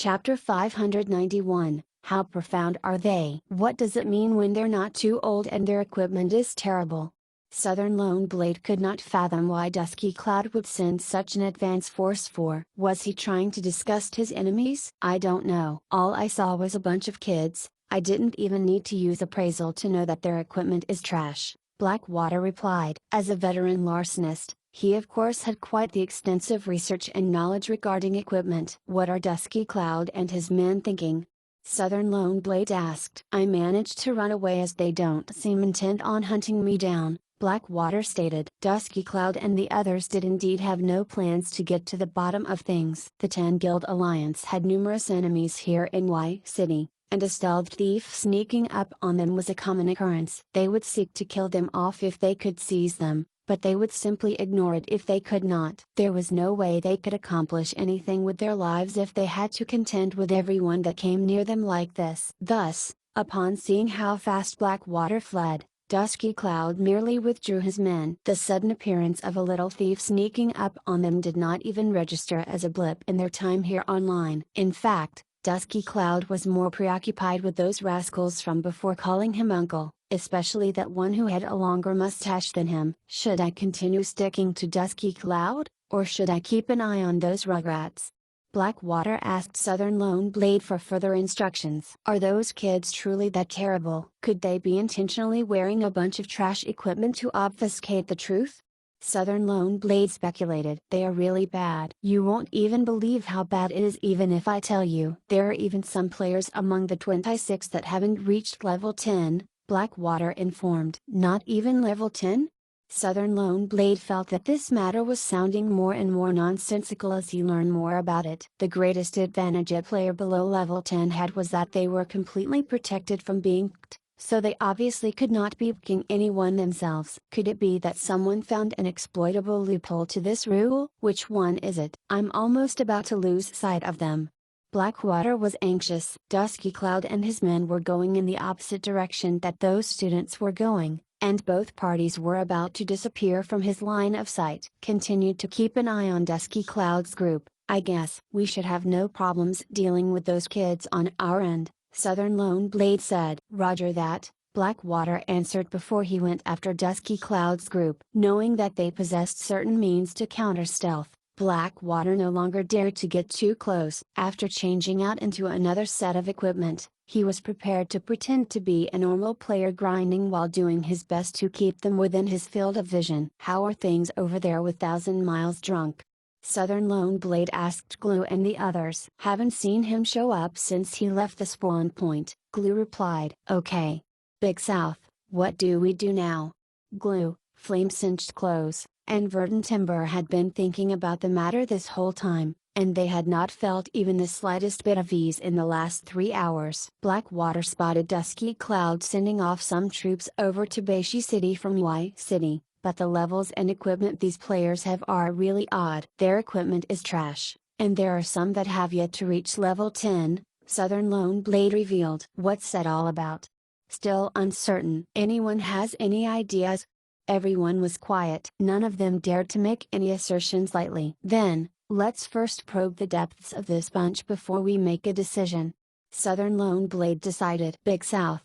Chapter 591, How profound are they? What does it mean when they're not too old and their equipment is terrible? Southern Lone Blade could not fathom why Dusky Cloud would send such an advance force for. Was he trying to disgust his enemies? I don't know. All I saw was a bunch of kids. I didn't even need to use appraisal to know that their equipment is trash, Blackwater replied. As a veteran larcenist, he of course had quite the extensive research and knowledge regarding equipment. What are Dusky Cloud and his men thinking? Southern Lone Blade asked. I managed to run away as they don't seem intent on hunting me down, Blackwater stated. Dusky Cloud and the others did indeed have no plans to get to the bottom of things. The 10 Guild Alliance had numerous enemies here in Y City, and a stealth thief sneaking up on them was a common occurrence. They would seek to kill them off if they could seize them, but they would simply ignore it if they could not. There was no way they could accomplish anything with their lives if they had to contend with everyone that came near them like this. Thus, upon seeing how fast Blackwater fled, Dusky Cloud merely withdrew his men. The sudden appearance of a little thief sneaking up on them did not even register as a blip in their time here online. In fact, Dusky Cloud was more preoccupied with those rascals from before calling him uncle, especially that one who had a longer mustache than him. Should I continue sticking to Dusky Cloud, or should I keep an eye on those rugrats? Blackwater asked Southern Lone Blade for further instructions. Are those kids truly that terrible? Could they be intentionally wearing a bunch of trash equipment to obfuscate the truth? Southern Lone Blade speculated. They are really bad. You won't even believe how bad it is even if I tell you. There are even some players among the 26 that haven't reached level 10, Blackwater informed. Not even level 10? Southern Lone Blade felt that this matter was sounding more and more nonsensical as he learned more about it. The greatest advantage a player below level 10 had was that they were completely protected from being picked, so they obviously could not be picking anyone themselves. Could it be that someone found an exploitable loophole to this rule? Which one is it? I'm almost about to lose sight of them. Blackwater was anxious. Dusky Cloud and his men were going in the opposite direction that those students were going, and both parties were about to disappear from his line of sight. Continued to keep an eye on Dusky Cloud's group. I guess we should have no problems dealing with those kids on our end, Southern Lone Blade said. Roger that, Blackwater answered before he went after Dusky Cloud's group. Knowing that they possessed certain means to counter stealth, Blackwater no longer dared to get too close. After changing out into another set of equipment, he was prepared to pretend to be a normal player grinding while doing his best to keep them within his field of vision. How are things over there with 1,000 Miles Drunk? Southern Lone Blade asked Glue and the others. Haven't seen him show up since he left the spawn point, Glue replied. Okay. Big South, what do we do now? Glue, flame-cinched clothes, and Verdant Timber had been thinking about the matter this whole time, and they had not felt even the slightest bit of ease in the last 3 hours. Blackwater spotted Dusky Cloud sending off some troops over to Beishi City from Y City, but the levels and equipment these players have are really odd. Their equipment is trash, and there are some that have yet to reach level 10, Southern Lone Blade revealed. What's that all about? Still uncertain. Anyone has any ideas? Everyone was quiet. None of them dared to make any assertions lightly. Then, let's first probe the depths of this bunch before we make a decision. Southern Lone Blade decided. Big South.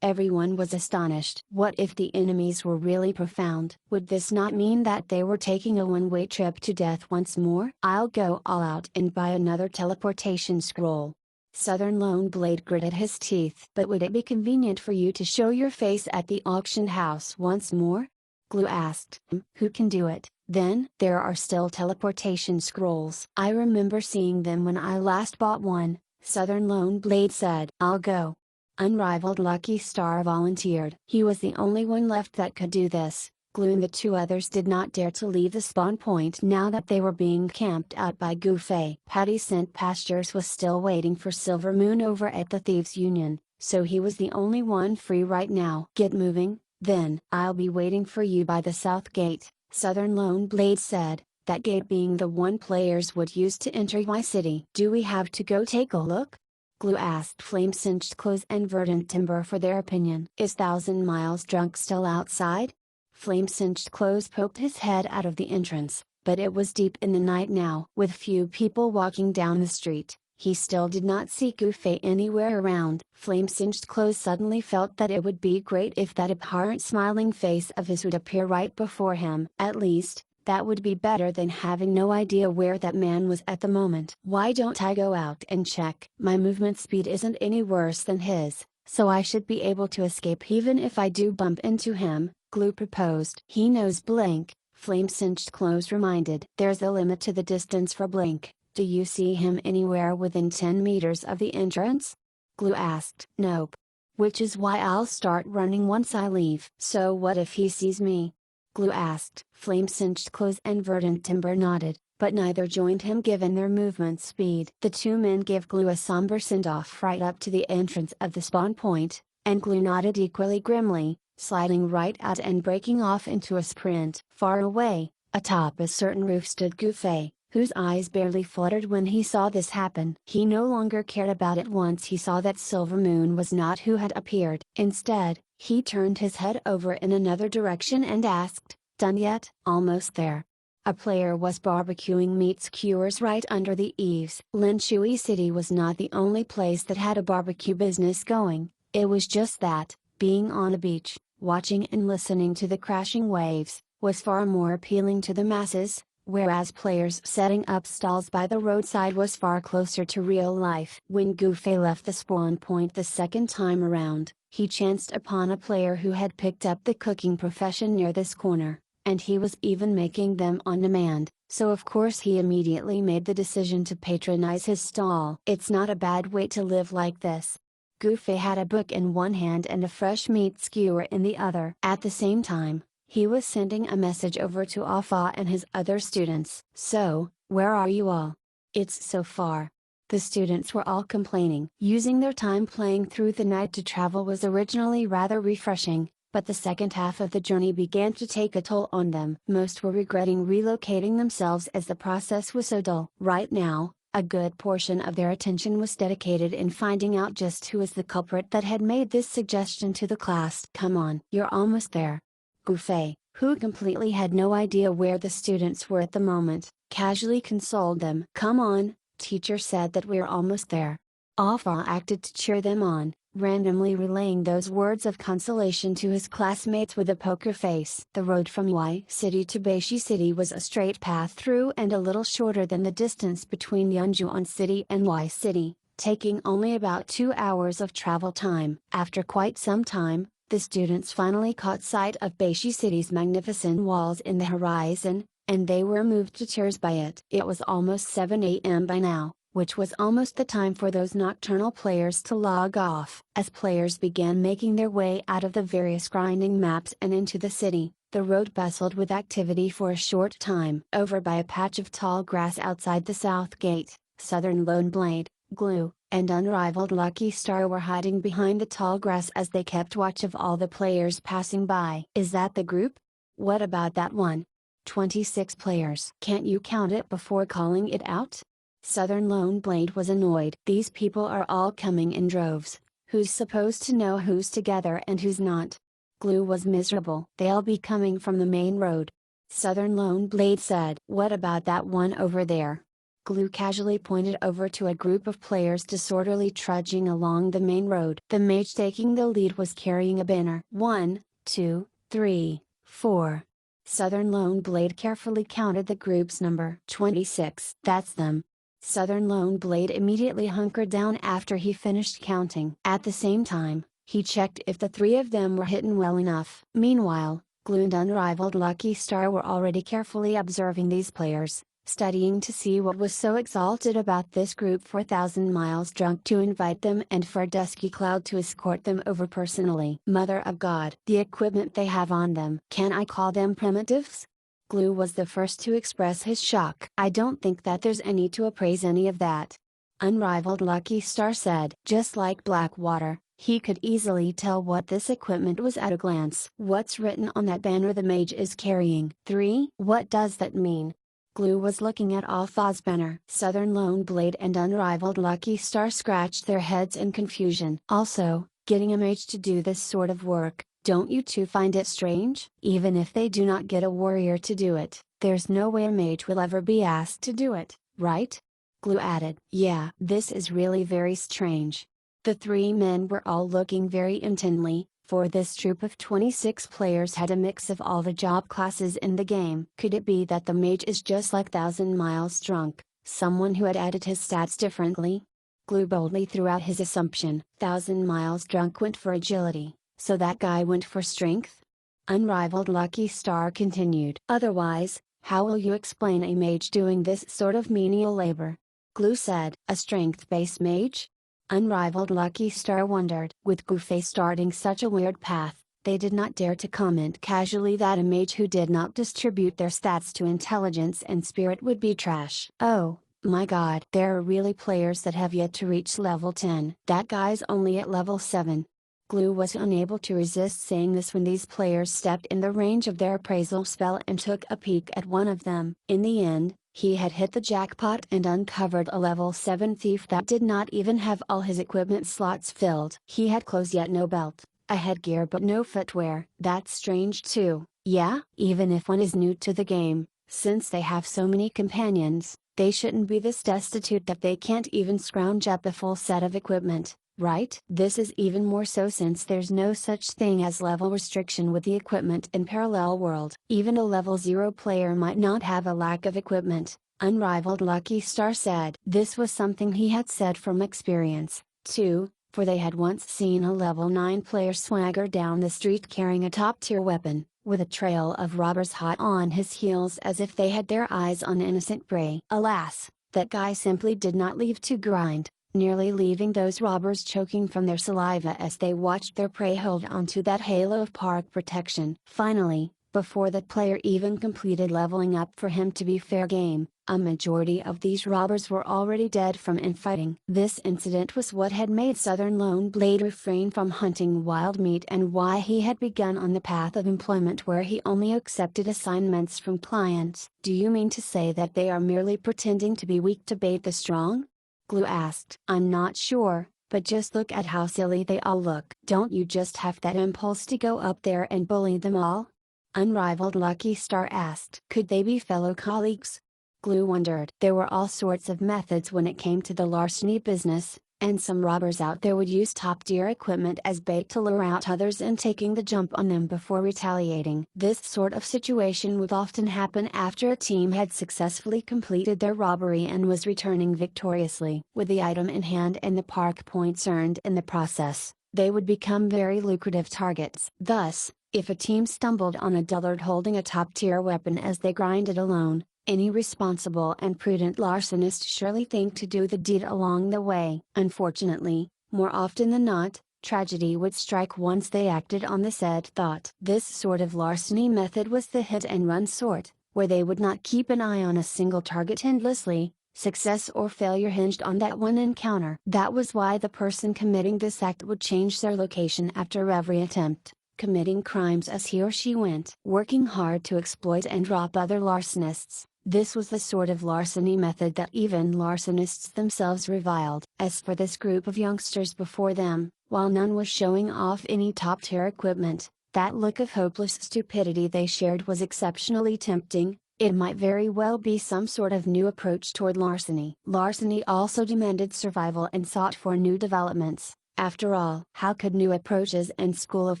Everyone was astonished. What if the enemies were really profound? Would this not mean that they were taking a one-way trip to death once more? I'll go all out and buy another teleportation scroll. Southern Lone Blade gritted his teeth. But would it be convenient for you to show your face at the auction house once more? Glue asked. Who can do it, then? There are still teleportation scrolls. I remember seeing them when I last bought one, Southern Lone Blade said. I'll go. Unrivaled Lucky Star volunteered. He was the only one left that could do this. Glue and the 2 others did not dare to leave the spawn point now that they were being camped out by Goofy. Patty Scent Pastures was still waiting for Silver Moon over at the Thieves Union, so he was the only one free right now. Get moving, then. I'll be waiting for you by the south gate, Southern Lone Blade said, that gate being the one players would use to enter Y City. Do we have to go take a look? Glue asked Flame-Cinched Clothes and Verdant Timber for their opinion. Is 1,000 Miles Drunk still outside? Flame-Cinched Clothes poked his head out of the entrance, but it was deep in the night now. With few people walking down the street, He still did not see Gufei anywhere around. Flame-singed clothes suddenly felt that it would be great if that abhorrent smiling face of his would appear right before him. At least, that would be better than having no idea where that man was at the moment. Why don't I go out and check? My movement speed isn't any worse than his, so I should be able to escape even if I do bump into him, Glue proposed. He knows Blink, Flame-singed clothes reminded. There's a limit to the distance for Blink. Do you see him anywhere within 10 meters of the entrance? Glue asked. Nope. Which is why I'll start running once I leave. So what if he sees me? Glue asked. Flame-singed clothes and Verdant Timber nodded, but neither joined him given their movement speed. The two men gave Glue a somber send-off right up to the entrance of the spawn point, and Glue nodded equally grimly, sliding right out and breaking off into a sprint. Far away, atop a certain roof stood Gufei, whose eyes barely fluttered when he saw this happen. He no longer cared about it once he saw that Silver Moon was not who had appeared. Instead, he turned his head over in another direction and asked, "Done yet?" "Almost there." A player was barbecuing meat skewers right under the eaves. Linshui City was not the only place that had a barbecue business going, it was just that, being on a beach, watching and listening to the crashing waves, was far more appealing to the masses, whereas players setting up stalls by the roadside was far closer to real life. When Gufei left the spawn point the second time around, he chanced upon a player who had picked up the cooking profession near this corner, and he was even making them on demand, so of course he immediately made the decision to patronize his stall. It's not a bad way to live like this. Gufei had a book in one hand and a fresh meat skewer in the other. At the same time, he was sending a message over to Afa and his other students. "So, where are you all? It's so far." The students were all complaining. Using their time playing through the night to travel was originally rather refreshing, but the second half of the journey began to take a toll on them. Most were regretting relocating themselves as the process was so dull. Right now, a good portion of their attention was dedicated in finding out just who was the culprit that had made this suggestion to the class. "Come on, you're almost there." Gufei, who completely had no idea where the students were at the moment, casually consoled them. "Come on, teacher said that we're almost there." Afa acted to cheer them on, randomly relaying those words of consolation to his classmates with a poker face. The road from Y City to Beishi City was a straight path through and a little shorter than the distance between Yunjuan City and Y City, taking only about 2 hours of travel time. After quite some time, the students finally caught sight of Beishi City's magnificent walls in the horizon, and they were moved to tears by it. It was almost 7 a.m. by now, which was almost the time for those nocturnal players to log off. As players began making their way out of the various grinding maps and into the city, the road bustled with activity for a short time. Over by a patch of tall grass outside the south gate, Southern Lone Blade, Glue, and Unrivaled Lucky Star were hiding behind the tall grass as they kept watch of all the players passing by. "Is that the group? What about that one? 26 players. Can't you count it before calling it out?" Southern Lone Blade was annoyed. "These people are all coming in droves, who's supposed to know who's together and who's not?" Glue was miserable. "They'll be coming from the main road," Southern Lone Blade said. "What about that one over there?" Glue casually pointed over to a group of players disorderly trudging along the main road. The mage taking the lead was carrying a banner. 1, 2, 3, 4. Southern Lone Blade carefully counted the group's number. 26. "That's them." Southern Lone Blade immediately hunkered down after he finished counting. At the same time, he checked if the three of them were hidden well enough. Meanwhile, Glue and Unrivaled Lucky Star were already carefully observing these players, studying to see what was so exalted about this group 4,000 miles drunk to invite them and for Dusky Cloud to escort them over personally. Mother of God! The equipment they have on them. Can I call them primitives? Glue was the first to express his shock. "I don't think that there's any to appraise any of that," Unrivaled Lucky Star said. Just like Blackwater, he could easily tell what this equipment was at a glance. "What's written on that banner the mage is carrying?" 3. "What does that mean?" Glue was looking at Alpha's banner. Southern Lone Blade and Unrivaled Lucky Star scratched their heads in confusion. "Also, getting a mage to do this sort of work, don't you two find it strange?" "Even if they do not get a warrior to do it, there's no way a mage will ever be asked to do it, right?" Glue added, "Yeah, this is really very strange." The three men were all looking very intently, for this troop of 26 players had a mix of all the job classes in the game. Could it be that the mage is just like Thousand Miles Drunk, someone who had added his stats differently? Glue boldly threw out his assumption. Thousand Miles Drunk went for agility, so that guy went for strength? Unrivaled Lucky Star continued. Otherwise, how will you explain a mage doing this sort of menial labor? Glue said, "A strength-based mage?" Unrivaled Lucky Star wondered. With Goofy starting such a weird path, they did not dare to comment casually that a mage who did not distribute their stats to intelligence and spirit would be trash. "Oh, my god, there are really players that have yet to reach level 10. That guy's only at level 7. Glue was unable to resist saying this when these players stepped in the range of their appraisal spell and took a peek at one of them. In the end, he had hit the jackpot and uncovered a level 7 thief that did not even have all his equipment slots filled. He had clothes yet no belt, a headgear but no footwear. That's strange too, yeah? Even if one is new to the game, since they have so many companions, they shouldn't be this destitute that they can't even scrounge up a full set of equipment. Right? This is even more so since there's no such thing as level restriction with the equipment in Parallel World. Even a level 0 player might not have a lack of equipment, Unrivaled Lucky Star said. This was something he had said from experience, too, for they had once seen a level 9 player swagger down the street carrying a top-tier weapon, with a trail of robbers hot on his heels as if they had their eyes on innocent prey. Alas, that guy simply did not leave to grind, nearly leaving those robbers choking from their saliva as they watched their prey hold onto that halo of park protection. Finally, before that player even completed leveling up for him to be fair game, a majority of these robbers were already dead from infighting. This incident was what had made Southern Lone Blade refrain from hunting wild meat and why he had begun on the path of employment where he only accepted assignments from clients. "Do you mean to say that they are merely pretending to be weak to bait the strong?" Glue asked. "I'm not sure, but just look at how silly they all look." "Don't you just have that impulse to go up there and bully them all?" Unrivaled Lucky Star asked. Could they be fellow colleagues? Glue wondered. There were all sorts of methods when it came to the larceny business, and some robbers out there would use top-tier equipment as bait to lure out others in taking the jump on them before retaliating. This sort of situation would often happen after a team had successfully completed their robbery and was returning victoriously. With the item in hand and the park points earned in the process, they would become very lucrative targets. Thus, if a team stumbled on a dullard holding a top-tier weapon as they grinded alone, any responsible and prudent larcenist surely think to do the deed along the way. Unfortunately, more often than not, tragedy would strike once they acted on the said thought. This sort of larceny method was the hit and run sort, where they would not keep an eye on a single target endlessly. Success or failure hinged on that one encounter. That was why the person committing this act would change their location after every attempt, committing crimes as he or she went. Working hard to exploit and rob other larcenists, this was the sort of larceny method that even larcenists themselves reviled. As for this group of youngsters before them, while none was showing off any top-tier equipment, that look of hopeless stupidity they shared was exceptionally tempting. It might very well be some sort of new approach toward larceny. Larceny also demanded survival and sought for new developments. After all, how could new approaches and school of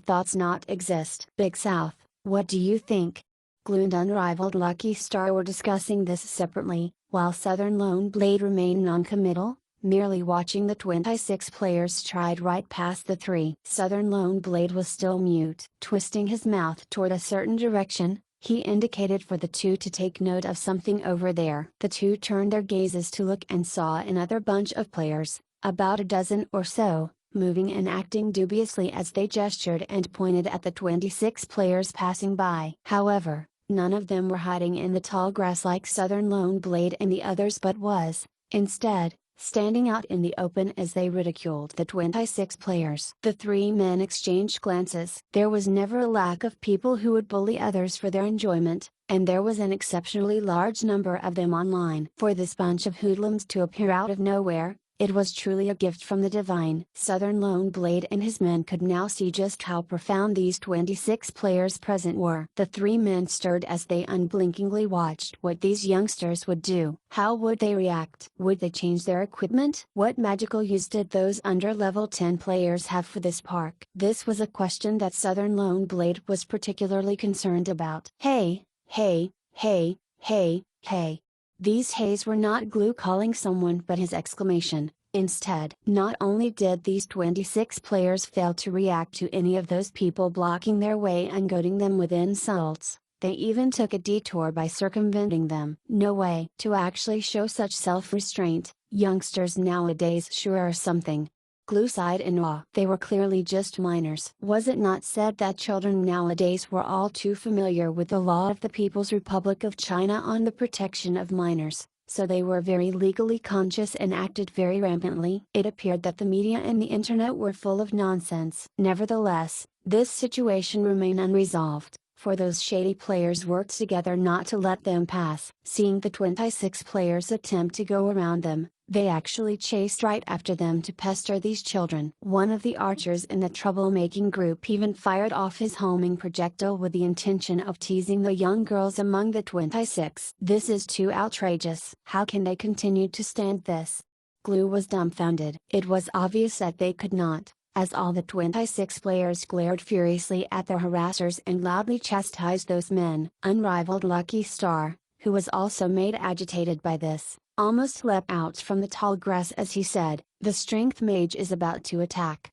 thoughts not exist? Big South, what do you think? Glue and Unrivaled Lucky Star were discussing this separately, while Southern Lone Blade remained non-committal, merely watching the 26 players stride right past the three. Southern Lone Blade was still mute. Twisting his mouth toward a certain direction, he indicated for the two to take note of something over there. The two turned their gazes to look and saw another bunch of players, about a dozen or so, moving and acting dubiously as they gestured and pointed at the 26 players passing by. However, none of them were hiding in the tall grass like Southern Lone Blade and the others but was, instead, standing out in the open as they ridiculed the 26 players. The three men exchanged glances. There was never a lack of people who would bully others for their enjoyment, and there was an exceptionally large number of them online. For this bunch of hoodlums to appear out of nowhere, It was truly a gift from the divine. Southern Lone Blade and his men could now see just how profound these 26 players present were. The three men stirred as they unblinkingly watched what these youngsters would do. How would they react? Would they change their equipment? What magical use did those under level 10 players have for this park? This was a question that Southern Lone Blade was particularly concerned about. Hey, hey, hey, hey, hey. These heys were not Glue calling someone but his exclamation. Instead, not only did these 26 players fail to react to any of those people blocking their way and goading them with insults, they even took a detour by circumventing them. No way. To actually show such self-restraint, youngsters nowadays sure are something. Glue sighed in awe. They were clearly just minors. Was it not said that children nowadays were all too familiar with the law of the People's Republic of China on the protection of minors, so they were very legally conscious and acted very rampantly? It appeared that the media and the internet were full of nonsense. Nevertheless, this situation remained unresolved, for those shady players worked together not to let them pass. Seeing the 26 players attempt to go around them, they actually chased right after them to pester these children. One of the archers in the troublemaking group even fired off his homing projectile with the intention of teasing the young girls among the 26. This is too outrageous. How can they continue to stand this? Glue was dumbfounded. It was obvious that they could not, as all the 26 players glared furiously at their harassers and loudly chastised those men. Unrivaled Lucky Star, who was also made agitated by this, almost leapt out from the tall grass as he said, "The strength mage is about to attack."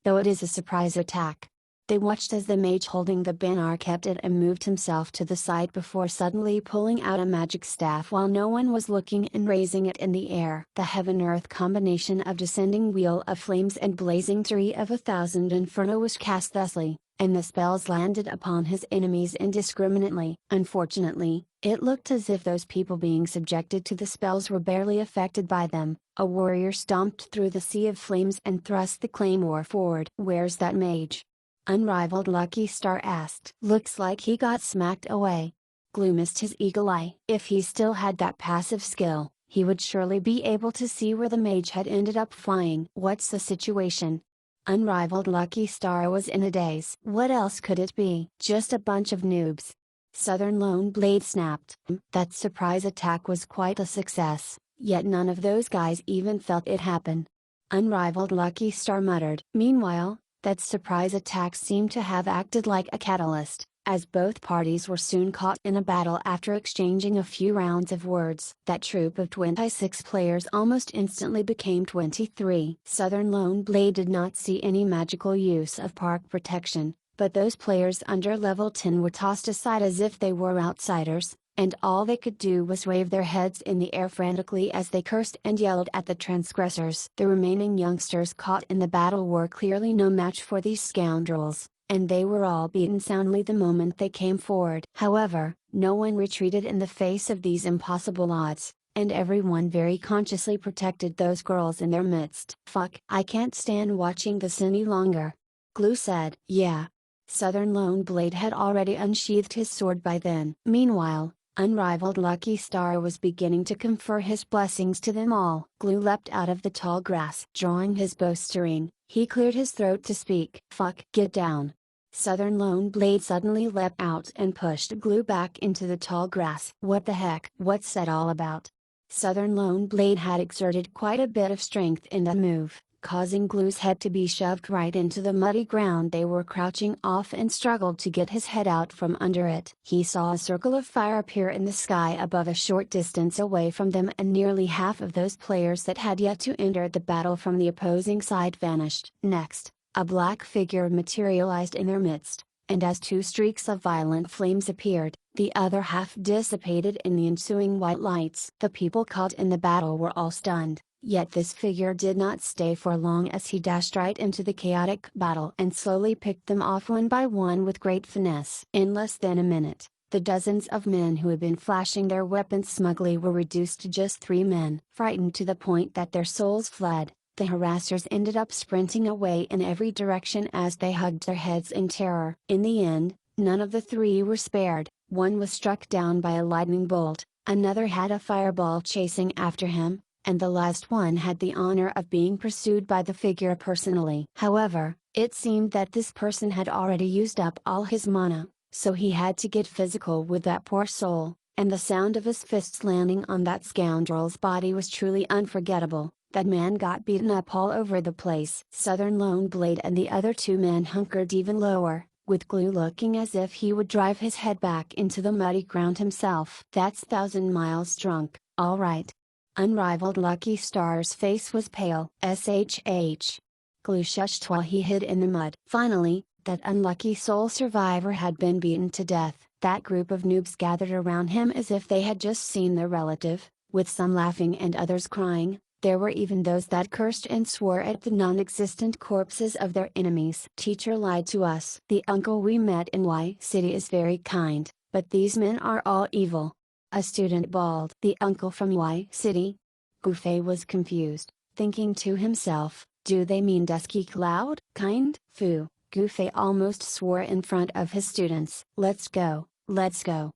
Though it is a surprise attack. They watched as the mage holding the banner kept it and moved himself to the side before suddenly pulling out a magic staff while no one was looking and raising it in the air. The heaven-earth combination of descending wheel of flames and blazing tree of 1,000 inferno was cast thusly, and the spells landed upon his enemies indiscriminately. Unfortunately, it looked as if those people being subjected to the spells were barely affected by them. A warrior stomped through the sea of flames and thrust the claymore forward. "Where's that mage?" Unrivaled Lucky Star asked. "Looks like he got smacked away." Glue missed his eagle eye. If he still had that passive skill, he would surely be able to see where the mage had ended up flying. "What's the situation?" Unrivaled Lucky Star was in a daze. What else could it be? Just a bunch of noobs. Southern Lone Blade snapped. That surprise attack was quite a success, yet none of those guys even felt it happen. Unrivaled Lucky Star muttered. Meanwhile, that surprise attack seemed to have acted like a catalyst, as both parties were soon caught in a battle after exchanging a few rounds of words. That troop of 26 players almost instantly became 23. Southern Lone Blade did not see any magical use of park protection, but those players under level 10 were tossed aside as if they were outsiders, and all they could do was wave their heads in the air frantically as they cursed and yelled at the transgressors. The remaining youngsters caught in the battle were clearly no match for these scoundrels, and they were all beaten soundly the moment they came forward. However, no one retreated in the face of these impossible odds, and everyone very consciously protected those girls in their midst. "Fuck, I can't stand watching this any longer," Glue said. "Yeah." Southern Lone Blade had already unsheathed his sword by then. Meanwhile, Unrivaled Lucky Star was beginning to confer his blessings to them all. Glue leapt out of the tall grass. Drawing his bowstring, he cleared his throat to speak. "Fuck, get down." Southern Lone Blade suddenly leapt out and pushed Glue back into the tall grass. "What the heck? What's that all about?" Southern Lone Blade had exerted quite a bit of strength in that move, causing Glue's head to be shoved right into the muddy ground they were crouching off and struggled to get his head out from under it. He saw a circle of fire appear in the sky above a short distance away from them, and nearly half of those players that had yet to enter the battle from the opposing side vanished. Next, a black figure materialized in their midst, and as two streaks of violent flames appeared, the other half dissipated in the ensuing white lights. The people caught in the battle were all stunned. Yet this figure did not stay for long, as he dashed right into the chaotic battle and slowly picked them off one by one with great finesse. In less than a minute, the dozens of men who had been flashing their weapons smugly were reduced to just 3 men. Frightened to the point that their souls fled, the harassers ended up sprinting away in every direction as they hugged their heads in terror. In the end, none of the 3 were spared. One was struck down by a lightning bolt, another had a fireball chasing after him, and the last one had the honor of being pursued by the figure personally. However, it seemed that this person had already used up all his mana, so he had to get physical with that poor soul, and the sound of his fists landing on that scoundrel's body was truly unforgettable. That man got beaten up all over the place. Southern Lone Blade and the other two men hunkered even lower, with Glue looking as if he would drive his head back into the muddy ground himself. "That's 1,000 miles drunk, all right." Unrivaled Lucky Star's face was pale. SHH. Glue shushed while he hid in the mud. Finally, that unlucky soul survivor had been beaten to death. That group of noobs gathered around him as if they had just seen their relative, with some laughing and others crying. There were even those that cursed and swore at the non-existent corpses of their enemies. "Teacher lied to us. The uncle we met in Y City is very kind, but these men are all evil." A student bawled. "The uncle from Y City?" Goofy was confused, thinking to himself, do they mean Dusky Cloud? Kind? Foo. Goofy almost swore in front of his students. Let's go.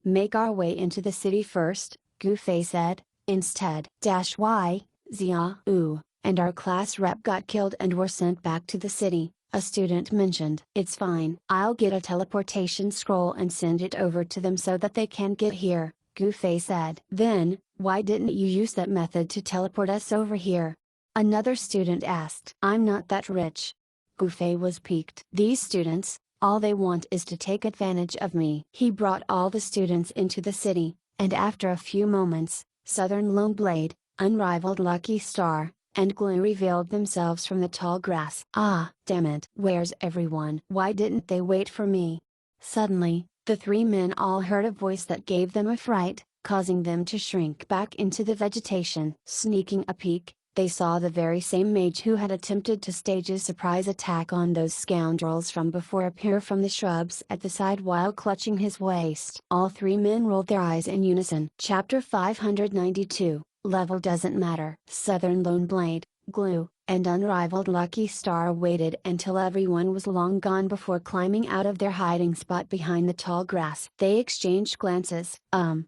Make our way into the city first," Goofy said. Instead, "Y, Zia, and our class rep got killed and were sent back to the city," a student mentioned. "It's fine. I'll get a teleportation scroll and send it over to them so that they can get here," Goofy said. "Then, why didn't you use that method to teleport us over here?" another student asked. "I'm not that rich." Goofy was piqued. "These students, all they want is to take advantage of me." He brought all the students into the city, and after a few moments, Southern Lone Blade, Unrivaled Lucky Star, and Glue revealed themselves from the tall grass. "Ah, damn it! Where's everyone? Why didn't they wait for me?" Suddenly, the three men all heard a voice that gave them a fright, causing them to shrink back into the vegetation. Sneaking a peek, they saw the very same mage who had attempted to stage a surprise attack on those scoundrels from before appear from the shrubs at the side while clutching his waist. All three men rolled their eyes in unison. Chapter 592, Level Doesn't Matter. Southern Lone Blade, Glue, and Unrivaled Lucky Star waited until everyone was long gone before climbing out of their hiding spot behind the tall grass. They exchanged glances.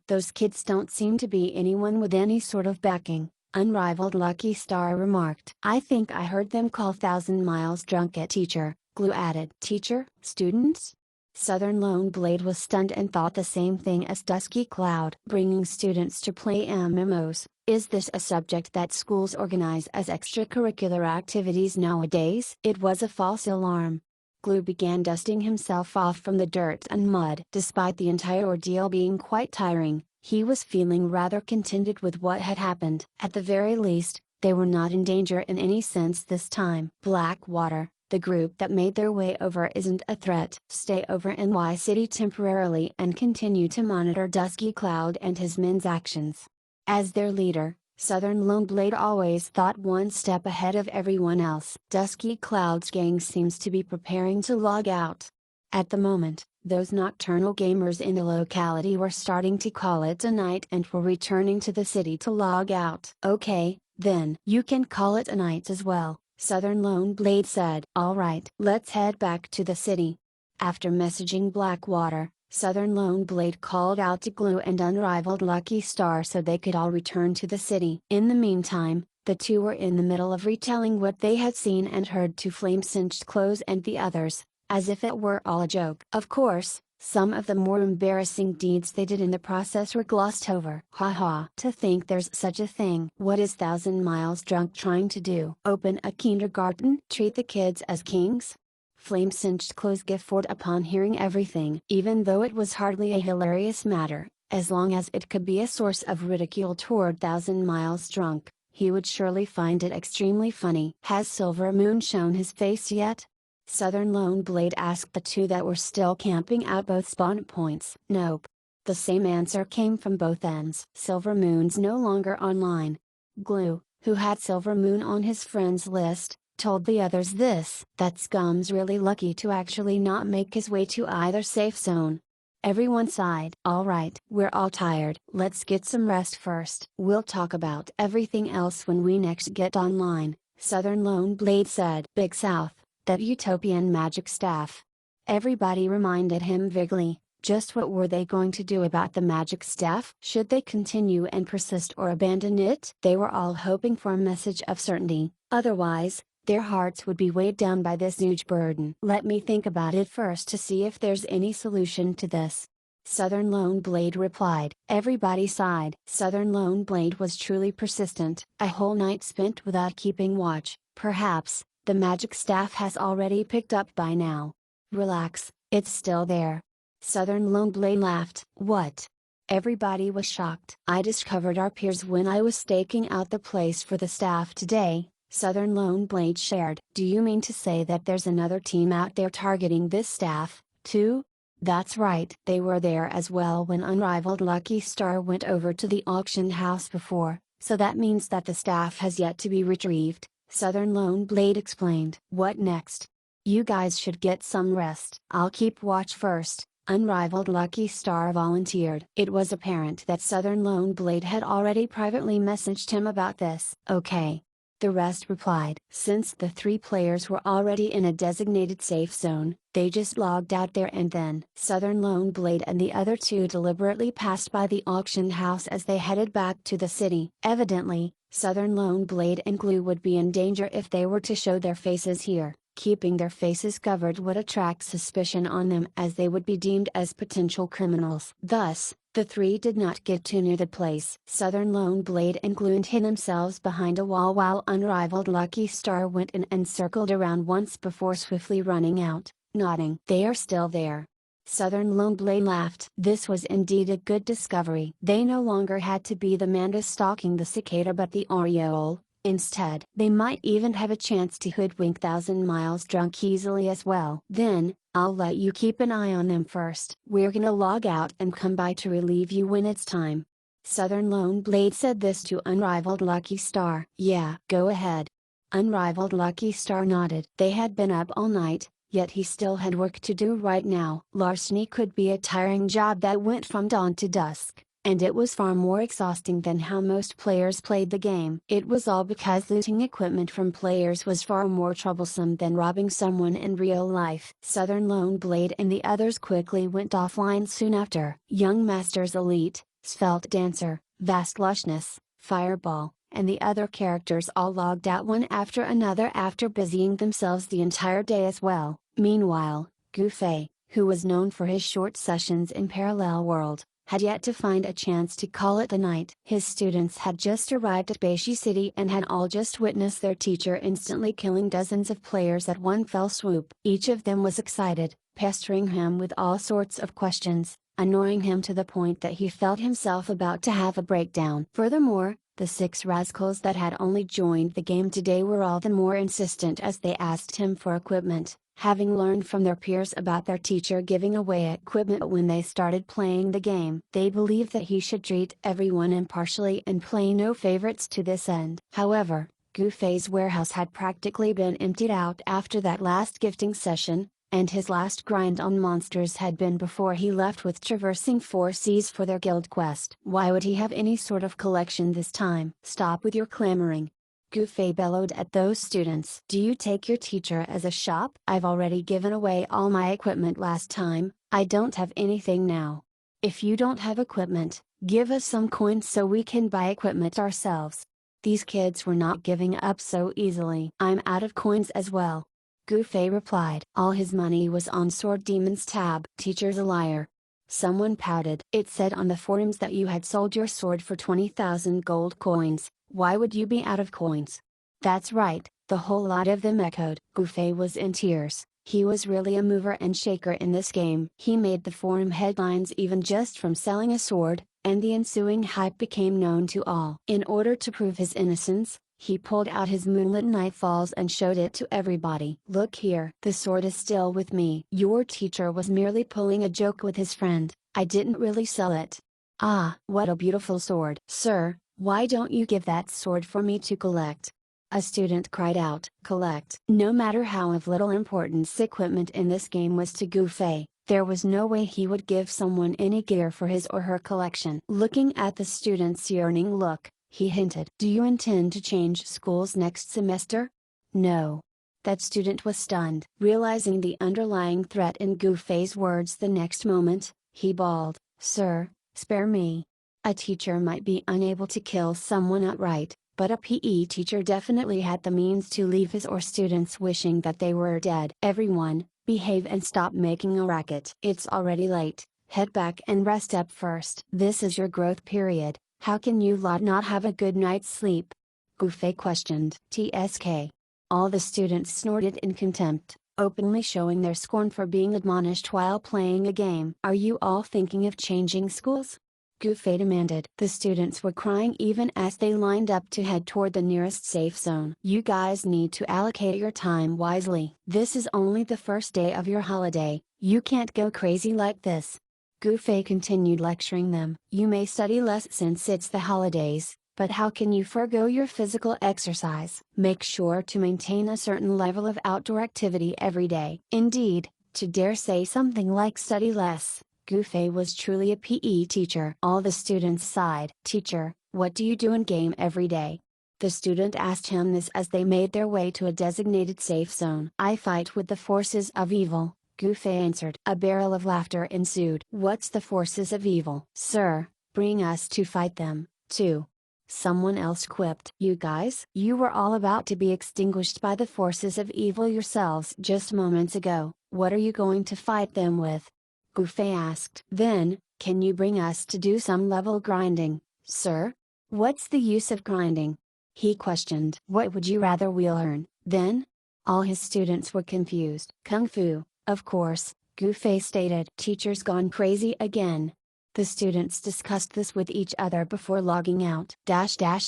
Those kids don't seem to be anyone with any sort of backing," Unrivaled Lucky Star remarked. "I think I heard them call 1,000 miles drunk at teacher," Glue added. "Teacher? Students?" Southern Lone Blade was stunned and thought the same thing as Dusky Cloud. "Bringing students to play MMOs, is this a subject that schools organize as extracurricular activities nowadays?" It was a false alarm. Glue began dusting himself off from the dirt and mud. Despite the entire ordeal being quite tiring, he was feeling rather contented with what had happened. At the very least, they were not in danger in any sense this time. Blackwater, the group that made their way over, isn't a threat. Stay over in Y City temporarily and continue to monitor Dusky Cloud and his men's actions. As their leader, Southern Lone Blade always thought one step ahead of everyone else. Dusky Cloud's gang seems to be preparing to log out. At the moment, those nocturnal gamers in the locality were starting to call it a night and were returning to the city to log out. "Okay, then you can call it a night as well," Southern Lone Blade said. "Alright, let's head back to the city." After messaging Blackwater, Southern Lone Blade called out to Glue and Unrivaled Lucky Star so they could all return to the city. In the meantime, the two were in the middle of retelling what they had seen and heard to Flame-Cinched Clothes and the others, as if it were all a joke. Of course, some of the more embarrassing deeds they did in the process were glossed over. "Haha, to think there's such a thing. What is 1,000 miles drunk trying to do? Open a kindergarten? Treat the kids as kings?" Flame-Cinched Clothes guffawed upon hearing everything. Even though it was hardly a hilarious matter, as long as it could be a source of ridicule toward 1,000 miles drunk, he would surely find it extremely funny. "Has Silver Moon shown his face yet?" Southern Lone Blade asked the two that were still camping out both spawn points. "Nope." The same answer came from both ends. "Silver Moon's no longer online." Glue, who had Silver Moon on his friends list, told the others this. "That scum's really lucky to actually not make his way to either safe zone." Everyone sighed. "Alright, we're all tired. Let's get some rest first. We'll talk about everything else when we next get online," Southern Lone Blade said. "Big South, that utopian magic staff." Everybody reminded him vaguely, Just what were they going to do about the magic staff? Should they continue and persist or abandon it? They were all hoping for a message of certainty, otherwise, their hearts would be weighed down by this huge burden. Let me think about it first to see if there's any solution to this. Southern Lone Blade replied. Everybody sighed. Southern Lone Blade was truly persistent. A whole night spent without keeping watch, perhaps, the magic staff has already picked up by now. Relax, it's still there. Southern Lone Blade laughed. What? Everybody was shocked. I discovered our peers when I was staking out the place for the staff today, Southern Lone Blade shared. Do you mean to say that there's another team out there targeting this staff, too? That's right. They were there as well when Unrivaled Lucky Star went over to the auction house before, so that means that the staff has yet to be retrieved, Southern Lone Blade explained. What next? You guys should get some rest. I'll keep watch first, Unrivaled Lucky Star volunteered. It was apparent that Southern Lone Blade had already privately messaged him about this. Okay. The rest replied. Since the 3 players were already in a designated safe zone, they just logged out there and then. Southern Lone Blade and the other 2 deliberately passed by the auction house as they headed back to the city. Evidently, Southern Lone Blade and Glue would be in danger if they were to show their faces here. Keeping their faces covered would attract suspicion on them as they would be deemed as potential criminals. Thus, the 3 did not get too near the place. Southern Lone Blade and Glue hid themselves behind a wall while Unrivaled Lucky Star went in and circled around once before swiftly running out, nodding. They are still there. Southern Lone Blade laughed. This was indeed a good discovery. They no longer had to be the mantis stalking the cicada but the oriole. Instead, they might even have a chance to hoodwink Thousand Miles Drunk easily as well. Then, I'll let you keep an eye on them first. We're gonna log out and come by to relieve you when it's time. Southern Lone Blade said this to Unrivaled Lucky Star. Yeah, go ahead. Unrivaled Lucky Star nodded. They had been up all night, yet he still had work to do right now. Larceny could be a tiring job that went from dawn to dusk, and it was far more exhausting than how most players played the game. It was all because looting equipment from players was far more troublesome than robbing someone in real life. Southern Lone Blade and the others quickly went offline soon after. Young Masters Elite, Svelte Dancer, Vast Lushness, Fireball, and the other characters all logged out one after another after busying themselves the entire day as well. Meanwhile, Gufei, who was known for his short sessions in Parallel World, had yet to find a chance to call it a night. His students had just arrived at Beishi City and had all just witnessed their teacher instantly killing dozens of players at one fell swoop. Each of them was excited, pestering him with all sorts of questions, annoying him to the point that he felt himself about to have a breakdown. Furthermore, the 6 rascals that had only joined the game today were all the more insistent as they asked him for equipment, having learned from their peers about their teacher giving away equipment when they started playing the game. They believed that he should treat everyone impartially and play no favorites to this end. However, Gufei's warehouse had practically been emptied out after that last gifting session, and his last grind on monsters had been before he left with traversing 4 seas for their guild quest. Why would he have any sort of collection this time? Stop with your clamoring. Gufei bellowed at those students. Do you take your teacher as a shop? I've already given away all my equipment last time, I don't have anything now. If you don't have equipment, give us some coins so we can buy equipment ourselves. These kids were not giving up so easily. I'm out of coins as well. Gufei replied. All his money was on Sword Demon's tab. Teacher's a liar. Someone pouted. It said on the forums that you had sold your sword for 20,000 gold coins. Why would you be out of coins? That's right, the whole lot of them echoed. Gufei was in tears. He was really a mover and shaker in this game. He made the forum headlines even just from selling a sword, and the ensuing hype became known to all. In order to prove his innocence, he pulled out his Moonlit Nightfalls and showed it to everybody. Look here, the sword is still with me. Your teacher was merely pulling a joke with his friend, I didn't really sell it. Ah, what a beautiful sword. Sir, why don't you give that sword for me to collect? A student cried out. Collect. No matter how of little importance equipment in this game was to Gufei, there was no way he would give someone any gear for his or her collection. Looking at the student's yearning look, he hinted. Do you intend to change schools next semester? No. That student was stunned. Realizing the underlying threat in Gufei's words the next moment, He bawled, "Sir, spare me. A teacher might be unable to kill someone outright, but a PE teacher definitely had the means to leave his or students wishing that they were dead." "Everyone, behave and stop making a racket. It's already late, head back and rest up first. This is your growth period, how can you lot not have a good night's sleep?" Gufei questioned. "TSK." All the students snorted in contempt, openly showing their scorn for being admonished while playing a game. "Are you all thinking of changing schools?" Gufei demanded. The students were crying even as they lined up to head toward the nearest safe zone. "You guys need to allocate your time wisely. This is only the first day of your holiday, you can't go crazy like this." Gufei continued lecturing them. "You may study less since it's the holidays, but how can you forego your physical exercise? Make sure to maintain a certain level of outdoor activity every day." Indeed, to dare say something like study less, Gufei was truly a PE teacher. All the students sighed. "Teacher, what do you do in game every day?" The student asked him this as they made their way to a designated safe zone. "I fight with the forces of evil," Gufei answered. A barrel of laughter ensued. "What's the forces of evil?" "Sir, bring us to fight them, too." Someone else quipped. "You guys? You were all about to be extinguished by the forces of evil yourselves just moments ago, what are you going to fight them with?" Gufei asked. "Then, can you bring us to do some level grinding, sir?" "What's the use of grinding?" he questioned. "What would you rather we learn, then?" All his students were confused. "Kung Fu, of course," Gufei stated. "Teacher's gone crazy again." The students discussed this with each other before logging out. After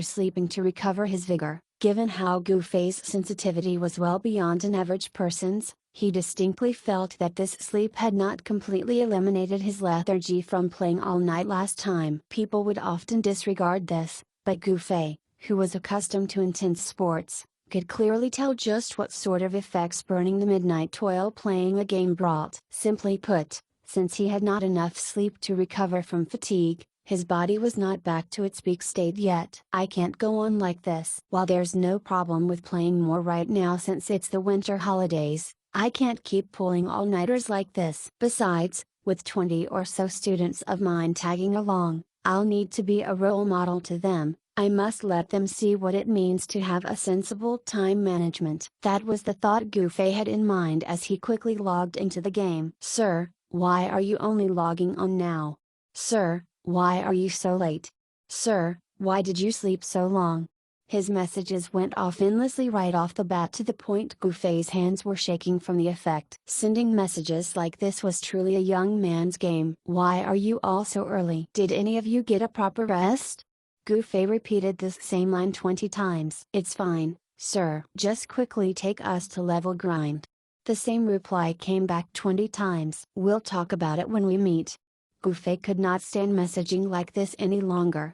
sleeping to recover his vigor, given how Gufei's sensitivity was well beyond an average person's, he distinctly felt that this sleep had not completely eliminated his lethargy from playing all night last time. People would often disregard this, but Gufei, who was accustomed to intense sports, could clearly tell just what sort of effects burning the midnight toil playing a game brought. Simply put, since he had not enough sleep to recover from fatigue, his body was not back to its peak state yet. "I can't go on like this. While there's no problem with playing more right now since it's the winter holidays, I can't keep pulling all-nighters like this. Besides, with 20 or so students of mine tagging along, I'll need to be a role model to them. I must let them see what it means to have a sensible time management." That was the thought Gufei had in mind as he quickly logged into the game. "Sir, why are you only logging on now? Sir, why are you so late? Sir, why did you sleep so long?" His messages went off endlessly right off the bat, to the point Gufei's hands were shaking from the effect. Sending messages like this was truly a young man's game. "Why are you all so early? Did any of you get a proper rest?" Gufei repeated this same line 20 times. "It's fine, sir. Just quickly take us to level grind." The same reply came back 20 times. "We'll talk about it when we meet." Gufei could not stand messaging like this any longer.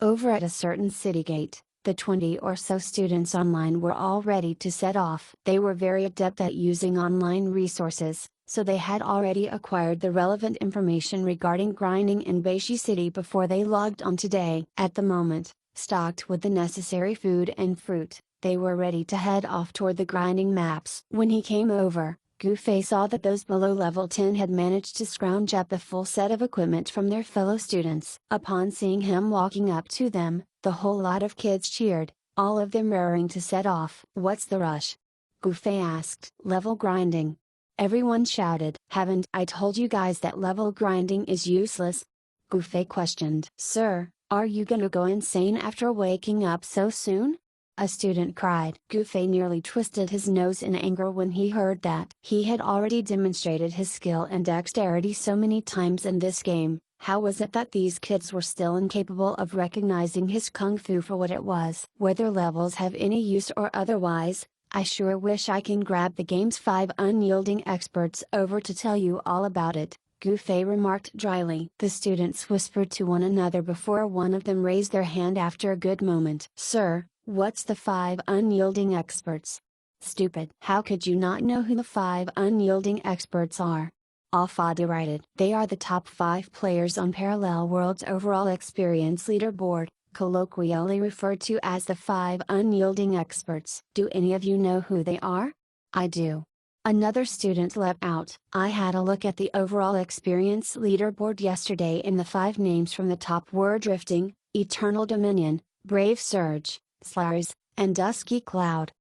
Over at a certain city gate, the 20 or so students online were all ready to set off. They were very adept at using online resources, so they had already acquired the relevant information regarding grinding in Beiji City before they logged on today. At the moment, stocked with the necessary food and fruit, they were ready to head off toward the grinding maps. When he came over, Gufei saw that those below level 10 had managed to scrounge up a full set of equipment from their fellow students. Upon seeing him walking up to them, the whole lot of kids cheered, all of them raring to set off. "What's the rush?" Gufei asked. "Level grinding." Everyone shouted. "Haven't I told you guys that level grinding is useless?" Gufei questioned. "Sir, are you gonna go insane after waking up so soon?" a student cried. Gufei nearly twisted his nose in anger when he heard that. He had already demonstrated his skill and dexterity so many times in this game. How was it that these kids were still incapable of recognizing his kung fu for what it was? Whether levels have any use or otherwise, I sure wish I can grab the game's 5 unyielding experts over to tell you all about it, Gufei remarked dryly. The students whispered to one another before one of them raised their hand after a good moment. "Sir, what's the 5 unyielding experts?" "Stupid. How could you not know who the 5 unyielding experts are?" Alpha derided. "They are the top 5 players on Parallel World's overall experience leaderboard, colloquially referred to as the 5 unyielding experts. Do any of you know who they are?" "I do." Another student leapt out. I had a look at the overall experience leaderboard yesterday, and the 5 names from the top were Drifting, Eternal Dominion, Brave Surge, Slurs, and Dusky Cloud.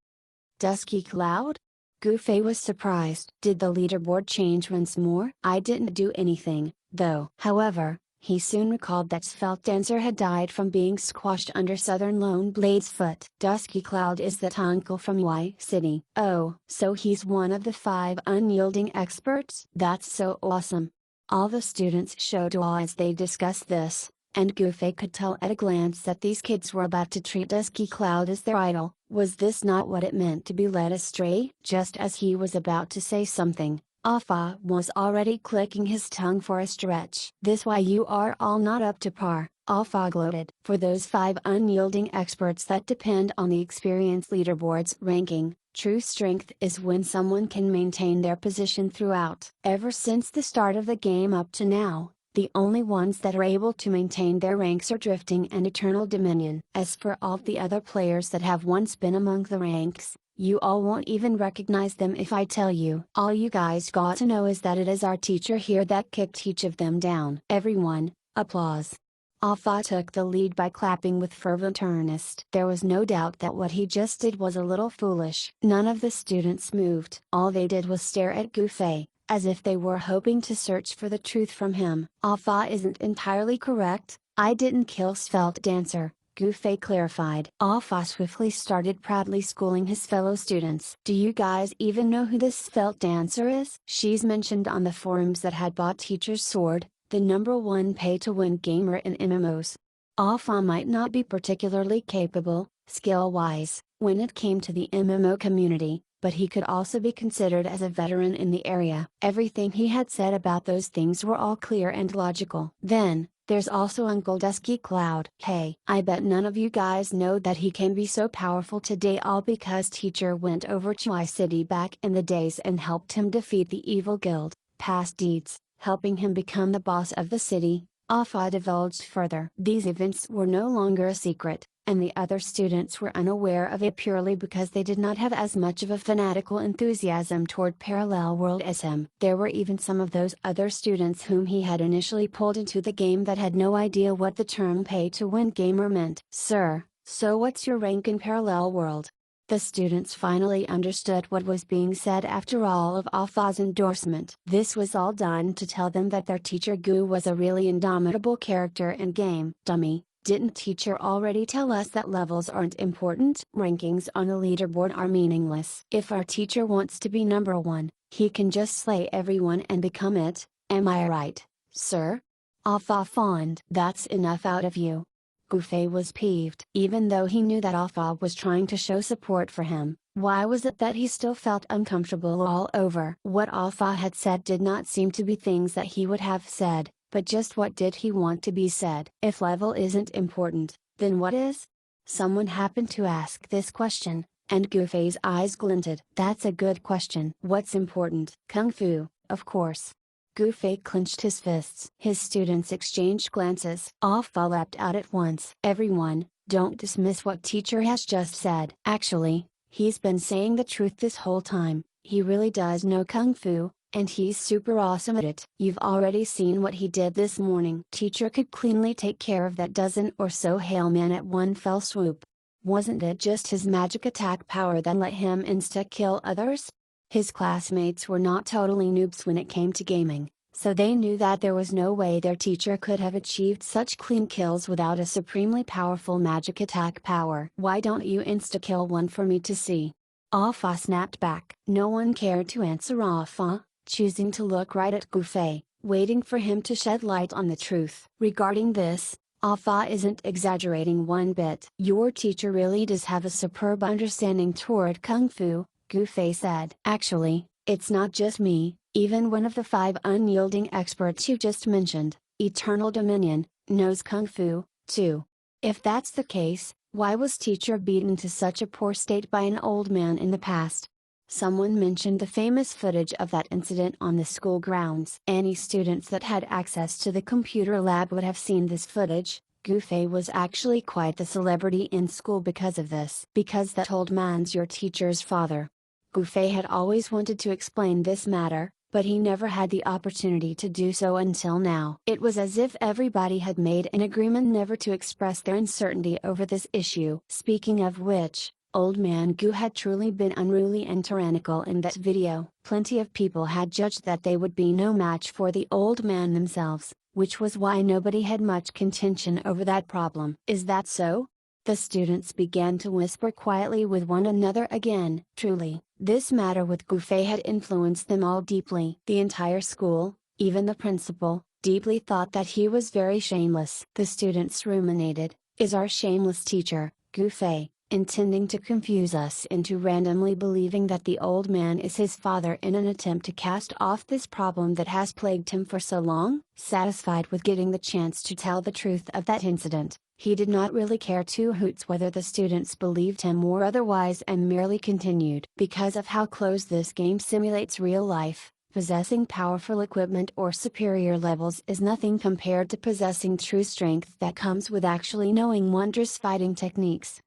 Dusky Cloud? Goofy was surprised. Did the leaderboard change once more? I didn't do anything, though. However, he soon recalled that Svelte Dancer had died from being squashed under Southern Lone Blade's foot. Dusky Cloud is that uncle from Y City. Oh, so he's one of the 5 unyielding experts? That's so awesome. All the students showed awe as they discussed this, and Goofy could tell at a glance that these kids were about to treat Dusky Cloud as their idol. Was this not what it meant to be led astray? Just as he was about to say something, Alpha was already clicking his tongue for a stretch. "This why you are all not up to par," Alpha gloated. "For those 5 unyielding experts that depend on the experience leaderboard's ranking, true strength is when someone can maintain their position throughout. Ever since the start of the game up to now, the only ones that are able to maintain their ranks are Drifting and Eternal Dominion. As for all the other players that have once been among the ranks, you all won't even recognize them if I tell you. All you guys got to know is that it is our teacher here that kicked each of them down." Everyone, applause. Alpha took the lead by clapping with fervent earnest. There was no doubt that what he just did was a little foolish. None of the students moved. All they did was stare at Goofy, as if they were hoping to search for the truth from him. "Alpha isn't entirely correct. I didn't kill Svelte Dancer," Goofy clarified. Alpha swiftly started proudly schooling his fellow students. "Do you guys even know who this Svelte Dancer is? She's mentioned on the forums that had bought Teacher's Sword, the #1 pay-to-win gamer in MMOs. Alpha might not be particularly capable, skill-wise, when it came to the MMO community, but he could also be considered as a veteran in the area." Everything he had said about those things were all clear and logical. "Then, there's also Uncle Dusky Cloud. Hey, I bet none of you guys know that he can be so powerful today, all because teacher went over to Y City back in the days and helped him defeat the evil guild. Past deeds, helping him become the boss of the city," Alpha divulged further. These events were no longer a secret, and the other students were unaware of it purely because they did not have as much of a fanatical enthusiasm toward Parallel World as him. There were even some of those other students whom he had initially pulled into the game that had no idea what the term pay-to-win gamer meant. "Sir, so what's your rank in Parallel World?" The students finally understood what was being said after all of Alpha's endorsement. This was all done to tell them that their teacher Goo was a really indomitable character in game. "Dummy, didn't teacher already tell us that levels aren't important? Rankings on the leaderboard are meaningless. If our teacher wants to be #1, he can just slay everyone and become it, am I right, sir?" Alpha fawned. "That's enough out of you." Goofy was peeved. Even though he knew that Alpha was trying to show support for him, why was it that he still felt uncomfortable all over? What Alpha had said did not seem to be things that he would have said, but just what did he want to be said. If level isn't important, then what is? Someone happened to ask this question, and Goofy's eyes glinted. "That's a good question. What's important? Kung Fu, of course." Goofy clenched his fists. His students exchanged glances. Alpha leapt out at once. "Everyone, don't dismiss what teacher has just said. Actually, he's been saying the truth this whole time. He really does know Kung Fu, and he's super awesome at it. You've already seen what he did this morning. Teacher could cleanly take care of that dozen or so Hailmen at one fell swoop. Wasn't it just his magic attack power that let him insta-kill others?" His classmates were not totally noobs when it came to gaming, so they knew that there was no way their teacher could have achieved such clean kills without a supremely powerful magic attack power. "Why don't you insta-kill one for me to see?" Alpha snapped back. No one cared to answer Alpha, choosing to look right at Goofy, waiting for him to shed light on the truth. Regarding this, Alpha isn't exaggerating one bit. "Your teacher really does have a superb understanding toward Kung Fu," Goofy said. "Actually, it's not just me, even one of the 5 unyielding experts you just mentioned, Eternal Dominion, knows Kung Fu, too. If that's the case, why was teacher beaten to such a poor state by an old man in the past?" Someone mentioned the famous footage of that incident on the school grounds. Any students that had access to the computer lab would have seen this footage. Goofy was actually quite the celebrity in school because of this. "Because that old man's your teacher's father." Gufei had always wanted to explain this matter, but he never had the opportunity to do so until now. It was as if everybody had made an agreement never to express their uncertainty over this issue. Speaking of which, Old Man Gu had truly been unruly and tyrannical in that video. Plenty of people had judged that they would be no match for the old man themselves, which was why nobody had much contention over that problem. Is that so? The students began to whisper quietly with one another again. Truly, this matter with Gufei had influenced them all deeply. The entire school, even the principal, deeply thought that he was very shameless. The students ruminated, is our shameless teacher, Gufei, intending to confuse us into randomly believing that the old man is his father in an attempt to cast off this problem that has plagued him for so long? Satisfied with getting the chance to tell the truth of that incident, he did not really care two hoots whether the students believed him or otherwise and merely continued. Because of how close this game simulates real life, possessing powerful equipment or superior levels is nothing compared to possessing true strength that comes with actually knowing wondrous fighting techniques.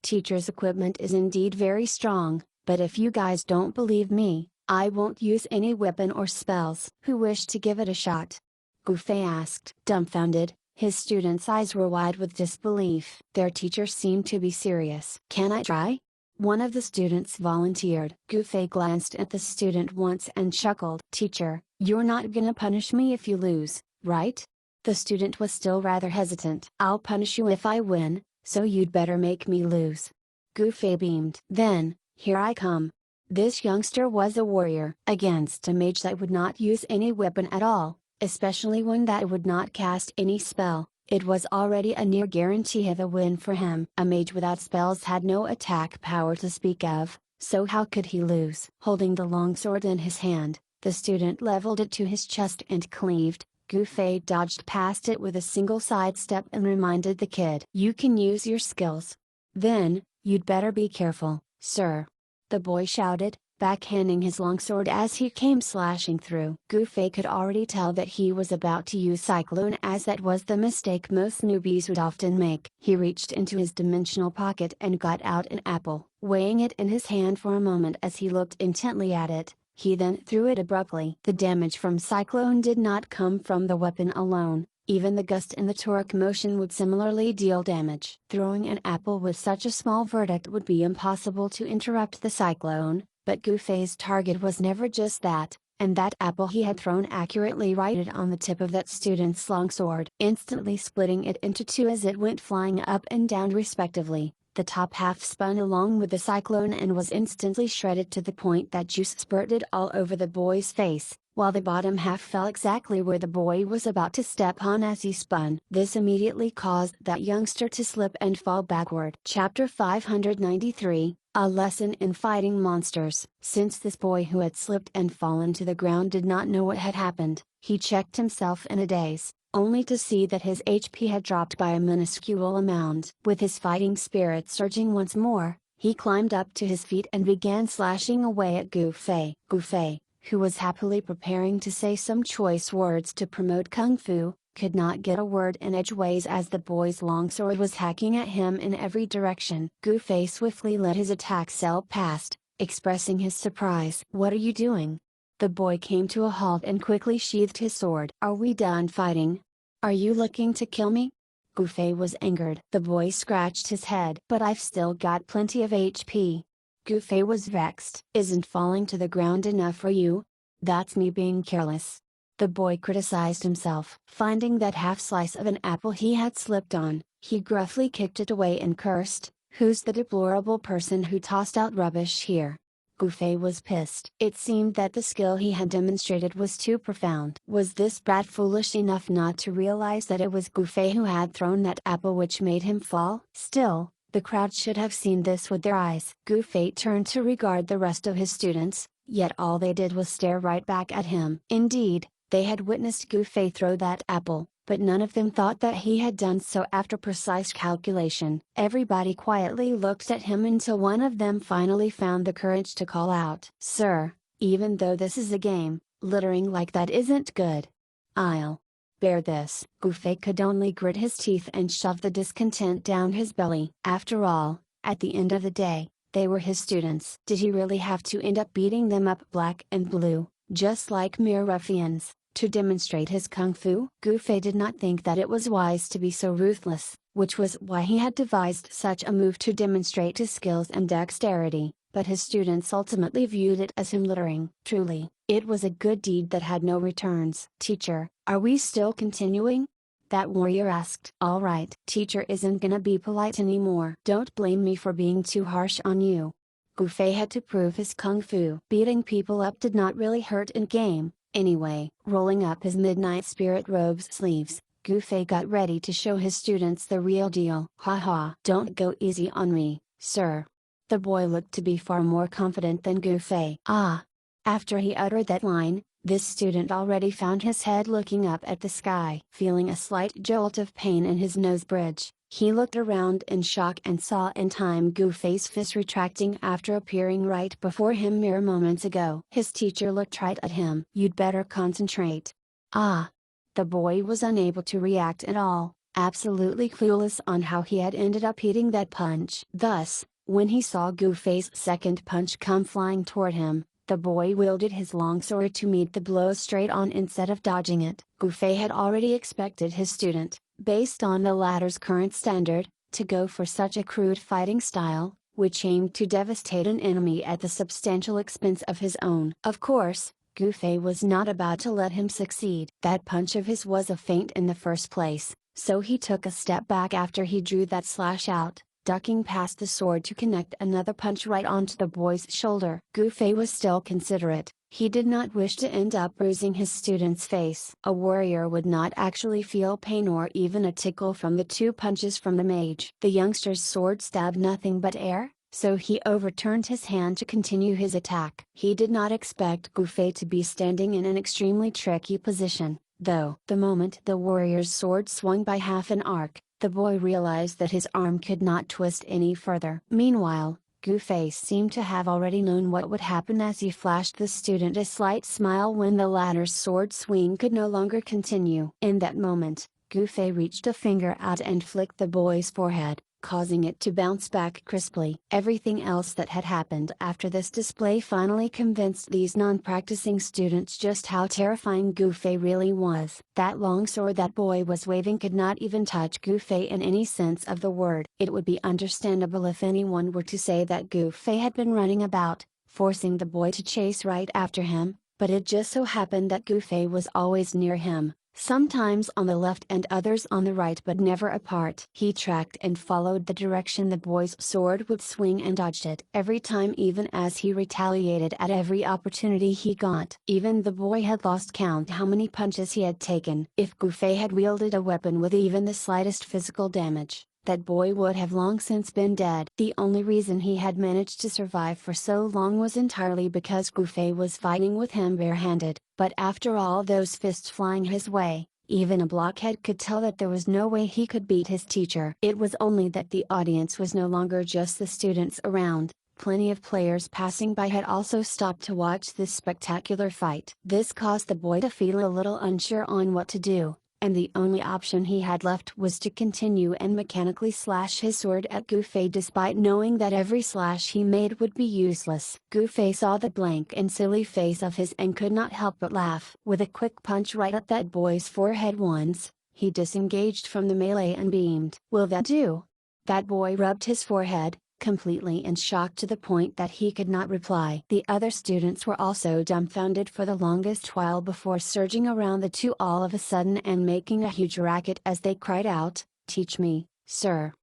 Teacher's equipment is indeed very strong, but if you guys don't believe me, I won't use any weapon or spells. Who wished to give it a shot? Gufei asked. Dumbfounded, his students' eyes were wide with disbelief. Their teacher seemed to be serious. Can I try? One of the students volunteered. Gufei glanced at the student once and chuckled. Teacher, you're not gonna punish me if you lose, right? The student was still rather hesitant. I'll punish you if I win, so you'd better make me lose. Gufei beamed. Then, here I come. This youngster was a warrior. Against a mage that would not use any weapon at all, especially one that would not cast any spell, it was already a near guarantee of a win for him. A mage without spells had no attack power to speak of, so how could he lose? Holding the longsword in his hand, the student leveled it to his chest and cleaved. Gufei dodged past it with a single sidestep and reminded the kid. You can use your skills. Then, you'd better be careful, sir. The boy shouted, backhanding his longsword as he came slashing through. Gufei could already tell that he was about to use Cyclone, as that was the mistake most newbies would often make. He reached into his dimensional pocket and got out an apple. Weighing it in his hand for a moment as he looked intently at it, he then threw it abruptly. The damage from Cyclone did not come from the weapon alone, even the gust in the torque motion would similarly deal damage. Throwing an apple with such a small verdict would be impossible to interrupt the Cyclone, but Gufei's target was never just that, and that apple he had thrown accurately righted on the tip of that student's longsword, instantly splitting it into two as it went flying up and down respectively. The top half spun along with the Cyclone and was instantly shredded to the point that juice spurted all over the boy's face, while the bottom half fell exactly where the boy was about to step on as he spun. This immediately caused that youngster to slip and fall backward. Chapter 593, A Lesson in Fighting Monsters. Since this boy who had slipped and fallen to the ground did not know what had happened, he checked himself in a daze, only to see that his HP had dropped by a minuscule amount. With his fighting spirit surging once more, he climbed up to his feet and began slashing away at Gufei. Gufei, who was happily preparing to say some choice words to promote Kung Fu, could not get a word in edgeways as the boy's longsword was hacking at him in every direction. Gufei swiftly let his attack sail past, expressing his surprise. What are you doing? The boy came to a halt and quickly sheathed his sword. Are we done fighting? Are you looking to kill me? Gufei was angered. The boy scratched his head. But I've still got plenty of HP. Gufei was vexed. Isn't falling to the ground enough for you? That's me being careless. The boy criticized himself. Finding that half slice of an apple he had slipped on, he gruffly kicked it away and cursed, "Who's the deplorable person who tossed out rubbish here?" Gufei was pissed. It seemed that the skill he had demonstrated was too profound. Was this brat foolish enough not to realize that it was Gufei who had thrown that apple which made him fall? Still, the crowd should have seen this with their eyes. Gufei turned to regard the rest of his students, yet all they did was stare right back at him. Indeed, they had witnessed Gufei throw that apple, but none of them thought that he had done so after precise calculation. Everybody quietly looked at him until one of them finally found the courage to call out, "Sir, even though this is a game, littering like that isn't good. I'll bear this." Gufei could only grit his teeth and shove the discontent down his belly. After all, at the end of the day, They were his students. Did he really have to end up beating them up black and blue, just like mere ruffians, to demonstrate his kung fu? Gu Fei did not think that it was wise to be so ruthless, which was why he had devised such a move to demonstrate his skills and dexterity, but his students ultimately viewed it as him littering. Truly, it was a good deed that had no returns. Teacher, are we still continuing? That warrior asked. Alright. Teacher isn't gonna be polite anymore. Don't blame me for being too harsh on you. Gu Fei had to prove his kung fu. Beating people up did not really hurt in game, anyway. Rolling up his midnight spirit robe's sleeves, Gu Fei got ready to show his students the real deal. Haha. Don't go easy on me, sir. The boy looked to be far more confident than Gu Fei. Ah! After he uttered that line, this student already found his head looking up at the sky. Feeling a slight jolt of pain in his nose bridge, he looked around in shock and saw in time Gu Fei's fist retracting after appearing right before him mere moments ago. His teacher looked right at him. You'd better concentrate. Ah! The boy was unable to react at all, absolutely clueless on how he had ended up hitting that punch. Thus, when he saw Gu Fei's second punch come flying toward him, the boy wielded his long sword to meet the blow straight on instead of dodging it. Gu Fei had already expected his student, based on the latter's current standard, to go for such a crude fighting style, which aimed to devastate an enemy at the substantial expense of his own. Of course, Gu Fei was not about to let him succeed. That punch of his was a feint in the first place, so he took a step back after he drew that slash out, ducking past the sword to connect another punch right onto the boy's shoulder. Gu Fei was still considerate. He did not wish to end up bruising his student's face. A warrior would not actually feel pain or even a tickle from the two punches from the mage. The youngster's sword stabbed nothing but air, so he overturned his hand to continue his attack. He did not expect Gu Fei to be standing in an extremely tricky position, though. The moment the warrior's sword swung by half an arc, the boy realized that his arm could not twist any further. Meanwhile, Gu Fei seemed to have already known what would happen as he flashed the student a slight smile when the latter's sword swing could no longer continue. In that moment, Gu Fei reached a finger out and flicked the boy's forehead, causing it to bounce back crisply. Everything else that had happened after this display finally convinced these non-practicing students just how terrifying Gu Fei really was. That long sword that boy was waving could not even touch Gu Fei in any sense of the word. It would be understandable if anyone were to say that Gu Fei had been running about, forcing the boy to chase right after him, but it just so happened that Gu Fei was always near him, sometimes on the left and others on the right but never apart. He tracked and followed the direction the boy's sword would swing and dodged it every time, even as he retaliated at every opportunity he got. Even the boy had lost count how many punches he had taken. If Gu Fei had wielded a weapon with even the slightest physical damage, that boy would have long since been dead. The only reason he had managed to survive for so long was entirely because Gu Fei was fighting with him barehanded. But after all those fists flying his way, even a blockhead could tell that there was no way he could beat his teacher. It was only that the audience was no longer just the students around. Plenty of players passing by had also stopped to watch this spectacular fight. This caused the boy to feel a little unsure on what to do, and the only option he had left was to continue and mechanically slash his sword at Gu Fei, despite knowing that every slash he made would be useless. Gu Fei saw the blank and silly face of his and could not help but laugh. With a quick punch right at that boy's forehead once, he disengaged from the melee and beamed. "Will that do?" That boy rubbed his forehead, completely in shock to the point that he could not reply. The other students were also dumbfounded for the longest while before surging around the two all of a sudden and making a huge racket as they cried out, "Teach me, sir."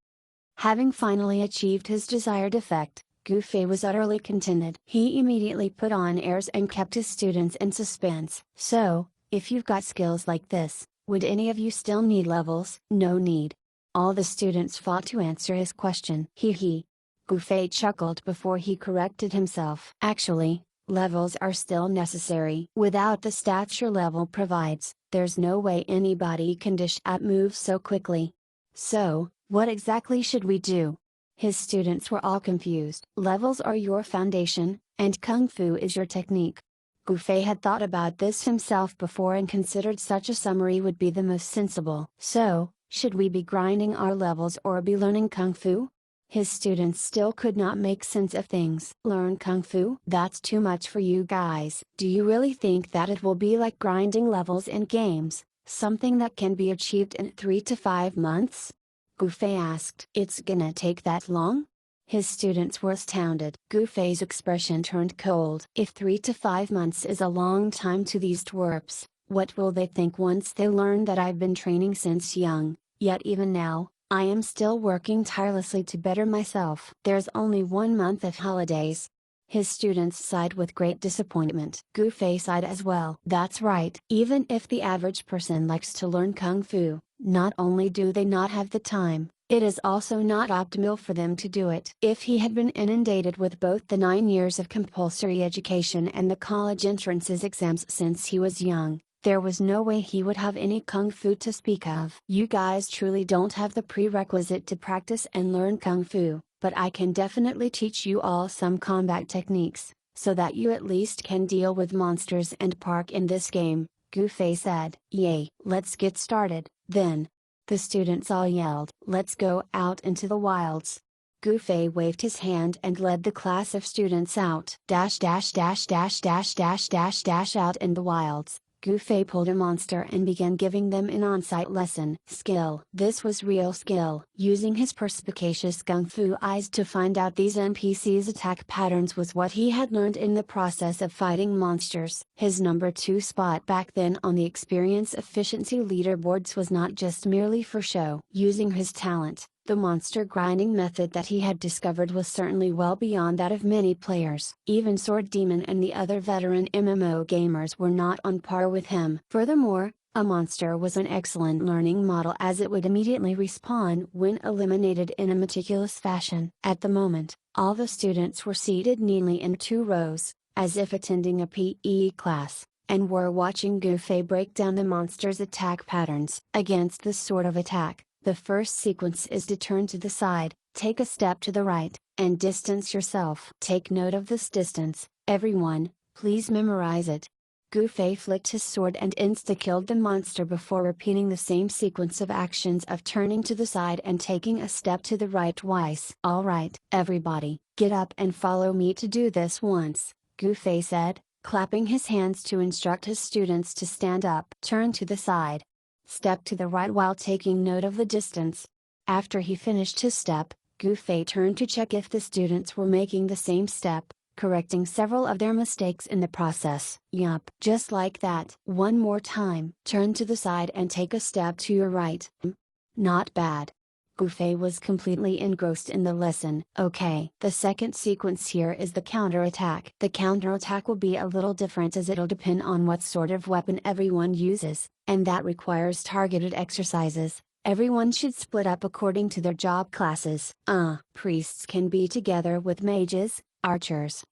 Having finally achieved his desired effect, Gu Fei was utterly contented. He immediately put on airs and kept his students in suspense. "So, if you've got skills like this, would any of you still need levels?" "No need." All the students fought to answer his question. Hee. Gu Fei chuckled before he corrected himself. "Actually, levels are still necessary. Without the stats your level provides, there's no way anybody can dish out moves so quickly. So, what exactly should we do?" His students were all confused. "Levels are your foundation, and Kung Fu is your technique." Gu Fei had thought about this himself before and considered such a summary would be the most sensible. "So, should we be grinding our levels or be learning Kung Fu?" His students still could not make sense of things. Learn Kung Fu? That's too much for you guys. Do you really think that it will be like grinding levels in games, something that can be achieved in 3 to 5 months? Gufei asked. It's gonna take that long? His students were astounded. Gufei's expression turned cold. If 3 to 5 months is a long time to these twerps, what will they think once they learn that I've been training since young, yet even now, I am still working tirelessly to better myself. There's only 1 month of holidays. His students sighed with great disappointment. Gufei sighed as well. That's right. Even if the average person likes to learn Kung Fu, not only do they not have the time, it is also not optimal for them to do it. If he had been inundated with both the 9 years of compulsory education and the college entrances exams since he was young, there was no way he would have any Kung Fu to speak of. You guys truly don't have the prerequisite to practice and learn Kung Fu, but I can definitely teach you all some combat techniques, so that you at least can deal with monsters and park in this game, Gufei said. Yay, let's get started, then. The students all yelled. Let's go out into the wilds. Gufei waved his hand and led the class of students out. Out in the wilds, Gufei pulled a monster and began giving them an on-site lesson. Skill. This was real skill. Using his perspicacious Kung Fu eyes to find out these NPCs' attack patterns was what he had learned in the process of fighting monsters. His number 2 spot back then on the experience efficiency leaderboards was not just merely for show. Using his talent, the monster grinding method that he had discovered was certainly well beyond that of many players. Even Sword Demon and the other veteran MMO gamers were not on par with him. Furthermore, a monster was an excellent learning model as it would immediately respawn when eliminated in a meticulous fashion. At the moment, all the students were seated neatly in 2 rows, as if attending a PE class, and were watching Gufei break down the monster's attack patterns. Against this sort of attack, the first sequence is to turn to the side, take a step to the right, and distance yourself. Take note of this distance, everyone, please memorize it. Gufei flicked his sword and insta-killed the monster before repeating the same sequence of actions of turning to the side and taking a step to the right twice. Alright, everybody, get up and follow me to do this once, Gufei said, clapping his hands to instruct his students to stand up. Turn to the side. Step to the right while taking note of the distance. After he finished his step, Gufei turned to check if the students were making the same step, correcting several of their mistakes in the process. Yup. Just like that. One more time. Turn to the side and take a step to your right. Not bad. Gufei was completely engrossed in the lesson. Okay. The second sequence here is the counterattack. The counterattack will be a little different as it'll depend on what sort of weapon everyone uses, and that requires targeted exercises. Everyone should split up according to their job classes. Priests can be together with mages, archers.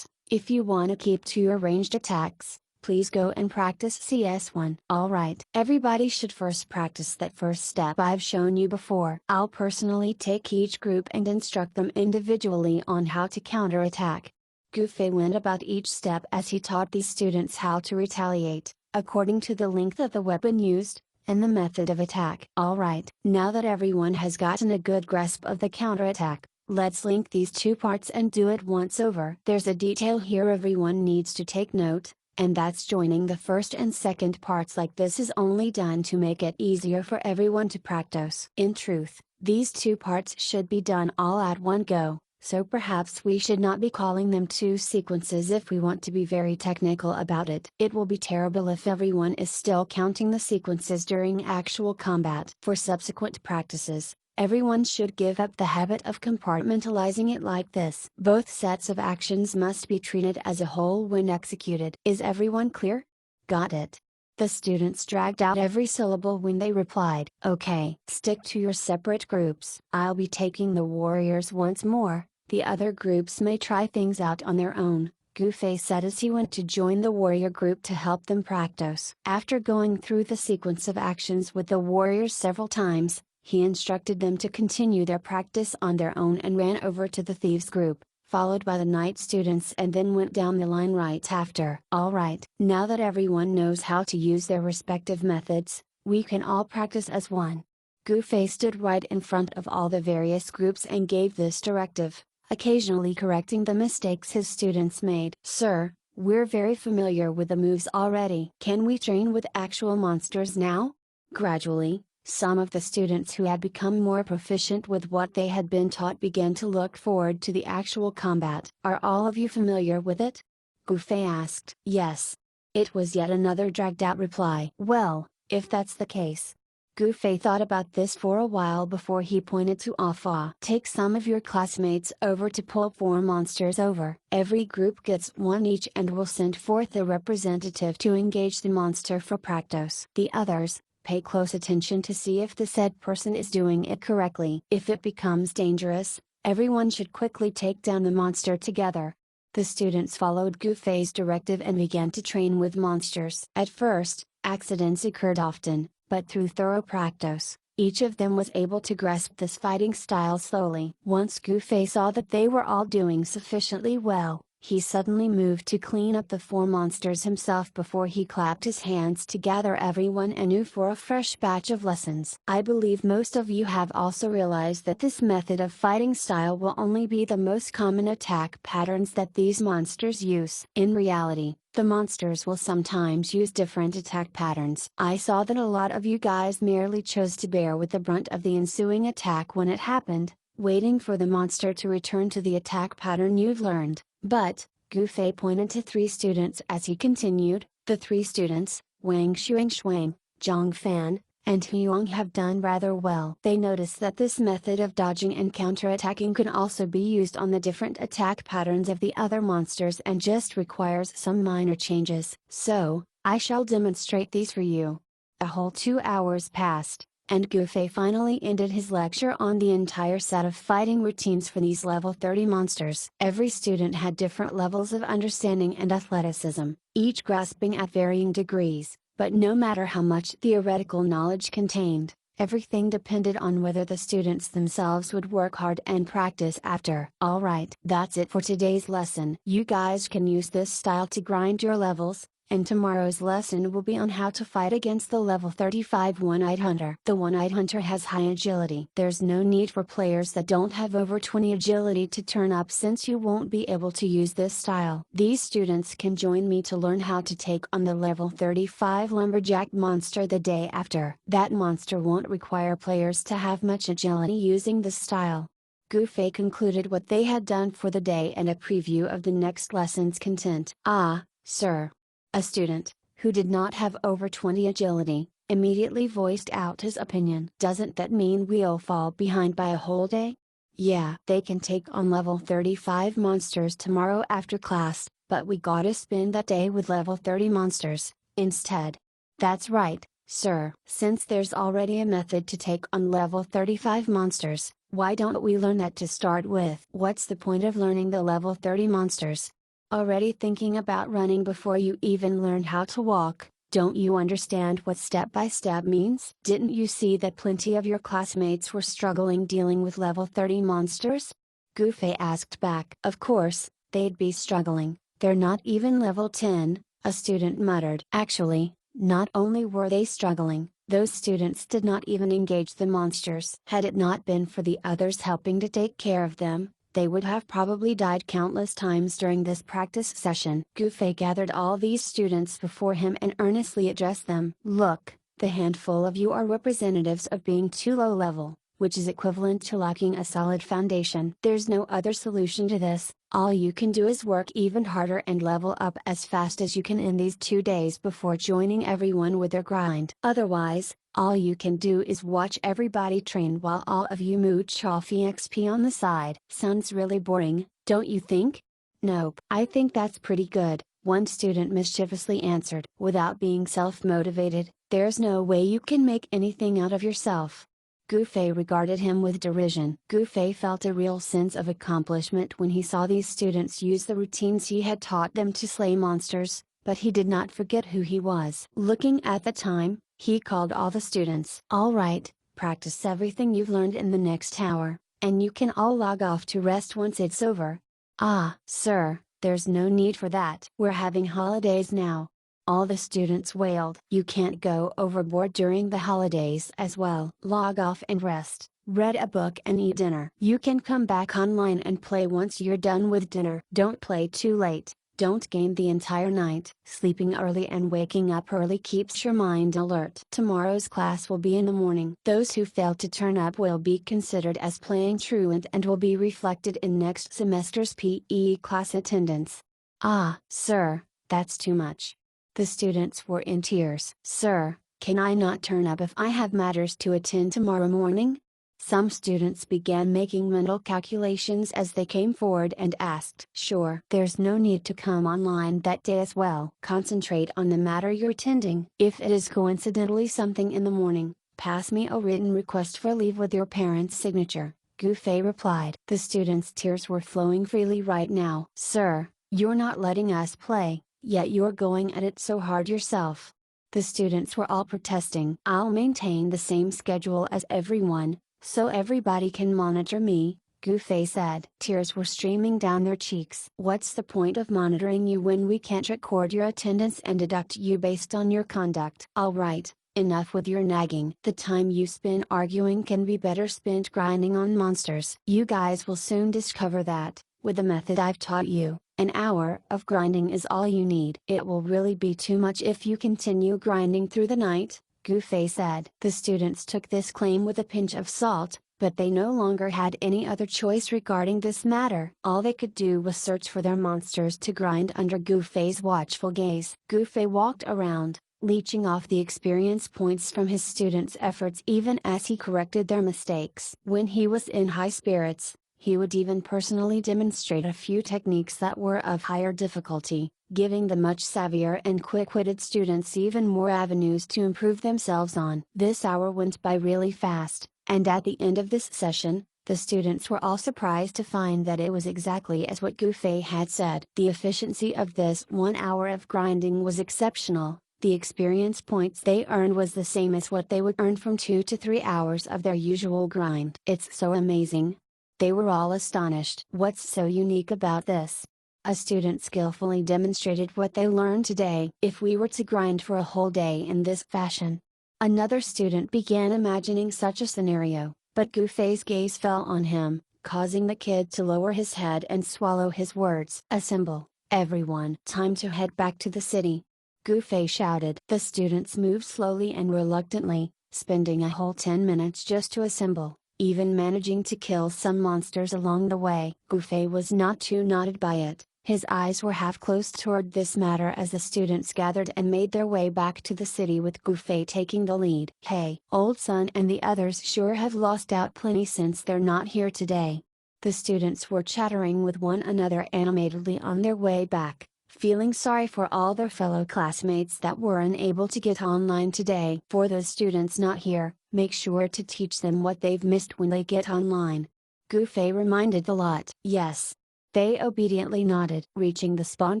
If you want to keep to your ranged attacks, please go and practice CS1. Alright. Everybody should first practice that first step I've shown you before. I'll personally take each group and instruct them individually on how to counterattack. Gufei went about each step as he taught these students how to retaliate, according to the length of the weapon used, and the method of attack. Alright. Now that everyone has gotten a good grasp of the counterattack, let's link these 2 parts and do it once over. There's a detail here everyone needs to take note, and that's joining the first and second parts like this is only done to make it easier for everyone to practice. In truth, these 2 parts should be done all at one go, so perhaps we should not be calling them 2 sequences if we want to be very technical about it. It will be terrible if everyone is still counting the sequences during actual combat. For subsequent practices, everyone should give up the habit of compartmentalizing it like this. Both sets of actions must be treated as a whole when executed. Is everyone clear? Got it. The students dragged out every syllable when they replied. Okay. Stick to your separate groups. I'll be taking the warriors once more, the other groups may try things out on their own, Gufei said as he went to join the warrior group to help them practice. After going through the sequence of actions with the warriors several times, he instructed them to continue their practice on their own and ran over to the thieves group, followed by the knight students and then went down the line right after. Alright, now that everyone knows how to use their respective methods, we can all practice as one. Gufei stood right in front of all the various groups and gave this directive, occasionally correcting the mistakes his students made. Sir, we're very familiar with the moves already. Can we train with actual monsters now? Gradually, some of the students who had become more proficient with what they had been taught began to look forward to the actual combat. Are all of you familiar with it? Gufei asked. Yes. It was yet another dragged out reply. Well, if that's the case. Gufei thought about this for a while before he pointed to Alpha. Take some of your classmates over to pull 4 monsters over. Every group gets 1 each and will send forth a representative to engage the monster for practice. The others, pay close attention to see if the said person is doing it correctly. If it becomes dangerous, everyone should quickly take down the monster together. The students followed Gufei's directive and began to train with monsters. At first, accidents occurred often, but through thorough practice, each of them was able to grasp this fighting style slowly. Once Gufei saw that they were all doing sufficiently well, he suddenly moved to clean up the 4 monsters himself before he clapped his hands to gather everyone anew for a fresh batch of lessons. I believe most of you have also realized that this method of fighting style will only be the most common attack patterns that these monsters use. In reality, the monsters will sometimes use different attack patterns. I saw that a lot of you guys merely chose to bear with the brunt of the ensuing attack when it happened, waiting for the monster to return to the attack pattern you've learned. But, Gufei pointed to 3 students as he continued, the 3 students, Wang Shuang, Zhang Fan, and Huang have done rather well. They noticed that this method of dodging and counterattacking can also be used on the different attack patterns of the other monsters and just requires some minor changes. So, I shall demonstrate these for you. A whole 2 hours passed, and Gufei finally ended his lecture on the entire set of fighting routines for these level 30 monsters. Every student had different levels of understanding and athleticism, each grasping at varying degrees, but no matter how much theoretical knowledge contained, everything depended on whether the students themselves would work hard and practice after. Alright, that's it for today's lesson. You guys can use this style to grind your levels, and tomorrow's lesson will be on how to fight against the level 35 One-Eyed Hunter. The One-Eyed Hunter has high agility. There's no need for players that don't have over 20 agility to turn up since you won't be able to use this style. These students can join me to learn how to take on the level 35 Lumberjack monster the day after. That monster won't require players to have much agility using this style. Gufei concluded what they had done for the day and a preview of the next lesson's content. Ah, sir. A student, who did not have over 20 agility, immediately voiced out his opinion. Doesn't that mean we'll fall behind by a whole day? Yeah, they can take on level 35 monsters tomorrow after class, but we gotta spend that day with level 30 monsters, instead. That's right, sir. Since there's already a method to take on level 35 monsters, why don't we learn that to start with? What's the point of learning the level 30 monsters? Already thinking about running before you even learned how to walk? Don't you understand what step-by-step means? Didn't you see that plenty of your classmates were struggling dealing with level 30 monsters? Gufei asked back. Of course, they'd be struggling, they're not even level 10, a student muttered. Actually, not only were they struggling, those students did not even engage the monsters. Had it not been for the others helping to take care of them, they would have probably died countless times during this practice session. Gufei gathered all these students before him and earnestly addressed them. Look, the handful of you are representatives of being too low level, which is equivalent to lacking a solid foundation. There's no other solution to this. All you can do is work even harder and level up as fast as you can in these 2 days before joining everyone with their grind. Otherwise, all you can do is watch everybody train while all of you mooch off EXP on the side. Sounds really boring, don't you think? Nope. I think that's pretty good, one student mischievously answered. Without being self-motivated, there's no way you can make anything out of yourself. Gufei regarded him with derision. Gufei felt a real sense of accomplishment when he saw these students use the routines he had taught them to slay monsters, but he did not forget who he was. Looking at the time, he called all the students. Alright, practice everything you've learned in the next hour, and you can all log off to rest once it's over. Ah, sir, there's no need for that. We're having holidays now. All the students wailed. You can't go overboard during the holidays as well. Log off and rest, read a book and eat dinner. You can come back online and play once you're done with dinner. Don't play too late. Don't game the entire night. Sleeping early and waking up early keeps your mind alert. Tomorrow's class will be in the morning. Those who fail to turn up will be considered as playing truant and will be reflected in next semester's PE class attendance. Ah, sir, that's too much. The students were in tears. Sir, can I not turn up if I have matters to attend tomorrow morning? Some students began making mental calculations as they came forward and asked. Sure, there's no need to come online that day as well. Concentrate on the matter you're attending. If it is coincidentally something in the morning, pass me a written request for leave with your parent's signature, Gouffet replied. The students' tears were flowing freely right now. Sir, you're not letting us play, yet you're going at it so hard yourself. The students were all protesting. I'll maintain the same schedule as everyone, so everybody can monitor me, Gouffet said. Tears were streaming down their cheeks. What's the point of monitoring you when we can't record your attendance and deduct you based on your conduct? Alright, enough with your nagging. The time you spend arguing can be better spent grinding on monsters. You guys will soon discover that, with the method I've taught you, an hour of grinding is all you need. It will really be too much if you continue grinding through the night, Gouffet said. The students took this claim with a pinch of salt, but they no longer had any other choice regarding this matter. All they could do was search for their monsters to grind under Gouffet's watchful gaze. Gouffet walked around, leeching off the experience points from his students' efforts even as he corrected their mistakes. When he was in high spirits, he would even personally demonstrate a few techniques that were of higher difficulty, giving the much savvier and quick-witted students even more avenues to improve themselves on. This hour went by really fast, and at the end of this session, the students were all surprised to find that it was exactly as what Gouffet had said. The efficiency of this 1 hour of grinding was exceptional. The experience points they earned was the same as what they would earn from 2 to 3 hours of their usual grind. It's so amazing. They were all astonished. What's so unique about this? A student skillfully demonstrated what they learned today. If we were to grind for a whole day in this fashion. Another student began imagining such a scenario, but Gouffet's gaze fell on him, causing the kid to lower his head and swallow his words. Assemble, everyone. Time to head back to the city, Gouffet shouted. The students moved slowly and reluctantly, spending a whole 10 minutes just to assemble, even managing to kill some monsters along the way. Gouffet was not too knotted by it. His eyes were half closed toward this matter as the students gathered and made their way back to the city with Gouffet taking the lead. Hey, old son and the others sure have lost out plenty since they're not here today. The students were chattering with one another animatedly on their way back, feeling sorry for all their fellow classmates that were unable to get online today. For those students not here, make sure to teach them what they've missed when they get online, Gouffet reminded the lot. Yes. They obediently nodded. Reaching the spawn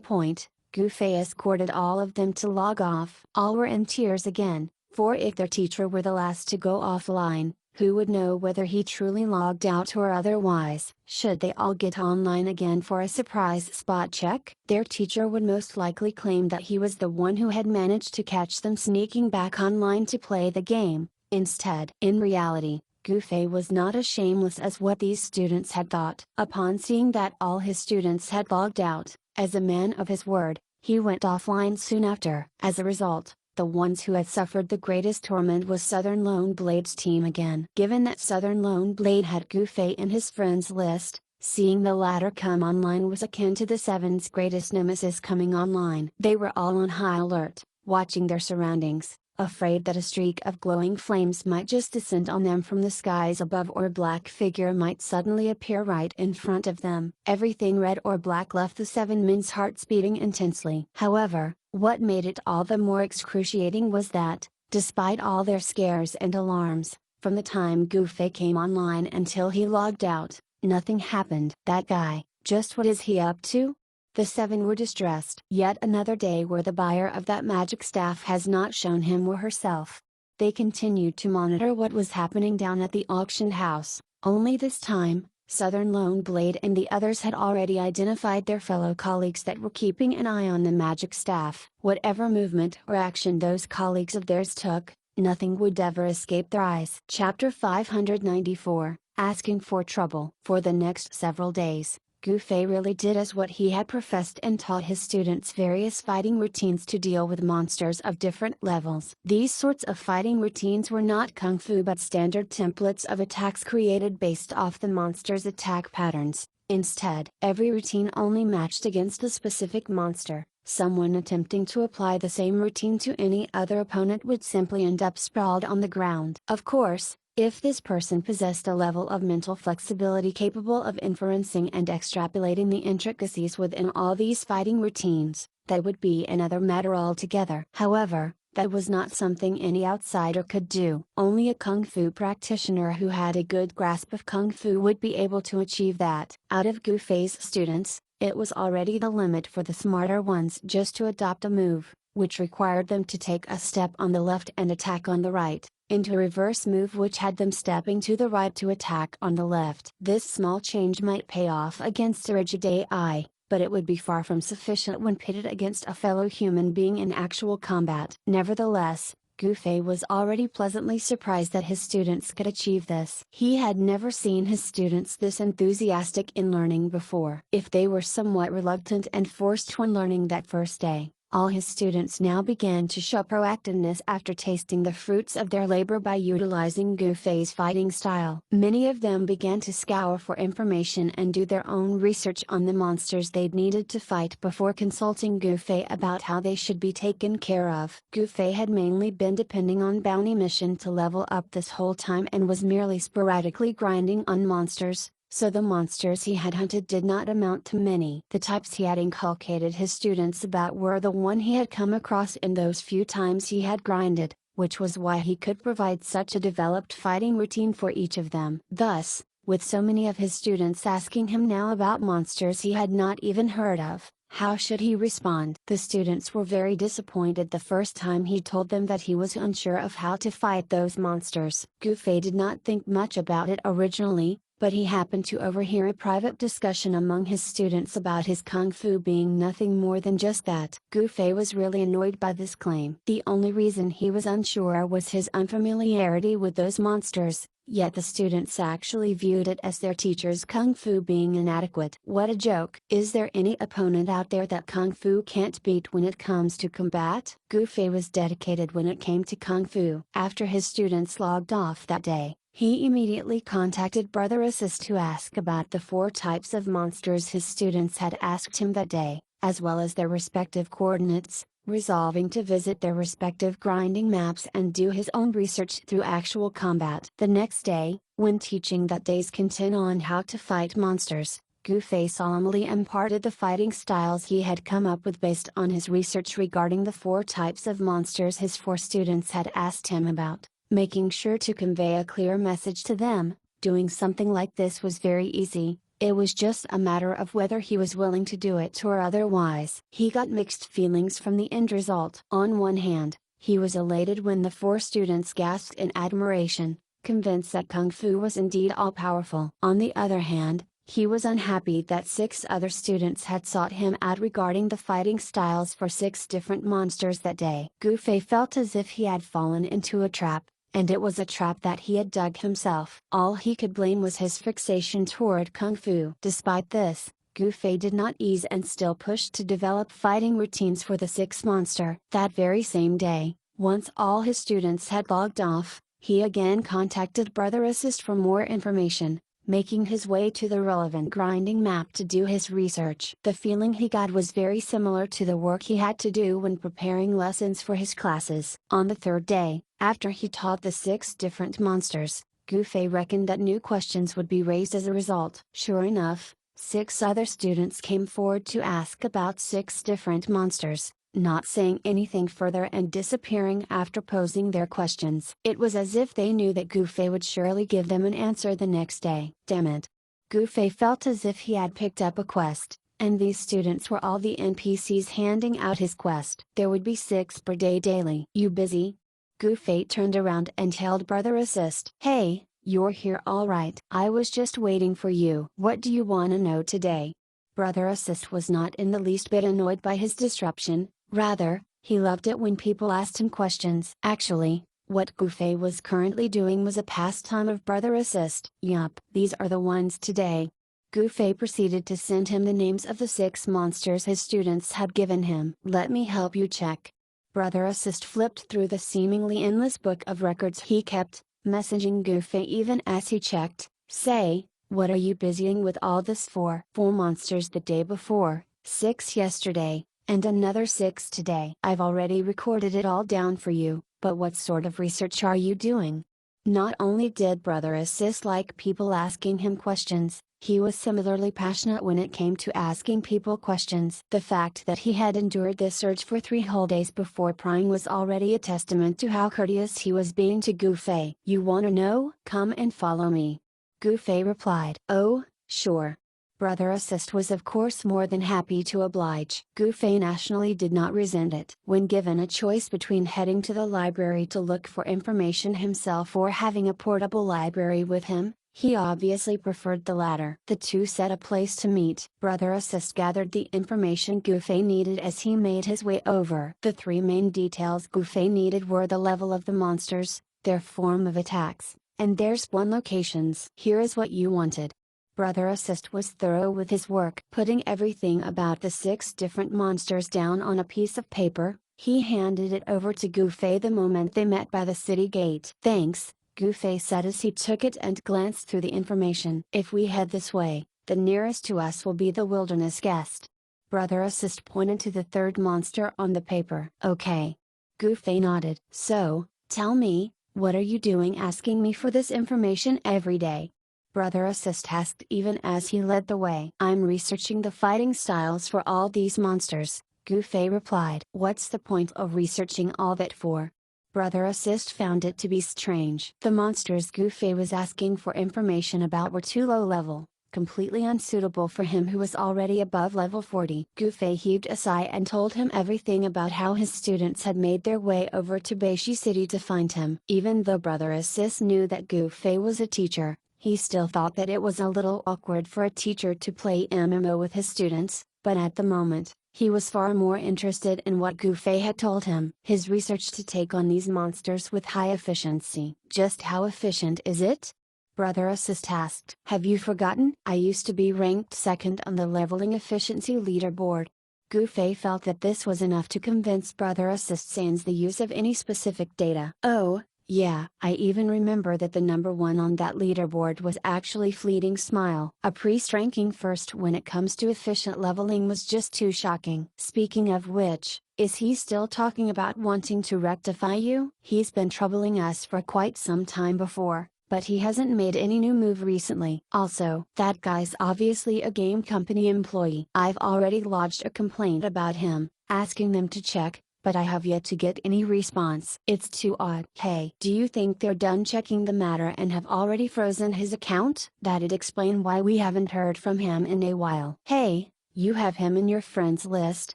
point, Gouffet escorted all of them to log off. All were in tears again, for if their teacher were the last to go offline, who would know whether he truly logged out or otherwise? Should they all get online again for a surprise spot check? Their teacher would most likely claim that he was the one who had managed to catch them sneaking back online to play the game, instead. In reality, Gouffet was not as shameless as what these students had thought. Upon seeing that all his students had logged out, as a man of his word, he went offline soon after. As a result, the ones who had suffered the greatest torment was Southern Lone Blade's team again. Given that Southern Lone Blade had Gouffet in his friends list, seeing the latter come online was akin to the Seven's greatest nemesis coming online. They were all on high alert, watching their surroundings, afraid that a streak of glowing flames might just descend on them from the skies above or a black figure might suddenly appear right in front of them. Everything red or black left the 7 men's hearts beating intensely. However, what made it all the more excruciating was that, despite all their scares and alarms, from the time Gouffet came online until he logged out, nothing happened. That guy, just what is he up to? The 7 were distressed. Yet another day where the buyer of that magic staff has not shown him or herself. They continued to monitor what was happening down at the auction house, only this time, Southern Lone Blade and the others had already identified their fellow colleagues that were keeping an eye on the magic staff. Whatever movement or action those colleagues of theirs took, nothing would ever escape their eyes. Chapter 594, Asking for Trouble. For the next several days, Gufei really did as what he had professed and taught his students various fighting routines to deal with monsters of different levels. These sorts of fighting routines were not kung fu but standard templates of attacks created based off the monster's attack patterns. Instead, every routine only matched against a specific monster. Someone attempting to apply the same routine to any other opponent would simply end up sprawled on the ground. Of course, if this person possessed a level of mental flexibility capable of inferencing and extrapolating the intricacies within all these fighting routines, that would be another matter altogether. However, that was not something any outsider could do. Only a kung fu practitioner who had a good grasp of kung fu would be able to achieve that. Out of Gufei's students, it was already the limit for the smarter ones just to adopt a move, which required them to take a step on the left and attack on the right, into a reverse move which had them stepping to the right to attack on the left. This small change might pay off against a rigid AI, but it would be far from sufficient when pitted against a fellow human being in actual combat. Nevertheless, Gufei was already pleasantly surprised that his students could achieve this. He had never seen his students this enthusiastic in learning before. If they were somewhat reluctant and forced when learning that first day, all his students now began to show proactiveness after tasting the fruits of their labor by utilizing Gufei's fighting style. Many of them began to scour for information and do their own research on the monsters they'd needed to fight before consulting Gufei about how they should be taken care of. Gufei had mainly been depending on bounty mission to level up this whole time and was merely sporadically grinding on monsters, so the monsters he had hunted did not amount to many. The types he had inculcated his students about were the one he had come across in those few times he had grinded, which was why he could provide such a developed fighting routine for each of them. Thus, with so many of his students asking him now about monsters he had not even heard of, how should he respond? The students were very disappointed the first time he told them that he was unsure of how to fight those monsters. Gufei did not think much about it originally, but he happened to overhear a private discussion among his students about his kung fu being nothing more than just that. Gufei was really annoyed by this claim. The only reason he was unsure was his unfamiliarity with those monsters, yet the students actually viewed it as their teacher's kung fu being inadequate. What a joke! Is there any opponent out there that kung fu can't beat when it comes to combat? Gufei was dedicated when it came to kung fu. After his students logged off that day, he immediately contacted Brother Assist to ask about the 4 types of monsters his students had asked him that day, as well as their respective coordinates, resolving to visit their respective grinding maps and do his own research through actual combat. The next day, when teaching that day's content on how to fight monsters, Gufei solemnly imparted the fighting styles he had come up with based on his research regarding the 4 types of monsters his 4 students had asked him about. Making sure to convey a clear message to them. Doing something like this was very easy, it was just a matter of whether he was willing to do it or otherwise. He got mixed feelings from the end result. On one hand, he was elated when the 4 students gasped in admiration, convinced that Kung Fu was indeed all-powerful. On the other hand, he was unhappy that 6 other students had sought him out regarding the fighting styles for 6 different monsters that day. Gufei felt as if he had fallen into a trap, and it was a trap that he had dug himself. All he could blame was his fixation toward Kung Fu. Despite this, Gufei did not ease and still pushed to develop fighting routines for the 6th monster. That very same day, once all his students had logged off, he again contacted Brother Assist for more information, making his way to the relevant grinding map to do his research. The feeling he got was very similar to the work he had to do when preparing lessons for his classes. On the 3rd day, after he taught the 6 different monsters, Gufei reckoned that new questions would be raised as a result. Sure enough, 6 other students came forward to ask about 6 different monsters, not saying anything further and disappearing after posing their questions. It was as if they knew that Gufei would surely give them an answer the next day. Damn it! Gufei felt as if he had picked up a quest, and these students were all the NPCs handing out his quest. There would be 6 per day daily. You busy? Gufei turned around and hailed Brother Assist. Hey, You're here alright. I was just waiting for you. What do you wanna know today? Brother Assist was not in the least bit annoyed by his disruption, rather, he loved it when people asked him questions. Actually, what Gufei was currently doing was a pastime of Brother Assist. Yup, these are the ones today. Gufei proceeded to send him the names of the 6 monsters his students had given him. Let me help you check. Brother Assist flipped through the seemingly endless book of records he kept, messaging Gufei even as he checked. Say, what are you busying with all this for? 4 monsters the day before, 6 yesterday, and another 6 today. I've already recorded it all down for you, but what sort of research are you doing? Not only did Brother Assist like people asking him questions, he was similarly passionate when it came to asking people questions. The fact that he had endured this urge for 3 whole days before prying was already a testament to how courteous he was being to Gufei. You wanna know? Come and follow me. Gufei replied. Oh, sure. Brother Assist was of course more than happy to oblige. Gufei nationally did not resent it. When given a choice between heading to the library to look for information himself or having a portable library with him, he obviously preferred the latter. The two set a place to meet. Brother Assist gathered the information Gufei needed as he made his way over. The 3 main details Gufei needed were the level of the monsters, their form of attacks, and their spawn locations. Here is what you wanted. Brother Assist was thorough with his work. Putting everything about the 6 different monsters down on a piece of paper, he handed it over to Gufei the moment they met by the city gate. Thanks, Gufei said as he took it and glanced through the information. If we head this way, the nearest to us will be the wilderness guest. Brother Assist pointed to the 3rd monster on the paper. Okay. Gufei nodded. So, tell me, what are you doing asking me for this information every day? Brother Assist asked even as he led the way. I'm researching the fighting styles for all these monsters, Gufei replied. What's the point of researching all that for? Brother Assist found it to be strange. The monsters Gufei was asking for information about were too low level, completely unsuitable for him who was already above level 40. Gufei heaved a sigh and told him everything about how his students had made their way over to Beishi City to find him. Even though Brother Assist knew that Gufei was a teacher, he still thought that it was a little awkward for a teacher to play MMO with his students, but at the moment, he was far more interested in what Gufei had told him. His research to take on these monsters with high efficiency. Just how efficient is it? Brother Assist asked. Have you forgotten? I used to be ranked 2nd on the leveling efficiency leaderboard. Gufei felt that this was enough to convince Brother Assist sans the use of any specific data. Oh, yeah, I even remember that the number 1 on that leaderboard was actually Fleeting Smile. A priest ranking 1st when it comes to efficient leveling was just too shocking. Speaking of which, is he still talking about wanting to rectify you? He's been troubling us for quite some time before, but he hasn't made any new move recently. Also, that guy's obviously a game company employee. I've already lodged a complaint about him, asking them to check, but I have yet to get any response. It's too odd. Hey, do you think they're done checking the matter and have already frozen his account? That'd explain why we haven't heard from him in a while. Hey, you have him in your friends list,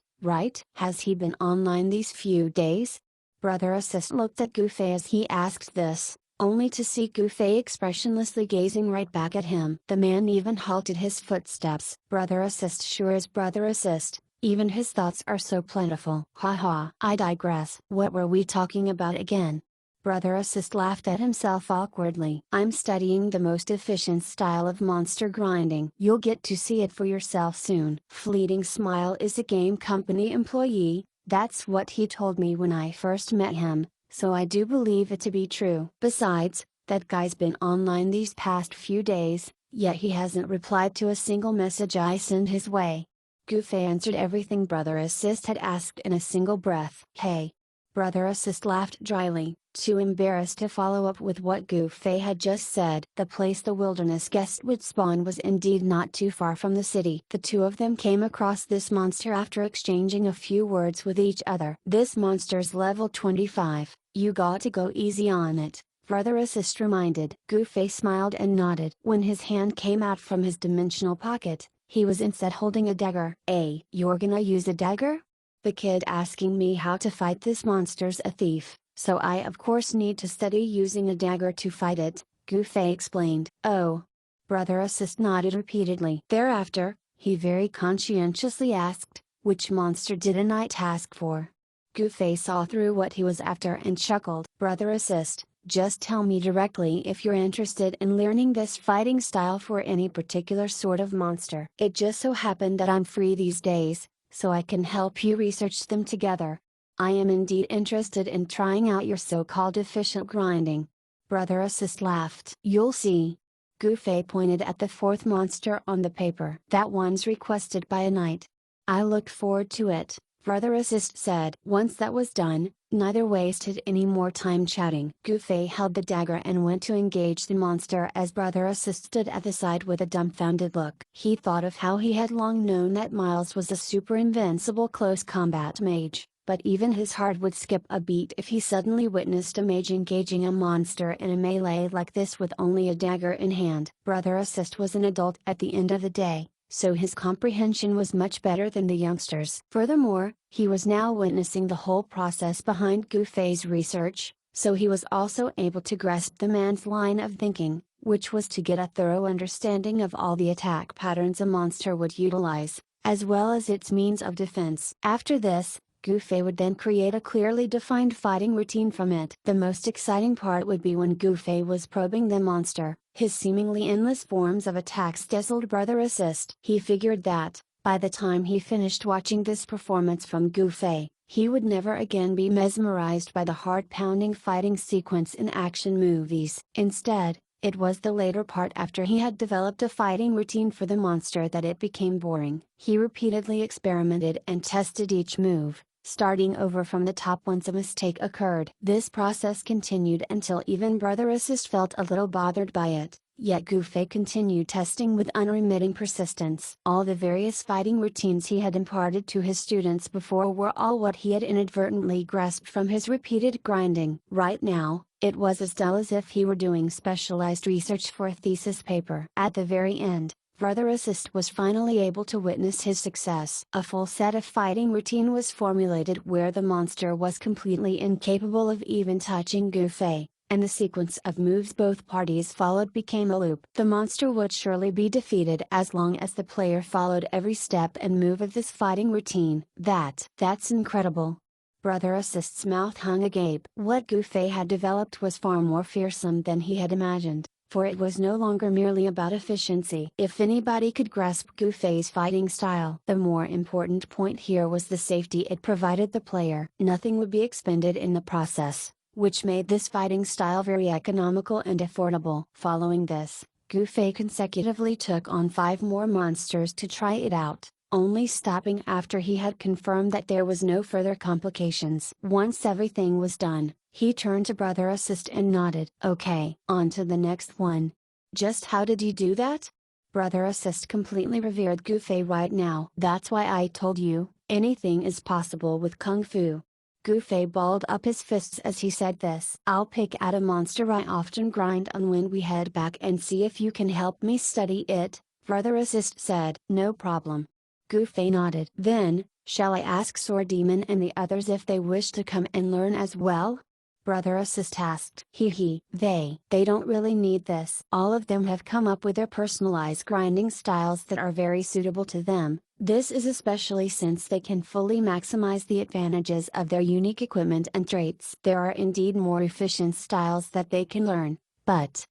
right? Has he been online these few days? Brother Assist looked at Gufei as he asked this, only to see Gufei expressionlessly gazing right back at him. The man even halted his footsteps. Brother Assist sure is Brother Assist. Even his thoughts are so plentiful. Haha. I digress. What were we talking about again? Brother Assist laughed at himself awkwardly. I'm studying the most efficient style of monster grinding. You'll get to see it for yourself soon. Fleeting Smile is a game company employee, that's what he told me when I first met him, so I do believe it to be true. Besides, that guy's been online these past few days, yet he hasn't replied to a single message I send his way. Gufei answered everything Brother Assist had asked in a single breath. Hey. Brother Assist laughed dryly, too embarrassed to follow up with what Gufei had just said. The place the wilderness guest would spawn was indeed not too far from the city. The two of them came across this monster after exchanging a few words with each other. This monster's level 25, you got to go easy on it, Brother Assist reminded. Gufei smiled and nodded. When his hand came out from his dimensional pocket, he was instead holding a dagger. You're gonna use a dagger? The kid asking me how to fight this monster's a thief, so I of course need to study using a dagger to fight it, Gufei explained. Oh. Brother Assist nodded repeatedly. Thereafter, he very conscientiously asked, which monster did a knight ask for? Gufei saw through what he was after and chuckled. Brother Assist, just tell me directly if you're interested in learning this fighting style for any particular sort of monster. It just so happened that I'm free these days, so I can help you research them together. I am indeed interested in trying out your so-called efficient grinding. Brother Assist laughed. You'll see. Gufei pointed at the fourth monster on the paper. That one's requested by a knight. I look forward to it, Brother Assist said. Once that was done, neither wasted any more time chatting. Gufei held the dagger and went to engage the monster as Brother Assist stood at the side with a dumbfounded look. He thought of how he had long known that Miles was a super invincible close combat mage, but even his heart would skip a beat if he suddenly witnessed a mage engaging a monster in a melee like this with only a dagger in hand. Brother Assist was an adult at the end of the day, so his comprehension was much better than the youngsters. Furthermore, he was now witnessing the whole process behind Gufei's research, so he was also able to grasp the man's line of thinking, which was to get a thorough understanding of all the attack patterns a monster would utilize, as well as its means of defense. After this, Gufei would then create a clearly defined fighting routine from it. The most exciting part would be when Gufei was probing the monster. His seemingly endless forms of attacks dazzled Brother Assist. He figured that, by the time he finished watching this performance from Gufei, he would never again be mesmerized by the heart-pounding fighting sequence in action movies. Instead, it was the later part after he had developed a fighting routine for the monster that it became boring. He repeatedly experimented and tested each move, starting over from the top once a mistake occurred. This process continued until even Brother Assist felt a little bothered by it, yet Gufei continued testing with unremitting persistence. All the various fighting routines he had imparted to his students before were all what he had inadvertently grasped from his repeated grinding. Right now, it was as dull as if he were doing specialized research for a thesis paper. At the very end, Brother Assist was finally able to witness his success. A full set of fighting routine was formulated where the monster was completely incapable of even touching Gufei, and the sequence of moves both parties followed became a loop. The monster would surely be defeated as long as the player followed every step and move of this fighting routine. That's incredible. Brother Assist's mouth hung agape. What Gufei had developed was far more fearsome than he had imagined, for it was no longer merely about efficiency. If anybody could grasp Gufei's fighting style, the more important point here was the safety it provided the player. Nothing would be expended in the process, which made this fighting style very economical and affordable. Following this, Gufei consecutively took on 5 more monsters to try it out, only stopping after he had confirmed that there was no further complications. Once everything was done, he turned to Brother Assist and nodded. Okay, on to the next one. Just how did you do that? Brother Assist completely revered Gufei right now. That's why I told you, anything is possible with Kung Fu. Gufei balled up his fists as he said this. I'll pick out a monster I often grind on when we head back and see if you can help me study it, Brother Assist said. No problem. Gufei nodded. Then, shall I ask Sword Demon and the others if they wish to come and learn as well? Brother Assist asked. They don't really need this. All of them have come up with their personalized grinding styles that are very suitable to them. This is especially since they can fully maximize the advantages of their unique equipment and traits. There are indeed more efficient styles that they can learn, but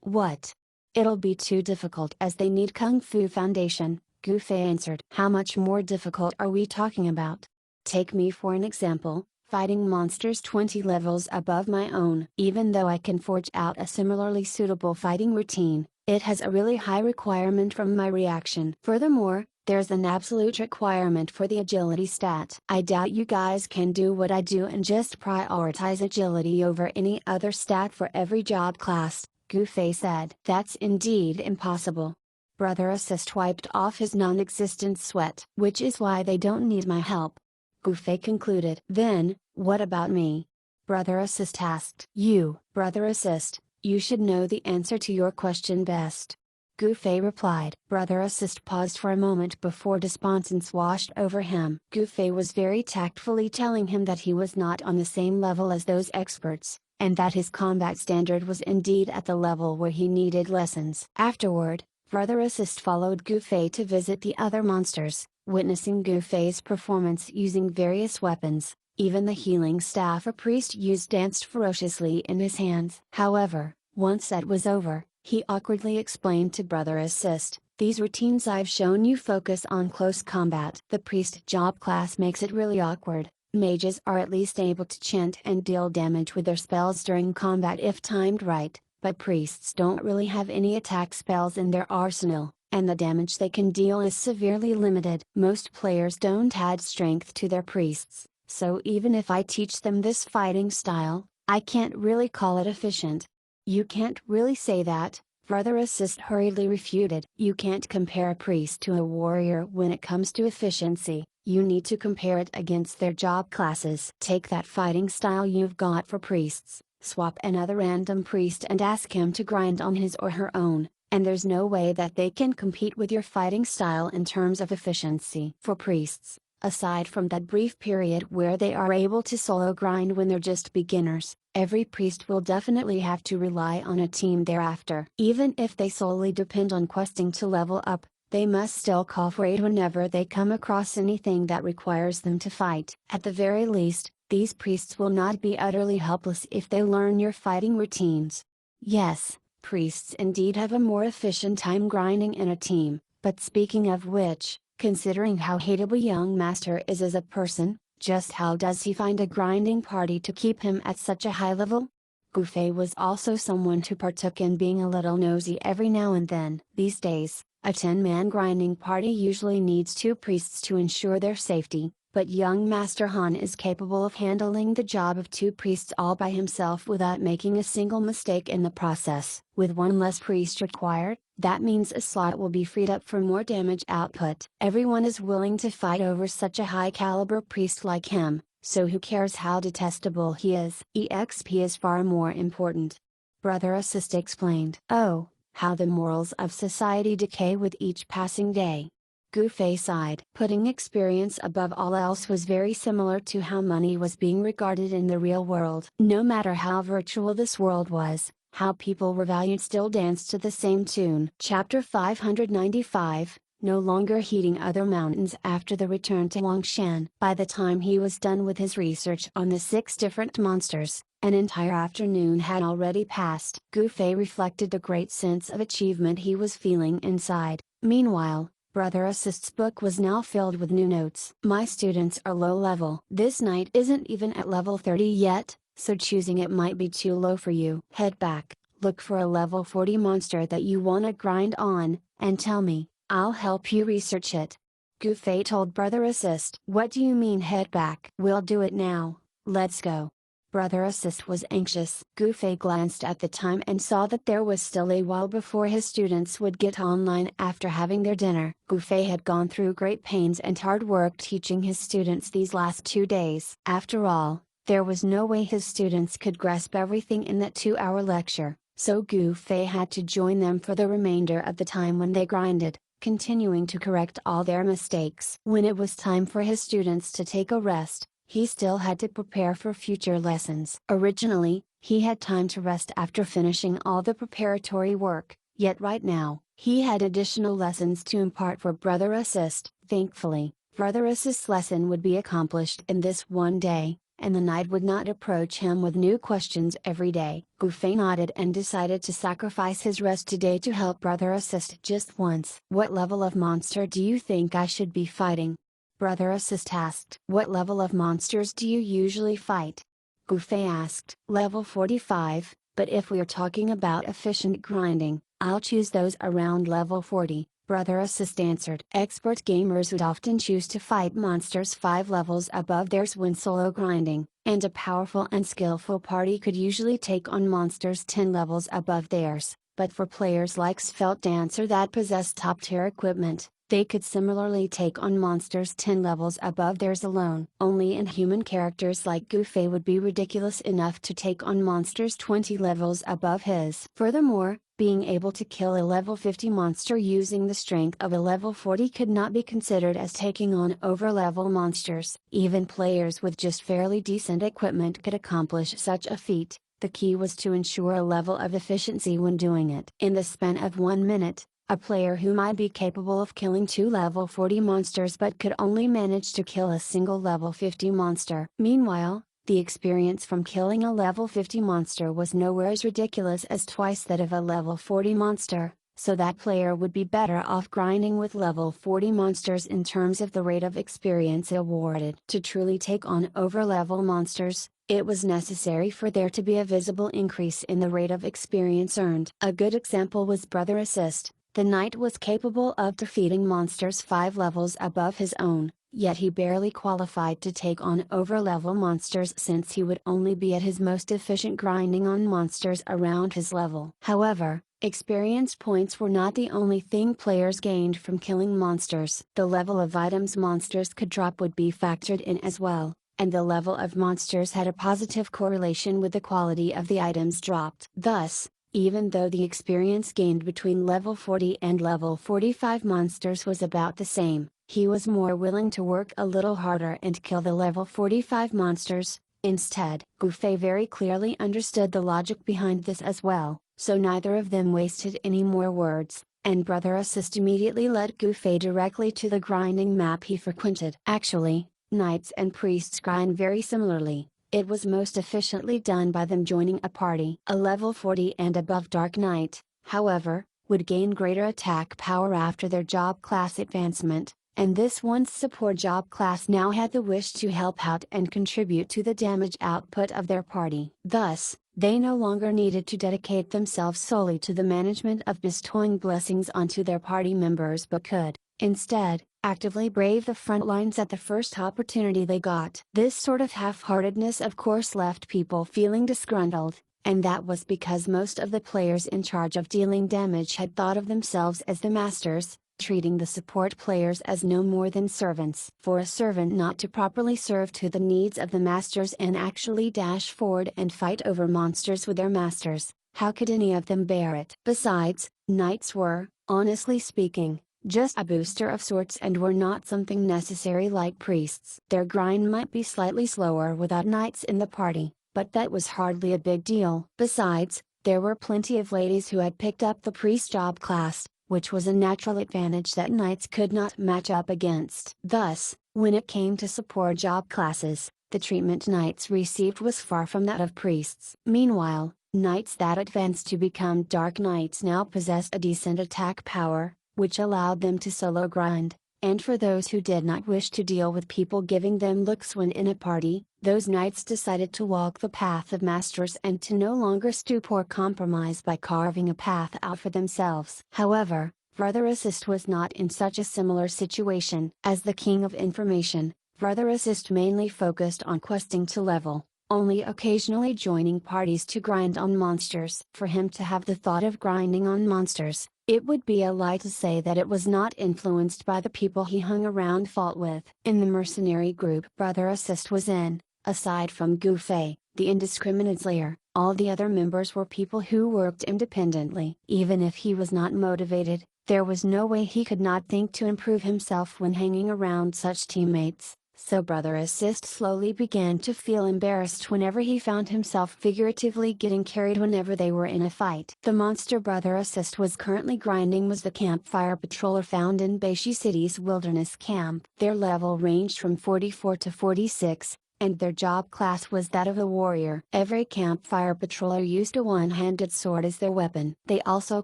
what? It'll be too difficult as they need Kung Fu Foundation, Gufei answered. How much more difficult are we talking about? Take me for an example. Fighting monsters 20 levels above my own. Even though I can forge out a similarly suitable fighting routine, it has a really high requirement from my reaction. Furthermore, there's an absolute requirement for the agility stat. I doubt you guys can do what I do and just prioritize agility over any other stat for every job class, Gufei said. That's indeed impossible. Brother Assist wiped off his non-existent sweat. Which is why they don't need my help. Gufei concluded. Then, what about me? Brother Assist asked. You, Brother Assist, you should know the answer to your question best. Gufei replied. Brother Assist paused for a moment before despondence washed over him. Gufei was very tactfully telling him that he was not on the same level as those experts, and that his combat standard was indeed at the level where he needed lessons. Afterward, Brother Assist followed Gu Fei to visit the other monsters, witnessing Gu Fei's performance using various weapons. Even the healing staff a priest used danced ferociously in his hands. However, once that was over, he awkwardly explained to Brother Assist, "These routines I've shown you focus on close combat. The priest job class makes it really awkward. Mages are at least able to chant and deal damage with their spells during combat if timed right, but priests don't really have any attack spells in their arsenal, and the damage they can deal is severely limited. Most players don't add strength to their priests. So even if I teach them this fighting style, I can't really call it efficient." "You can't really say that," Brother Assist hurriedly refuted. "You can't compare a priest to a warrior when it comes to efficiency, you need to compare it against their job classes. Take that fighting style you've got for priests, swap another random priest and ask him to grind on his or her own, and there's no way that they can compete with your fighting style in terms of efficiency. For priests, aside from that brief period where they are able to solo grind when they're just beginners, every priest will definitely have to rely on a team thereafter. Even if they solely depend on questing to level up, they must still call for aid whenever they come across anything that requires them to fight. At the very least, these priests will not be utterly helpless if they learn your fighting routines." Yes, priests indeed have a more efficient time grinding in a team, but speaking of which, considering how hateable young master is as a person, just how does he find a grinding party to keep him at such a high level? Gu Fei was also someone who partook in being a little nosy every now and then. These days, a 10-man grinding party usually needs 2 priests to ensure their safety, but young Master Han is capable of handling the job of 2 priests all by himself without making a single mistake in the process. With 1 less priest required, that means a slot will be freed up for more damage output. Everyone is willing to fight over such a high-caliber priest like him, so who cares how detestable he is? EXP is far more important. Brother Assist explained. "Oh, how the morals of society decay with each passing day." Gu Fei sighed. Putting experience above all else was very similar to how money was being regarded in the real world. No matter how virtual this world was, how people were valued still danced to the same tune. Chapter 595, no longer heeding other mountains after the return to Wangshan. By the time he was done with his research on the 6 different monsters, an entire afternoon had already passed. Gu Fei reflected the great sense of achievement he was feeling inside. Meanwhile, Brother Assist's book was now filled with new notes. "My students are low level. This knight isn't even at level 30 yet, so choosing it might be too low for you. Head back, look for a level 40 monster that you wanna grind on, and tell me, I'll help you research it." Gu Fei told Brother Assist. "What do you mean head back?" "We'll do it now, let's go." Brother Assist was anxious. Gu Fei glanced at the time and saw that there was still a while before his students would get online after having their dinner. Gu Fei had gone through great pains and hard work teaching his students these last 2 days. After all, there was no way his students could grasp everything in that 2-hour lecture, so Gu Fei had to join them for the remainder of the time when they grinded, continuing to correct all their mistakes. When it was time for his students to take a rest, he still had to prepare for future lessons. Originally, he had time to rest after finishing all the preparatory work, yet right now, he had additional lessons to impart for Brother Assist. Thankfully, Brother Assist's lesson would be accomplished in this one day, and the knight would not approach him with new questions every day. Gu Fei nodded and decided to sacrifice his rest today to help Brother Assist just once. "What level of monster do you think I should be fighting?" Brother Assist asked. "What level of monsters do you usually fight?" Gu Fei asked. "Level 45, but if we're talking about efficient grinding, I'll choose those around level 40, Brother Assist answered. Expert gamers would often choose to fight monsters 5 levels above theirs when solo grinding, and a powerful and skillful party could usually take on monsters 10 levels above theirs, but for players like Svelte Dancer that possess top-tier equipment, they could similarly take on monsters 10 levels above theirs alone. Only inhuman characters like Gu Fei would be ridiculous enough to take on monsters 20 levels above his. Furthermore, being able to kill a level 50 monster using the strength of a level 40 could not be considered as taking on over-level monsters. Even players with just fairly decent equipment could accomplish such a feat, The key was to ensure a level of efficiency when doing it. In the span of 1 minute, a player who might be capable of killing 2 level 40 monsters but could only manage to kill a single level 50 monster. Meanwhile, the experience from killing a level 50 monster was nowhere as ridiculous as twice that of a level 40 monster, so that player would be better off grinding with level 40 monsters in terms of the rate of experience awarded. To truly take on over-level monsters, it was necessary for there to be a visible increase in the rate of experience earned. A good example was Brother Assist. The knight was capable of defeating monsters 5 levels above his own, yet he barely qualified to take on over-level monsters since he would only be at his most efficient grinding on monsters around his level. However, experience points were not the only thing players gained from killing monsters. The level of items monsters could drop would be factored in as well, and the level of monsters had a positive correlation with the quality of the items dropped. Thus, even though the experience gained between level 40 and level 45 monsters was about the same, he was more willing to work a little harder and kill the level 45 monsters, instead. Gouffet very clearly understood the logic behind this as well, so neither of them wasted any more words, and Brother Assist immediately led Gouffet directly to the grinding map he frequented. Actually, knights and priests grind very similarly. It was most efficiently done by them joining a party. A level 40 and above Dark Knight, however, would gain greater attack power after their job class advancement, and this one's support job class now had the wish to help out and contribute to the damage output of their party. Thus, they no longer needed to dedicate themselves solely to the management of bestowing blessings onto their party members but could, instead, actively brave the front lines at the first opportunity they got. This sort of half-heartedness of course left people feeling disgruntled, and that was because most of the players in charge of dealing damage had thought of themselves as the masters, treating the support players as no more than servants. For a servant not to properly serve to the needs of the masters and actually dash forward and fight over monsters with their masters, how could any of them bear it? Besides, knights were, honestly speaking, just a booster of sorts and were not something necessary like priests. Their grind might be slightly slower without knights in the party, but that was hardly a big deal. Besides, there were plenty of ladies who had picked up the priest job class, which was a natural advantage that knights could not match up against. Thus, when it came to support job classes, the treatment knights received was far from that of priests. Meanwhile, knights that advanced to become Dark Knights now possessed a decent attack power, which allowed them to solo grind, and for those who did not wish to deal with people giving them looks when in a party, those knights decided to walk the path of masters and to no longer stoop or compromise by carving a path out for themselves. However, Brother Assist was not in such a similar situation. As the king of information, Brother Assist mainly focused on questing to level, only occasionally joining parties to grind on monsters. For him to have the thought of grinding on monsters, it would be a lie to say that it was not influenced by the people he hung around fought with. In the mercenary group Brother Assist was in, aside from Gouffet, the indiscriminate slayer, all the other members were people who worked independently. Even if he was not motivated, there was no way he could not think to improve himself when hanging around such teammates. So Brother Assist slowly began to feel embarrassed whenever he found himself figuratively getting carried whenever they were in a fight. The monster Brother Assist was currently grinding was the campfire patroller found in Beishi City's wilderness camp. Their level ranged from 44 to 46, and their job class was that of a warrior. Every campfire patroller used a one-handed sword as their weapon. They also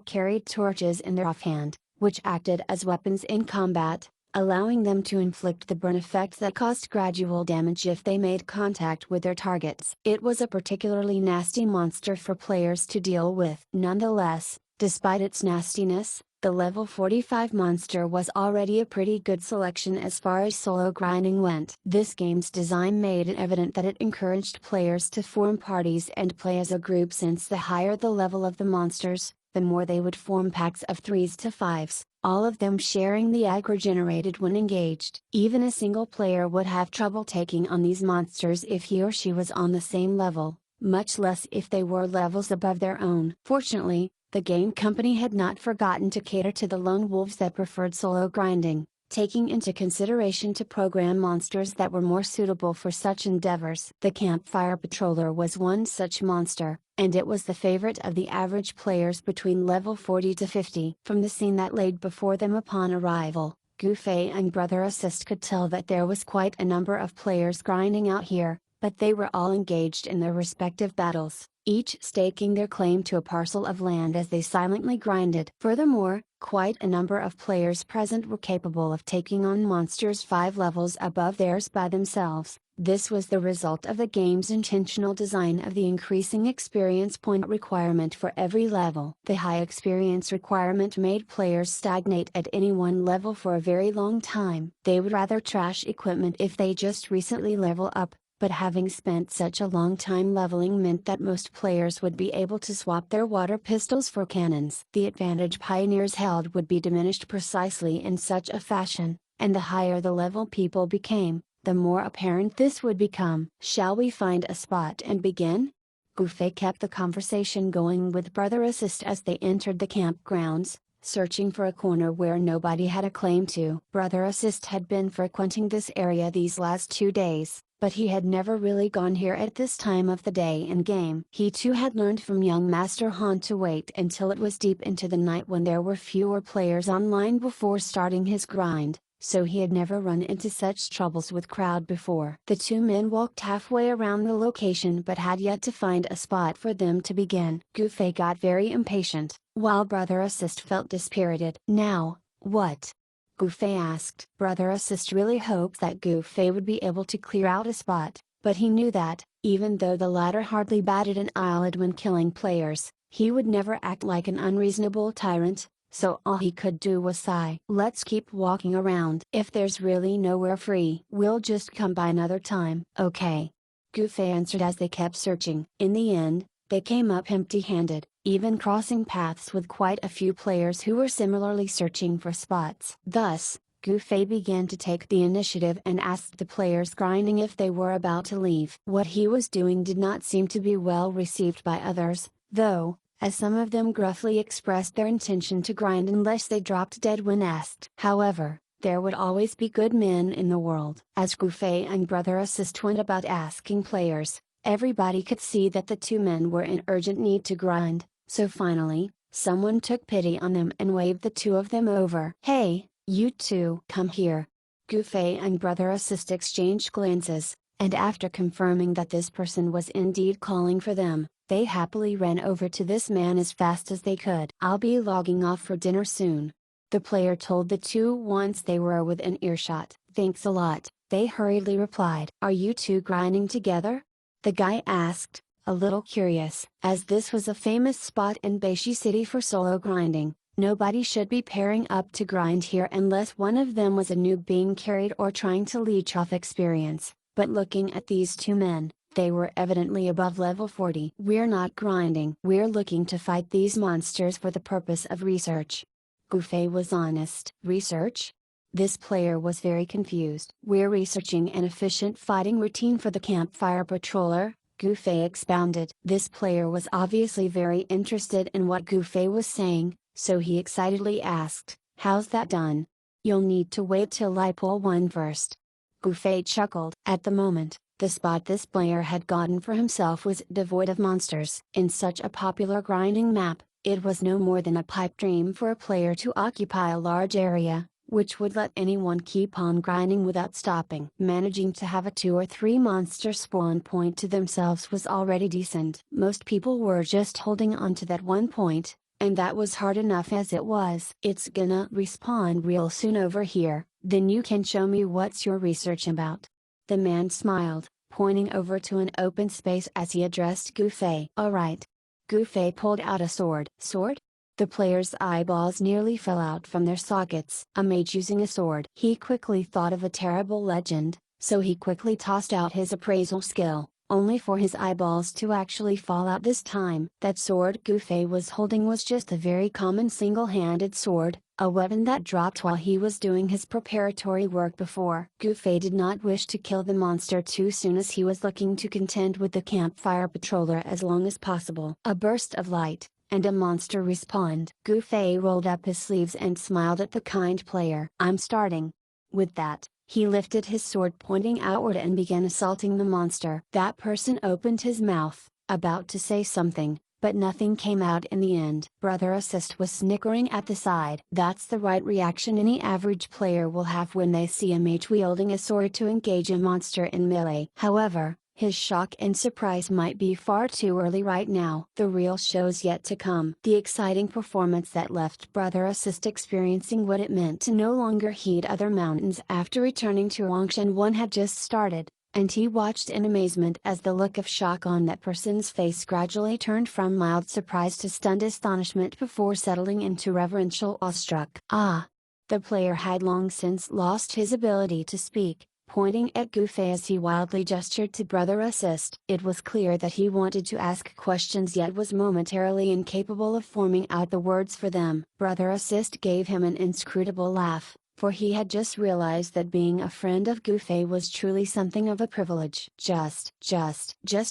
carried torches in their offhand, which acted as weapons in combat, allowing them to inflict the burn effect that caused gradual damage if they made contact with their targets. It was a particularly nasty monster for players to deal with. Nonetheless, despite its nastiness, the level 45 monster was already a pretty good selection as far as solo grinding went. This game's design made it evident that it encouraged players to form parties and play as a group, since the higher the level of the monsters, the more they would form packs of 3s to 5s, all of them sharing the aggro generated when engaged. Even a single player would have trouble taking on these monsters if he or she was on the same level, much less if they were levels above their own. Fortunately, the game company had not forgotten to cater to the lone wolves that preferred solo grinding, taking into consideration to program monsters that were more suitable for such endeavors. The campfire patroller was one such monster, and it was the favorite of the average players between level 40 to 50. From the scene that laid before them upon arrival, Gufei and Brother Assist could tell that there was quite a number of players grinding out here, but they were all engaged in their respective battles, each staking their claim to a parcel of land as they silently grinded. Furthermore, quite a number of players present were capable of taking on monsters 5 levels above theirs by themselves. This was the result of the game's intentional design of the increasing experience point requirement for every level. The high experience requirement made players stagnate at any one level for a very long time. They would rather trash equipment if they just recently level up, but having spent such a long time leveling meant that most players would be able to swap their water pistols for cannons. The advantage pioneers held would be diminished precisely in such a fashion, and the higher the level people became, the more apparent this would become. Shall we find a spot and begin? Gufei kept the conversation going with Brother Assist as they entered the campgrounds, searching for a corner where nobody had a claim to. Brother Assist had been frequenting this area these last 2 days, but he had never really gone here at this time of the day in game. He too had learned from young Master Han to wait until it was deep into the night when there were fewer players online before starting his grind, so he had never run into such troubles with crowd before. The two men walked halfway around the location but had yet to find a spot for them to begin. Gufei got very impatient, while Brother Assist felt dispirited. Now, what? Gufei asked. Brother Assist really hoped that Gufei would be able to clear out a spot, but he knew that, even though the latter hardly batted an eyelid when killing players, he would never act like an unreasonable tyrant, so all he could do was sigh. Let's keep walking around. If there's really nowhere free, we'll just come by another time. Okay. Gufei answered as they kept searching. In the end, they came up empty-handed, even crossing paths with quite a few players who were similarly searching for spots. Thus, Gufei began to take the initiative and asked the players grinding if they were about to leave. What he was doing did not seem to be well received by others, though, as some of them gruffly expressed their intention to grind unless they dropped dead when asked. However, there would always be good men in the world. As Gufei and Brother Assist went about asking players, everybody could see that the two men were in urgent need to grind, so finally, someone took pity on them and waved the two of them over. Hey, you two! Come here! Gufei and Brother Assist exchanged glances, and after confirming that this person was indeed calling for them, they happily ran over to this man as fast as they could. I'll be logging off for dinner soon, the player told the two once they were within earshot. Thanks a lot, they hurriedly replied. Are you two grinding together? The guy asked, a little curious. As this was a famous spot in Beishi City for solo grinding, nobody should be pairing up to grind here unless one of them was a noob being carried or trying to leech off experience, but looking at these two men, they were evidently above level 40. We're not grinding. We're looking to fight these monsters for the purpose of research. Gufei was honest. Research? This player was very confused. We're researching an efficient fighting routine for the campfire patroller, Gufei expounded. This player was obviously very interested in what Gufei was saying, so he excitedly asked, how's that done? You'll need to wait till I pull one first. Gufei chuckled. At the moment, the spot this player had gotten for himself was devoid of monsters. In such a popular grinding map, it was no more than a pipe dream for a player to occupy a large area, which would let anyone keep on grinding without stopping. Managing to have a 2 or 3 monster spawn point to themselves was already decent. Most people were just holding on to that one point, and that was hard enough as it was. It's gonna respawn real soon over here, then you can show me what's your research about. The man smiled, pointing over to an open space as he addressed Gufei. Alright. Gufei pulled out a sword. Sword? The player's eyeballs nearly fell out from their sockets. A mage using a sword. He quickly thought of a terrible legend, so he quickly tossed out his appraisal skill, only for his eyeballs to actually fall out this time. That sword Gufei was holding was just a very common single-handed sword, a weapon that dropped while he was doing his preparatory work before. Gufei did not wish to kill the monster too soon as he was looking to contend with the campfire patroller as long as possible. A burst of light, and a monster respawned. Gufei rolled up his sleeves and smiled at the kind player. I'm starting. With that, he lifted his sword pointing outward and began assaulting the monster. That person opened his mouth, about to say something, but nothing came out in the end. Brother Assist was snickering at the side. That's the right reaction any average player will have when they see a mage wielding a sword to engage a monster in melee. However, his shock and surprise might be far too early right now. The real show's yet to come. The exciting performance that left Brother Assist experiencing what it meant to no longer heed other mountains after returning to Wangshan 1 had just started, and he watched in amazement as the look of shock on that person's face gradually turned from mild surprise to stunned astonishment before settling into reverential awestruck. Ah! The player had long since lost his ability to speak, pointing at Gufei as he wildly gestured to Brother Assist. It was clear that he wanted to ask questions yet was momentarily incapable of forming out the words for them. Brother Assist gave him an inscrutable laugh, for he had just realized that being a friend of Gufei was truly something of a privilege. Just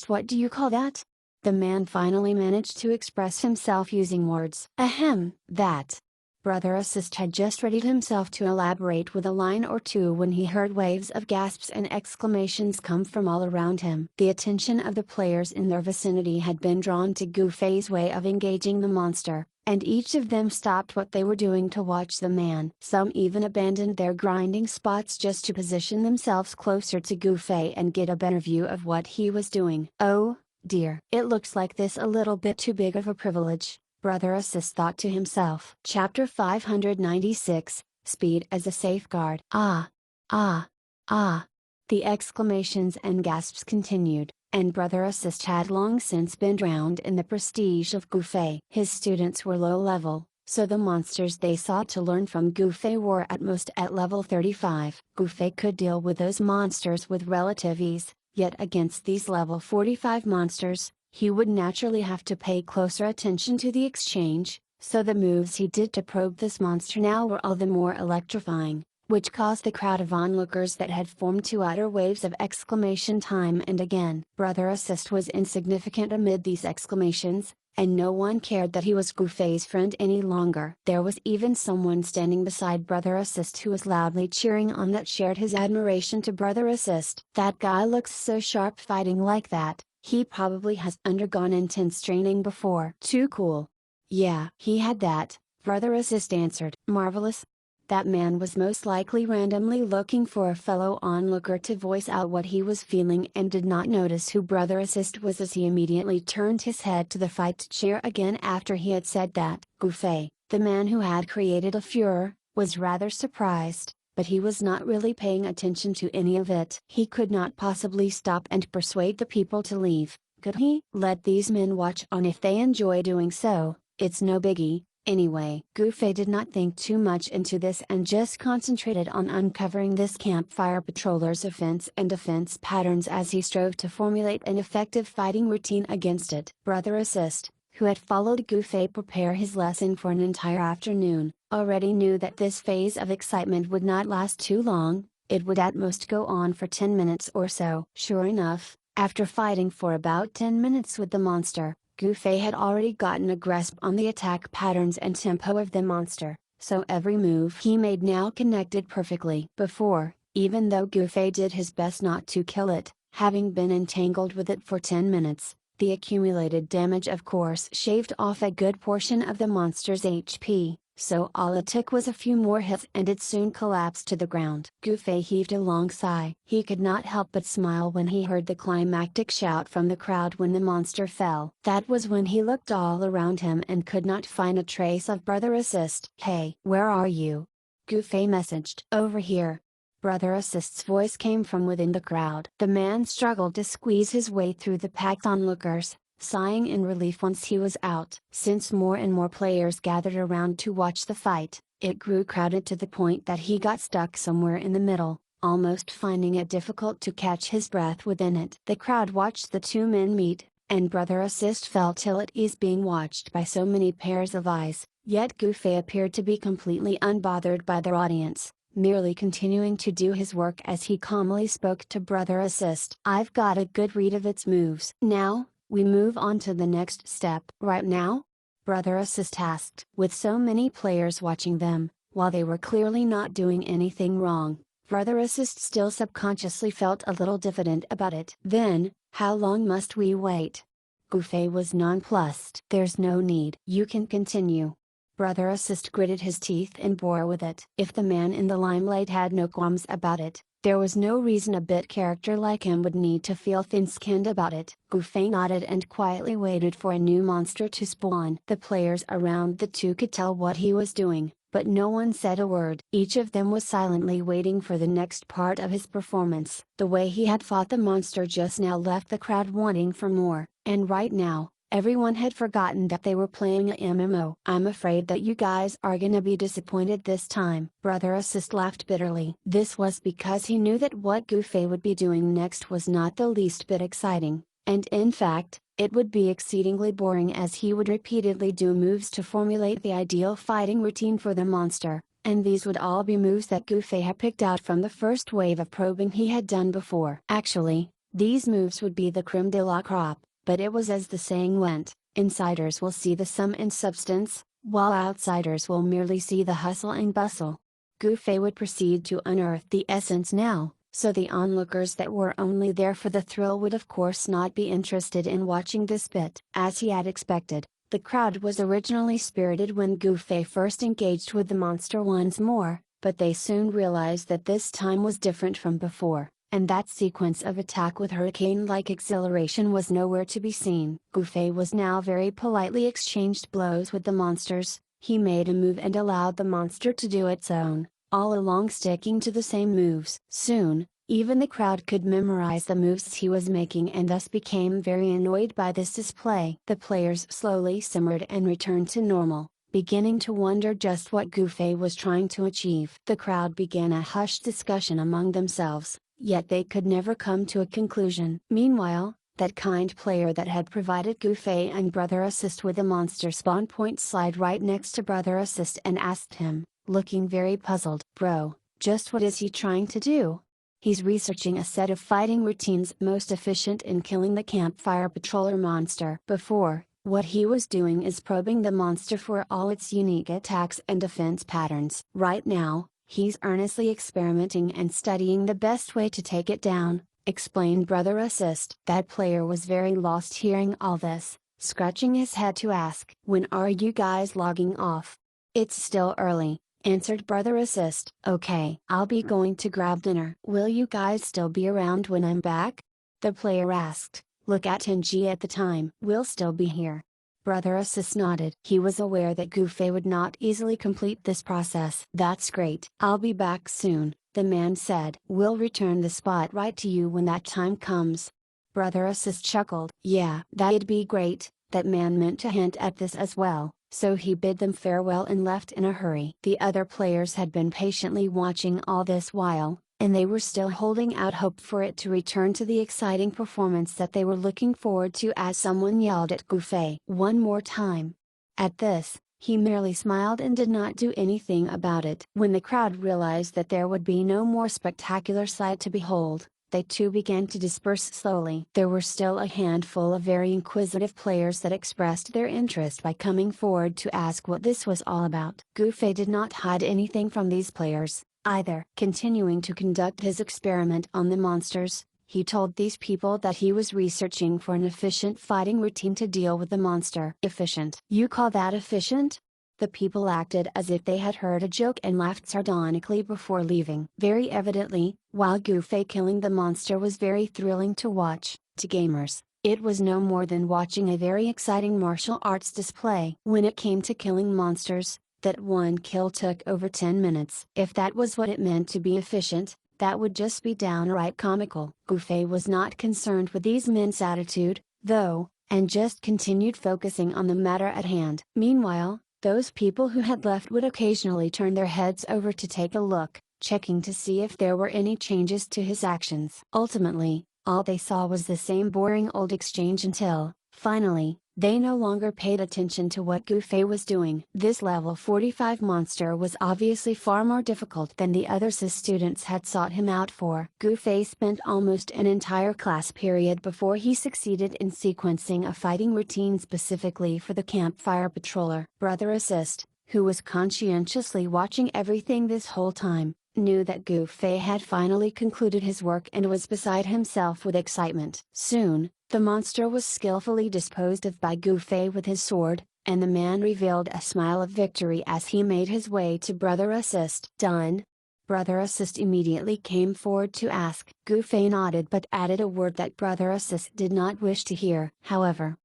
what do you call that? The man finally managed to express himself using words. Ahem, that. Brother Assist had just readied himself to elaborate with a line or two when he heard waves of gasps and exclamations come from all around him. The attention of the players in their vicinity had been drawn to Gufei's way of engaging the monster, and each of them stopped what they were doing to watch the man. Some even abandoned their grinding spots just to position themselves closer to Gufei and get a better view of what he was doing. Oh, dear. It looks like this a little bit too big of a privilege, Brother Assist thought to himself. Chapter 596, Speed as a Safeguard. Ah! Ah! Ah! The exclamations and gasps continued, and Brother Assist had long since been drowned in the prestige of Gufei. His students were low level, so the monsters they sought to learn from Gufei were at most at level 35. Gufei could deal with those monsters with relative ease, yet against these level 45 monsters, he would naturally have to pay closer attention to the exchange, so the moves he did to probe this monster now were all the more electrifying, which caused the crowd of onlookers that had formed to utter waves of exclamation time and again. Brother Assist was insignificant amid these exclamations, and no one cared that he was Gufei's friend any longer. There was even someone standing beside Brother Assist who was loudly cheering on that shared his admiration to Brother Assist. That guy looks so sharp fighting like that. He probably has undergone intense training before. Too cool. Yeah, he had that, Brother Assist answered. Marvelous. That man was most likely randomly looking for a fellow onlooker to voice out what he was feeling and did not notice who Brother Assist was as he immediately turned his head to the fight to cheer again after he had said that. Gufei, the man who had created a furor, was rather surprised, but he was not really paying attention to any of it. He could not possibly stop and persuade the people to leave, could he? Let these men watch on if they enjoy doing so, it's no biggie. Anyway, Gufei did not think too much into this and just concentrated on uncovering this campfire patroller's offense and defense patterns as he strove to formulate an effective fighting routine against it. Brother Assist, who had followed Gufei prepare his lesson for an entire afternoon, already knew that this phase of excitement would not last too long, it would at most go on for 10 minutes or so. Sure enough, after fighting for about 10 minutes with the monster, Gufei had already gotten a grasp on the attack patterns and tempo of the monster, so every move he made now connected perfectly. Before, even though Gufei did his best not to kill it, having been entangled with it for 10 minutes, the accumulated damage of course shaved off a good portion of the monster's HP, so all it took was a few more hits and it soon collapsed to the ground. Gufei heaved a long sigh. He could not help but smile when he heard the climactic shout from the crowd when the monster fell. That was when he looked all around him and could not find a trace of Brother Assist. Hey, where are you? Gufei messaged. Over here. Brother Assist's voice came from within the crowd. The man struggled to squeeze his way through the packed onlookers, sighing in relief once he was out. Since more and more players gathered around to watch the fight, it grew crowded to the point that he got stuck somewhere in the middle, almost finding it difficult to catch his breath within it. The crowd watched the two men meet, and Brother Assist felt ill at ease being watched by so many pairs of eyes, yet Gufei appeared to be completely unbothered by their audience, merely continuing to do his work as he calmly spoke to Brother Assist. I've got a good read of its moves. Now, we move on to the next step. Right now? Brother Assist asked. With so many players watching them, while they were clearly not doing anything wrong, Brother Assist still subconsciously felt a little diffident about it. Then, how long must we wait? Gufei was nonplussed. There's no need. You can continue. Brother Assist gritted his teeth and bore with it. If the man in the limelight had no qualms about it, there was no reason a bit character like him would need to feel thin-skinned about it. Gufei nodded and quietly waited for a new monster to spawn. The players around the two could tell what he was doing, but no one said a word. Each of them was silently waiting for the next part of his performance. The way he had fought the monster just now left the crowd wanting for more, and right now, everyone had forgotten that they were playing a MMO. I'm afraid that you guys are gonna be disappointed this time. Brother Assist laughed bitterly. This was because he knew that what Gufei would be doing next was not the least bit exciting, and in fact, it would be exceedingly boring as he would repeatedly do moves to formulate the ideal fighting routine for the monster, and these would all be moves that Gufei had picked out from the first wave of probing he had done before. Actually, these moves would be the creme de la crop. But it was as the saying went, insiders will see the sum and substance, while outsiders will merely see the hustle and bustle. Gufei would proceed to unearth the essence now, so the onlookers that were only there for the thrill would of course not be interested in watching this bit. As he had expected, the crowd was originally spirited when Gufei first engaged with the monster once more, but they soon realized that this time was different from before, and that sequence of attack with hurricane-like exhilaration was nowhere to be seen. Gufei was now very politely exchanged blows with the monsters, he made a move and allowed the monster to do its own, all along sticking to the same moves. Soon, even the crowd could memorize the moves he was making and thus became very annoyed by this display. The players slowly simmered and returned to normal, beginning to wonder just what Gufei was trying to achieve. The crowd began a hushed discussion among themselves, yet they could never come to a conclusion. Meanwhile, that kind player that had provided Gufei and Brother Assist with a monster spawn point slid right next to Brother Assist and asked him, looking very puzzled, "Bro, just what is he trying to do?" "He's researching a set of fighting routines most efficient in killing the campfire patroller monster." Before, what he was doing is probing the monster for all its unique attacks and defense patterns. Right now, he's earnestly experimenting and studying the best way to take it down, explained Brother Assist. That player was very lost hearing all this, scratching his head to ask, "When are you guys logging off?" "It's still early," answered Brother Assist. "Okay, I'll be going to grab dinner." "Will you guys still be around when I'm back?" the player asked. "Look at Tenji at the time." "We'll still be here." Brother Assist nodded. He was aware that Gufei would not easily complete this process. "That's great. I'll be back soon," the man said. "We'll return the spot right to you when that time comes." Brother Assist chuckled. "Yeah, that'd be great." That man meant to hint at this as well, so he bid them farewell and left in a hurry. The other players had been patiently watching all this while, and they were still holding out hope for it to return to the exciting performance that they were looking forward to as someone yelled at Gufei one more time. At this, he merely smiled and did not do anything about it. When the crowd realized that there would be no more spectacular sight to behold, they too began to disperse slowly. There were still a handful of very inquisitive players that expressed their interest by coming forward to ask what this was all about. Gufei did not hide anything from these players, either. Continuing to conduct his experiment on the monsters, he told these people that he was researching for an efficient fighting routine to deal with the monster. "Efficient? You call that efficient?" The people acted as if they had heard a joke and laughed sardonically before leaving. Very evidently, while Gufei killing the monster was very thrilling to watch, to gamers, it was no more than watching a very exciting martial arts display. When it came to killing monsters, that one kill took over 10 minutes. If that was what it meant to be efficient, that would just be downright comical. Gufei was not concerned with these men's attitude, though, and just continued focusing on the matter at hand. Meanwhile, those people who had left would occasionally turn their heads over to take a look, checking to see if there were any changes to his actions. Ultimately, all they saw was the same boring old exchange until, finally, they no longer paid attention to what Gufei was doing. This level 45 monster was obviously far more difficult than the other SIS students had sought him out for. Gufei spent almost an entire class period before he succeeded in sequencing a fighting routine specifically for the campfire patroller. Brother Assist, who was conscientiously watching everything this whole time, knew that Gu Fei had finally concluded his work and was beside himself with excitement. Soon, the monster was skillfully disposed of by Gu Fei with his sword, and the man revealed a smile of victory as he made his way to Brother Assist. Done? Brother Assist immediately came forward to ask. Gu Fei nodded but added a word that Brother Assist did not wish to hear. However,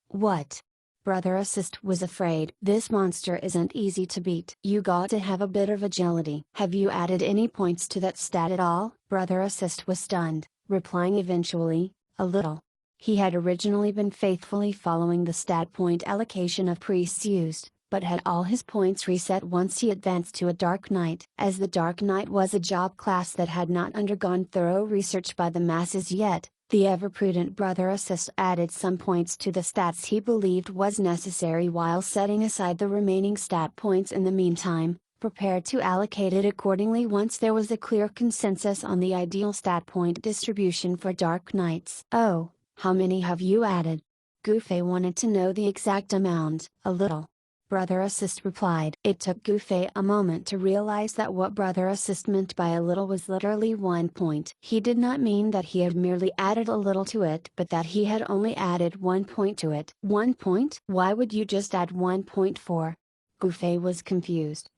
what? Brother Assist was afraid. This monster isn't easy to beat. You got to have a bit of agility. Have you added any points to that stat at all? Brother Assist was stunned, replying eventually, a little. He had originally been faithfully following the stat point allocation of priests used, but had all his points reset once he advanced to a Dark Knight. As the Dark Knight was a job class that had not undergone thorough research by the masses yet, the ever-prudent Brother Assist added some points to the stats he believed was necessary while setting aside the remaining stat points in the meantime, prepared to allocate it accordingly once there was a clear consensus on the ideal stat point distribution for Dark Knights. Oh, how many have you added? Gu Fei wanted to know the exact amount. A little. Brother Assist replied. It took Gu Fei a moment to realize that what Brother Assist meant by a little was literally 1 point. He did not mean that he had merely added a little to it but that he had only added 1 point to it. 1 point? Why would you just add 1 point for? Gu Fei was confused.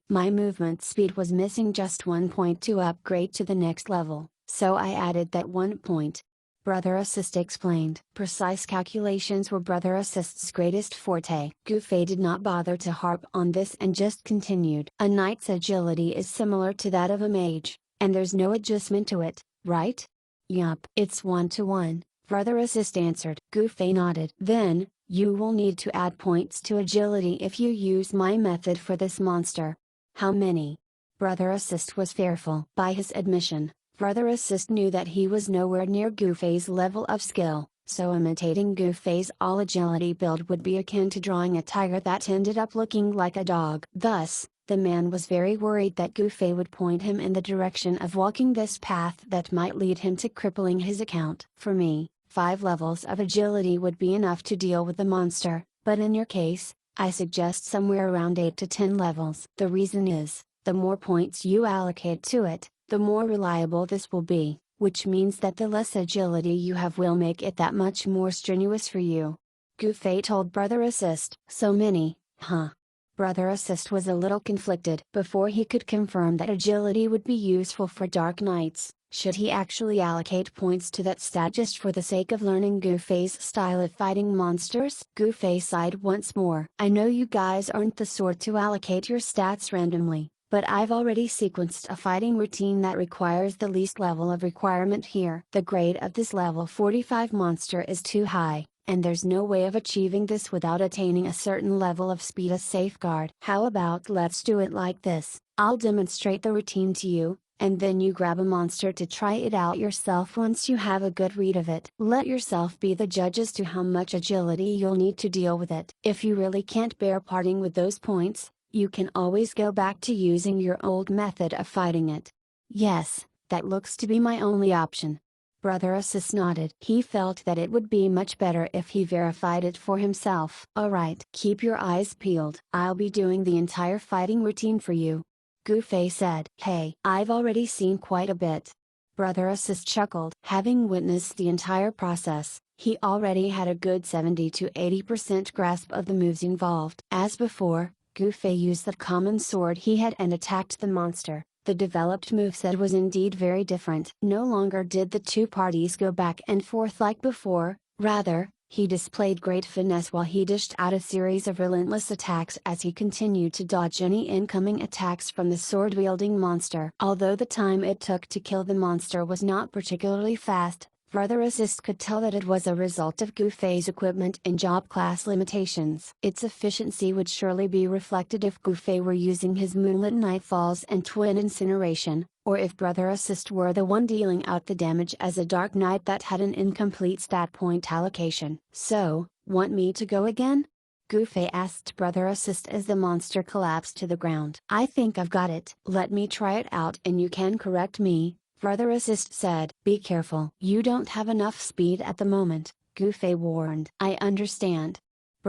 My movement speed was missing just 1 point to upgrade to the next level, so I added that 1 point. Brother Assist explained. Precise calculations were Brother Assist's greatest forte. Gu Fei did not bother to harp on this and just continued. A knight's agility is similar to that of a mage, and there's no adjustment to it, right? Yup. It's 1-to-1, Brother Assist answered. Gu Fei nodded. Then, you will need to add points to agility if you use my method for this monster. How many? Brother Assist was fearful. By his admission, Brother Assist knew that he was nowhere near Gu Fei's level of skill, so imitating Gu Fei's all-agility build would be akin to drawing a tiger that ended up looking like a dog. Thus, the man was very worried that Gu Fei would point him in the direction of walking this path that might lead him to crippling his account. For me, 5 levels of agility would be enough to deal with the monster, but in your case, I suggest somewhere around 8 to 10 levels. The reason is, the more points you allocate to it, the more reliable this will be, which means that the less agility you have will make it that much more strenuous for you. Gu Fei told Brother Assist. So many, huh? Brother Assist was a little conflicted. Before he could confirm that agility would be useful for Dark Knights, should he actually allocate points to that stat just for the sake of learning Gu Fei's style of fighting monsters? Gu Fei sighed once more. I know you guys aren't the sort to allocate your stats randomly, but I've already sequenced a fighting routine that requires the least level of requirement here. The grade of this level 45 monster is too high, and there's no way of achieving this without attaining a certain level of speed as safeguard. How about let's do it like this? I'll demonstrate the routine to you, and then you grab a monster to try it out yourself once you have a good read of it. Let yourself be the judge as to how much agility you'll need to deal with it. If you really can't bear parting with those points, you can always go back to using your old method of fighting it. Yes, that looks to be my only option. Brother Assist nodded. He felt that it would be much better if he verified it for himself. Alright, keep your eyes peeled. I'll be doing the entire fighting routine for you. Gu Fei said. Hey, I've already seen quite a bit. Brother Assist chuckled. Having witnessed the entire process, he already had a good 70 to 80% grasp of the moves involved. As before, Gu Fei used the common sword he had and attacked the monster. The developed moveset was indeed very different. No longer did the two parties go back and forth like before, rather, he displayed great finesse while he dished out a series of relentless attacks as he continued to dodge any incoming attacks from the sword-wielding monster. Although the time it took to kill the monster was not particularly fast, Brother Assist could tell that it was a result of Gu Fei's equipment and job class limitations. Its efficiency would surely be reflected if Gu Fei were using his Moonlit Nightfalls and Twin Incineration, or if Brother Assist were the one dealing out the damage as a Dark Knight that had an incomplete stat point allocation. So, want me to go again? Gu Fei asked Brother Assist as the monster collapsed to the ground. I think I've got it. Let me try it out and you can correct me, Brother Assist said. Be careful. You don't have enough speed at the moment, Gu Fei warned. I understand.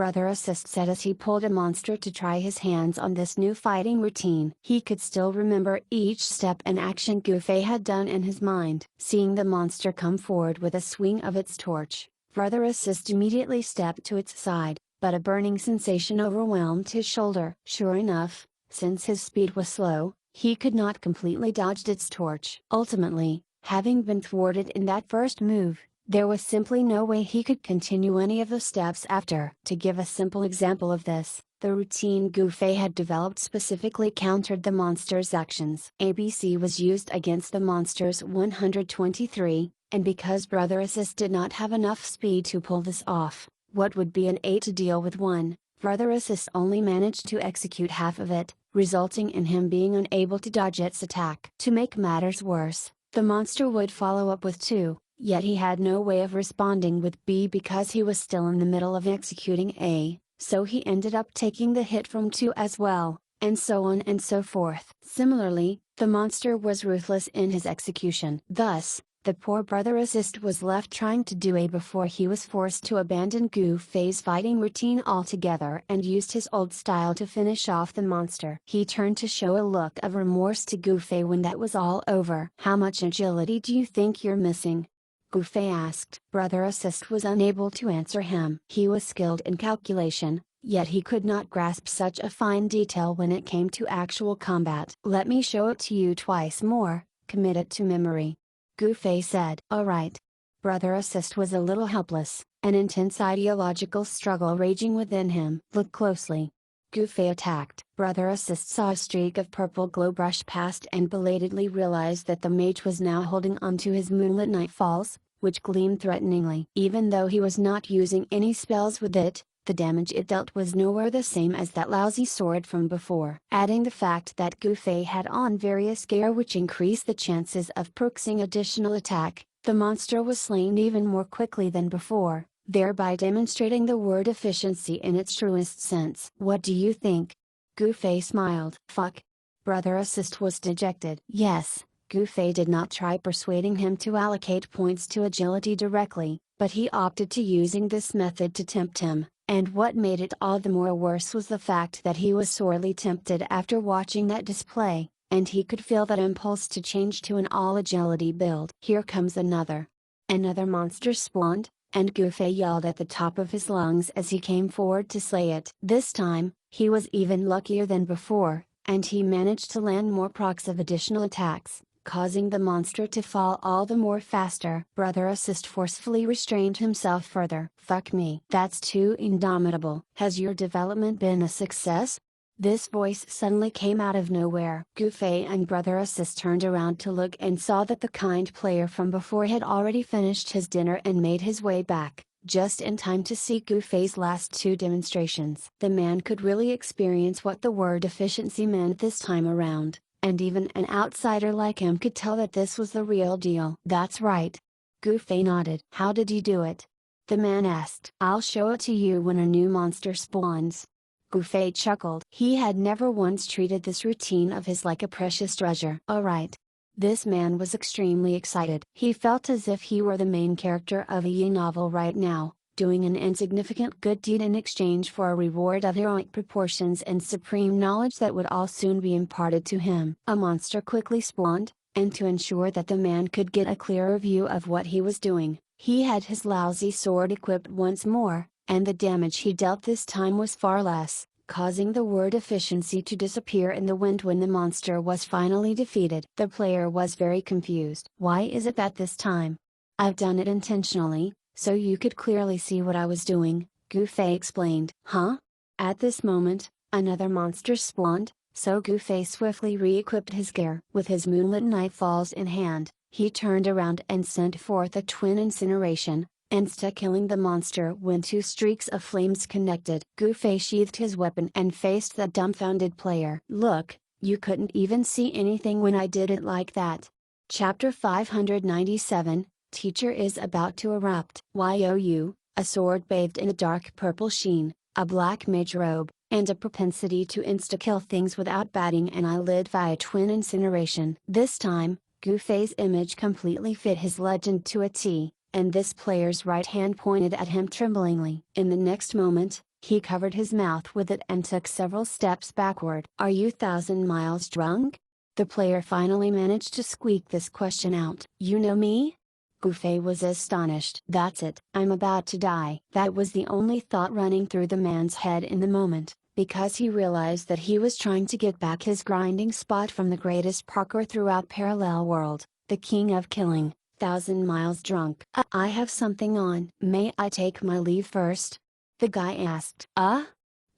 Brother Assist said as he pulled a monster to try his hands on this new fighting routine. He could still remember each step and action Gufei had done in his mind. Seeing the monster come forward with a swing of its torch, Brother Assist immediately stepped to its side, but a burning sensation overwhelmed his shoulder. Sure enough, since his speed was slow, he could not completely dodge its torch. Ultimately, having been thwarted in that first move, there was simply no way he could continue any of the steps after. To give a simple example of this, the routine Gufei had developed specifically countered the monster's actions. ABC was used against the monster's 123, and because Brother Assist did not have enough speed to pull this off, what would be an 8 to deal with 1, Brother Assist only managed to execute half of it, resulting in him being unable to dodge its attack. To make matters worse, the monster would follow up with 2. Yet he had no way of responding with B because he was still in the middle of executing A, so he ended up taking the hit from 2 as well, and so on and so forth. Similarly, the monster was ruthless in his execution. Thus, the poor Brother Assist was left trying to do A before he was forced to abandon Gufei's fighting routine altogether and used his old style to finish off the monster. He turned to show a look of remorse to Gufei when that was all over. "How much agility do you think you're missing?" Gufei asked. Brother Assist was unable to answer him. He was skilled in calculation, yet he could not grasp such a fine detail when it came to actual combat. "Let me show it to you twice more, commit it to memory," Gufei said. "Alright." Brother Assist was a little helpless, an intense ideological struggle raging within him. "Look closely." Gufei attacked. Brother Assist saw a streak of purple glow brush past and belatedly realized that the mage was now holding onto his moonlit nightfalls, which gleamed threateningly. Even though he was not using any spells with it, the damage it dealt was nowhere the same as that lousy sword from before. Adding the fact that Gufei had on various gear which increased the chances of proxing additional attack, the monster was slain even more quickly than before, thereby demonstrating the word efficiency in its truest sense. "What do you think?" Gufei smiled. "Fuck." Brother Assist was dejected. Yes, Gufei did not try persuading him to allocate points to agility directly, but he opted to using this method to tempt him, and what made it all the more worse was the fact that he was sorely tempted after watching that display, and he could feel that impulse to change to an all-agility build. "Here comes another." Another monster spawned, and Gufei yelled at the top of his lungs as he came forward to slay it. This time, he was even luckier than before, and he managed to land more procs of additional attacks, causing the monster to fall all the more faster. Brother Assist forcefully restrained himself further. "Fuck me. That's too indomitable." "Has your development been a success?" This voice suddenly came out of nowhere. Gufei and Brother Assist turned around to look and saw that the kind player from before had already finished his dinner and made his way back, just in time to see Gufei's last 2 demonstrations. The man could really experience what the word efficiency meant this time around, and even an outsider like him could tell that this was the real deal. "That's right." Gufei nodded. "How did you do it?" the man asked. "I'll show it to you when a new monster spawns." Gufei chuckled. He had never once treated this routine of his like a precious treasure. "Alright." This man was extremely excited. He felt as if he were the main character of a novel right now, doing an insignificant good deed in exchange for a reward of heroic proportions and supreme knowledge that would all soon be imparted to him. A monster quickly spawned, and to ensure that the man could get a clearer view of what he was doing, he had his lousy sword equipped once more, and the damage he dealt this time was far less, causing the word efficiency to disappear in the wind when the monster was finally defeated. The player was very confused. "Why is it that this time?" "I've done it intentionally, so you could clearly see what I was doing," Gufei explained. "Huh?" At this moment, another monster spawned, so Gufei swiftly re-equipped his gear. With his moonlit nightfalls in hand, he turned around and sent forth a twin incineration, insta-killing the monster when 2 streaks of flames connected. Gufei sheathed his weapon and faced the dumbfounded player. "Look, you couldn't even see anything when I did it like that." Chapter 597, Teacher is about to erupt. You, a sword bathed in a dark purple sheen, a black mage robe, and a propensity to insta-kill things without batting an eyelid via twin incineration. This time, Gufei's image completely fit his legend to a T, and this player's right hand pointed at him tremblingly. In the next moment, He covered his mouth with it and took several steps backward. "Are you 1,000 miles drunk?" The player finally managed to squeak this question out. "You know me?" Gufei was astonished. "That's it. I'm about to die." That was the only thought running through the man's head in the moment, because he realized that he was trying to get back his grinding spot from the greatest parkour throughout Parallel World, the king of killing, 1,000 miles drunk. I have something on." "May I take my leave first?" the guy asked.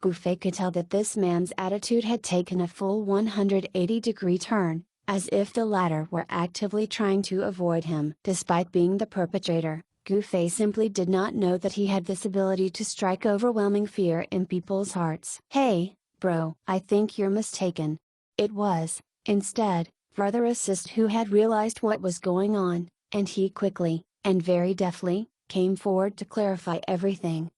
Gufei could tell that this man's attitude had taken a full 180-degree turn, as if the latter were actively trying to avoid him. Despite being the perpetrator, Gufei simply did not know that he had this ability to strike overwhelming fear in people's hearts. "Hey, bro, I think you're mistaken." It was, instead, Brother Assist who had realized what was going on, and he quickly, and very deftly, came forward to clarify everything.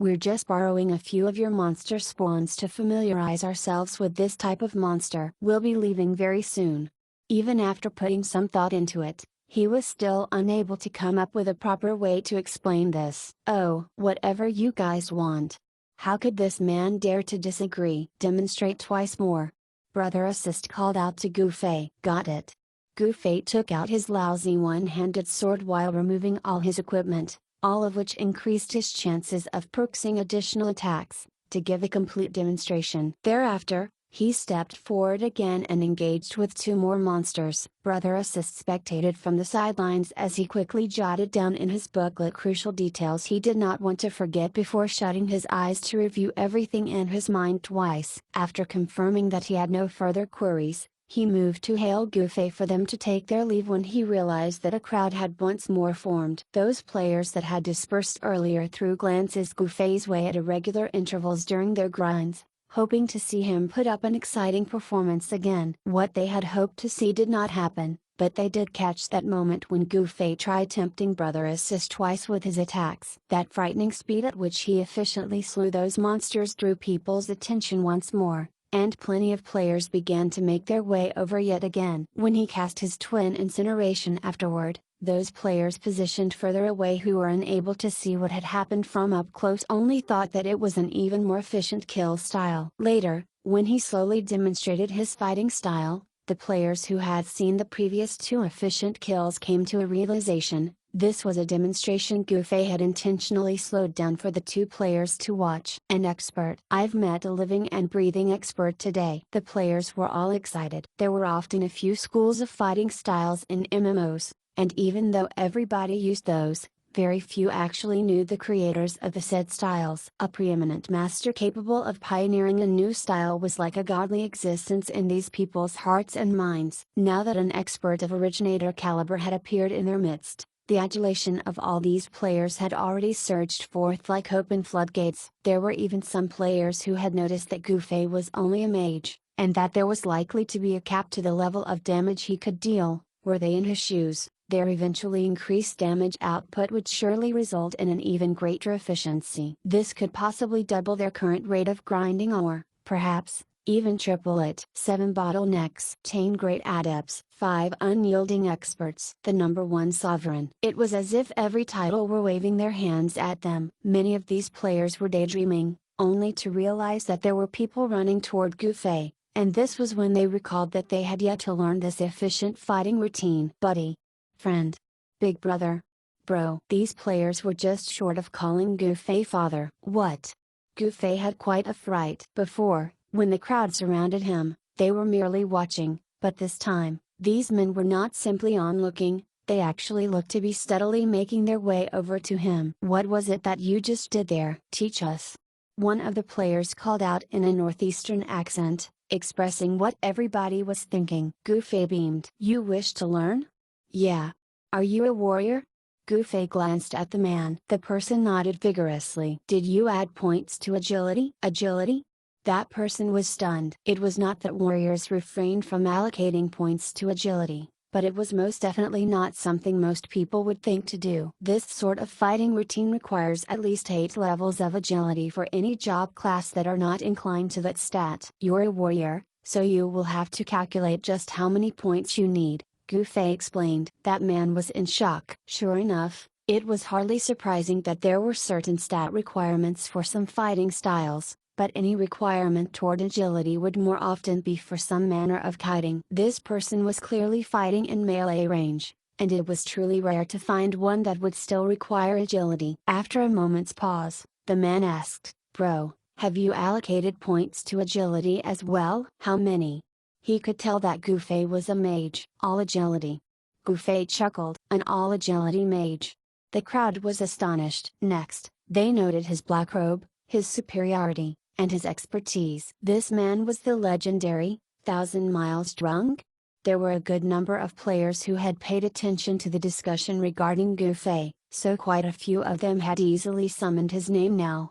"We're just borrowing a few of your monster spawns to familiarize ourselves with this type of monster. We'll be leaving very soon." Even after putting some thought into it, he was still unable to come up with a proper way to explain this. "Oh, whatever you guys want." How could this man dare to disagree? "Demonstrate twice more," Brother Assist called out to Gufei. "Got it." Gufei took out his lousy one-handed sword while removing all his equipment, all of which increased his chances of perking additional attacks, to give a complete demonstration. Thereafter, he stepped forward again and engaged with two more monsters. Brother Assist spectated from the sidelines as he quickly jotted down in his booklet crucial details he did not want to forget before shutting his eyes to review everything in his mind twice. After confirming that he had no further queries, he moved to hail Gufei for them to take their leave when he realized that a crowd had once more formed. Those players that had dispersed earlier threw glances Gufei's way at irregular intervals during their grinds, hoping to see him put up an exciting performance again. What they had hoped to see did not happen, but they did catch that moment when Gufei tried tempting Brother Assist twice with his attacks. That frightening speed at which he efficiently slew those monsters drew people's attention once more, and plenty of players began to make their way over yet again. When he cast his twin incineration afterward, those players positioned further away who were unable to see what had happened from up close only thought that it was an even more efficient kill style. Later, when he slowly demonstrated his fighting style, the players who had seen the previous two efficient kills came to a realization: this was a demonstration Gufei had intentionally slowed down for the two players to watch. "An expert. I've met a living and breathing expert today." The players were all excited. There were often a few schools of fighting styles in MMOs, and even though everybody used those, very few actually knew the creators of the said styles. A preeminent master capable of pioneering a new style was like a godly existence in these people's hearts and minds. Now that an expert of originator caliber had appeared in their midst, the adulation of all these players had already surged forth like open floodgates. There were even some players who had noticed that Gufei was only a mage, and that there was likely to be a cap to the level of damage he could deal. Were they in his shoes, their eventually increased damage output would surely result in an even greater efficiency. This could possibly double their current rate of grinding or, perhaps, even triple it. 7 bottlenecks. 10 great adepts. 5 unyielding experts. The number 1 sovereign. It was as if every title were waving their hands at them. Many of these players were daydreaming, only to realize that there were people running toward Gufei, and this was when they recalled that they had yet to learn this efficient fighting routine. Buddy. Friend. Big brother. Bro. These players were just short of calling Gufei father. What? Gufei had quite a fright. Before, when the crowd surrounded him, they were merely watching, but this time, these men were not simply onlooking, they actually looked to be steadily making their way over to him. "What was it that you just did there? Teach us." One of the players called out in a northeastern accent, expressing what everybody was thinking. Gufei beamed. "You wish to learn?" "Yeah. Are you a warrior?" Gufei glanced at the man. The person nodded vigorously. "Did you add points to agility?" "Agility?" That person was stunned. It was not that warriors refrained from allocating points to agility, but it was most definitely not something most people would think to do. This sort of fighting routine requires at least 8 levels of agility for any job class that are not inclined to that stat. "You're a warrior, so you will have to calculate just how many points you need," Gufei explained. That man was in shock. Sure enough, It was hardly surprising that there were certain stat requirements for some fighting styles, but any requirement toward agility would more often be for some manner of kiting. This person was clearly fighting in melee range, and it was truly rare to find one that would still require agility. After a moment's pause, the man asked, "Bro, have you allocated points to agility as well?" "How many?" He could tell that Gufei was a mage. "All agility." Gufei chuckled. "An all agility mage?" The crowd was astonished. Next, they noted his black robe, his superiority, and his expertise. This man was the legendary, 1,000 Miles Drunk? There were a good number of players who had paid attention to the discussion regarding Gufei, so quite a few of them had easily summoned his name now.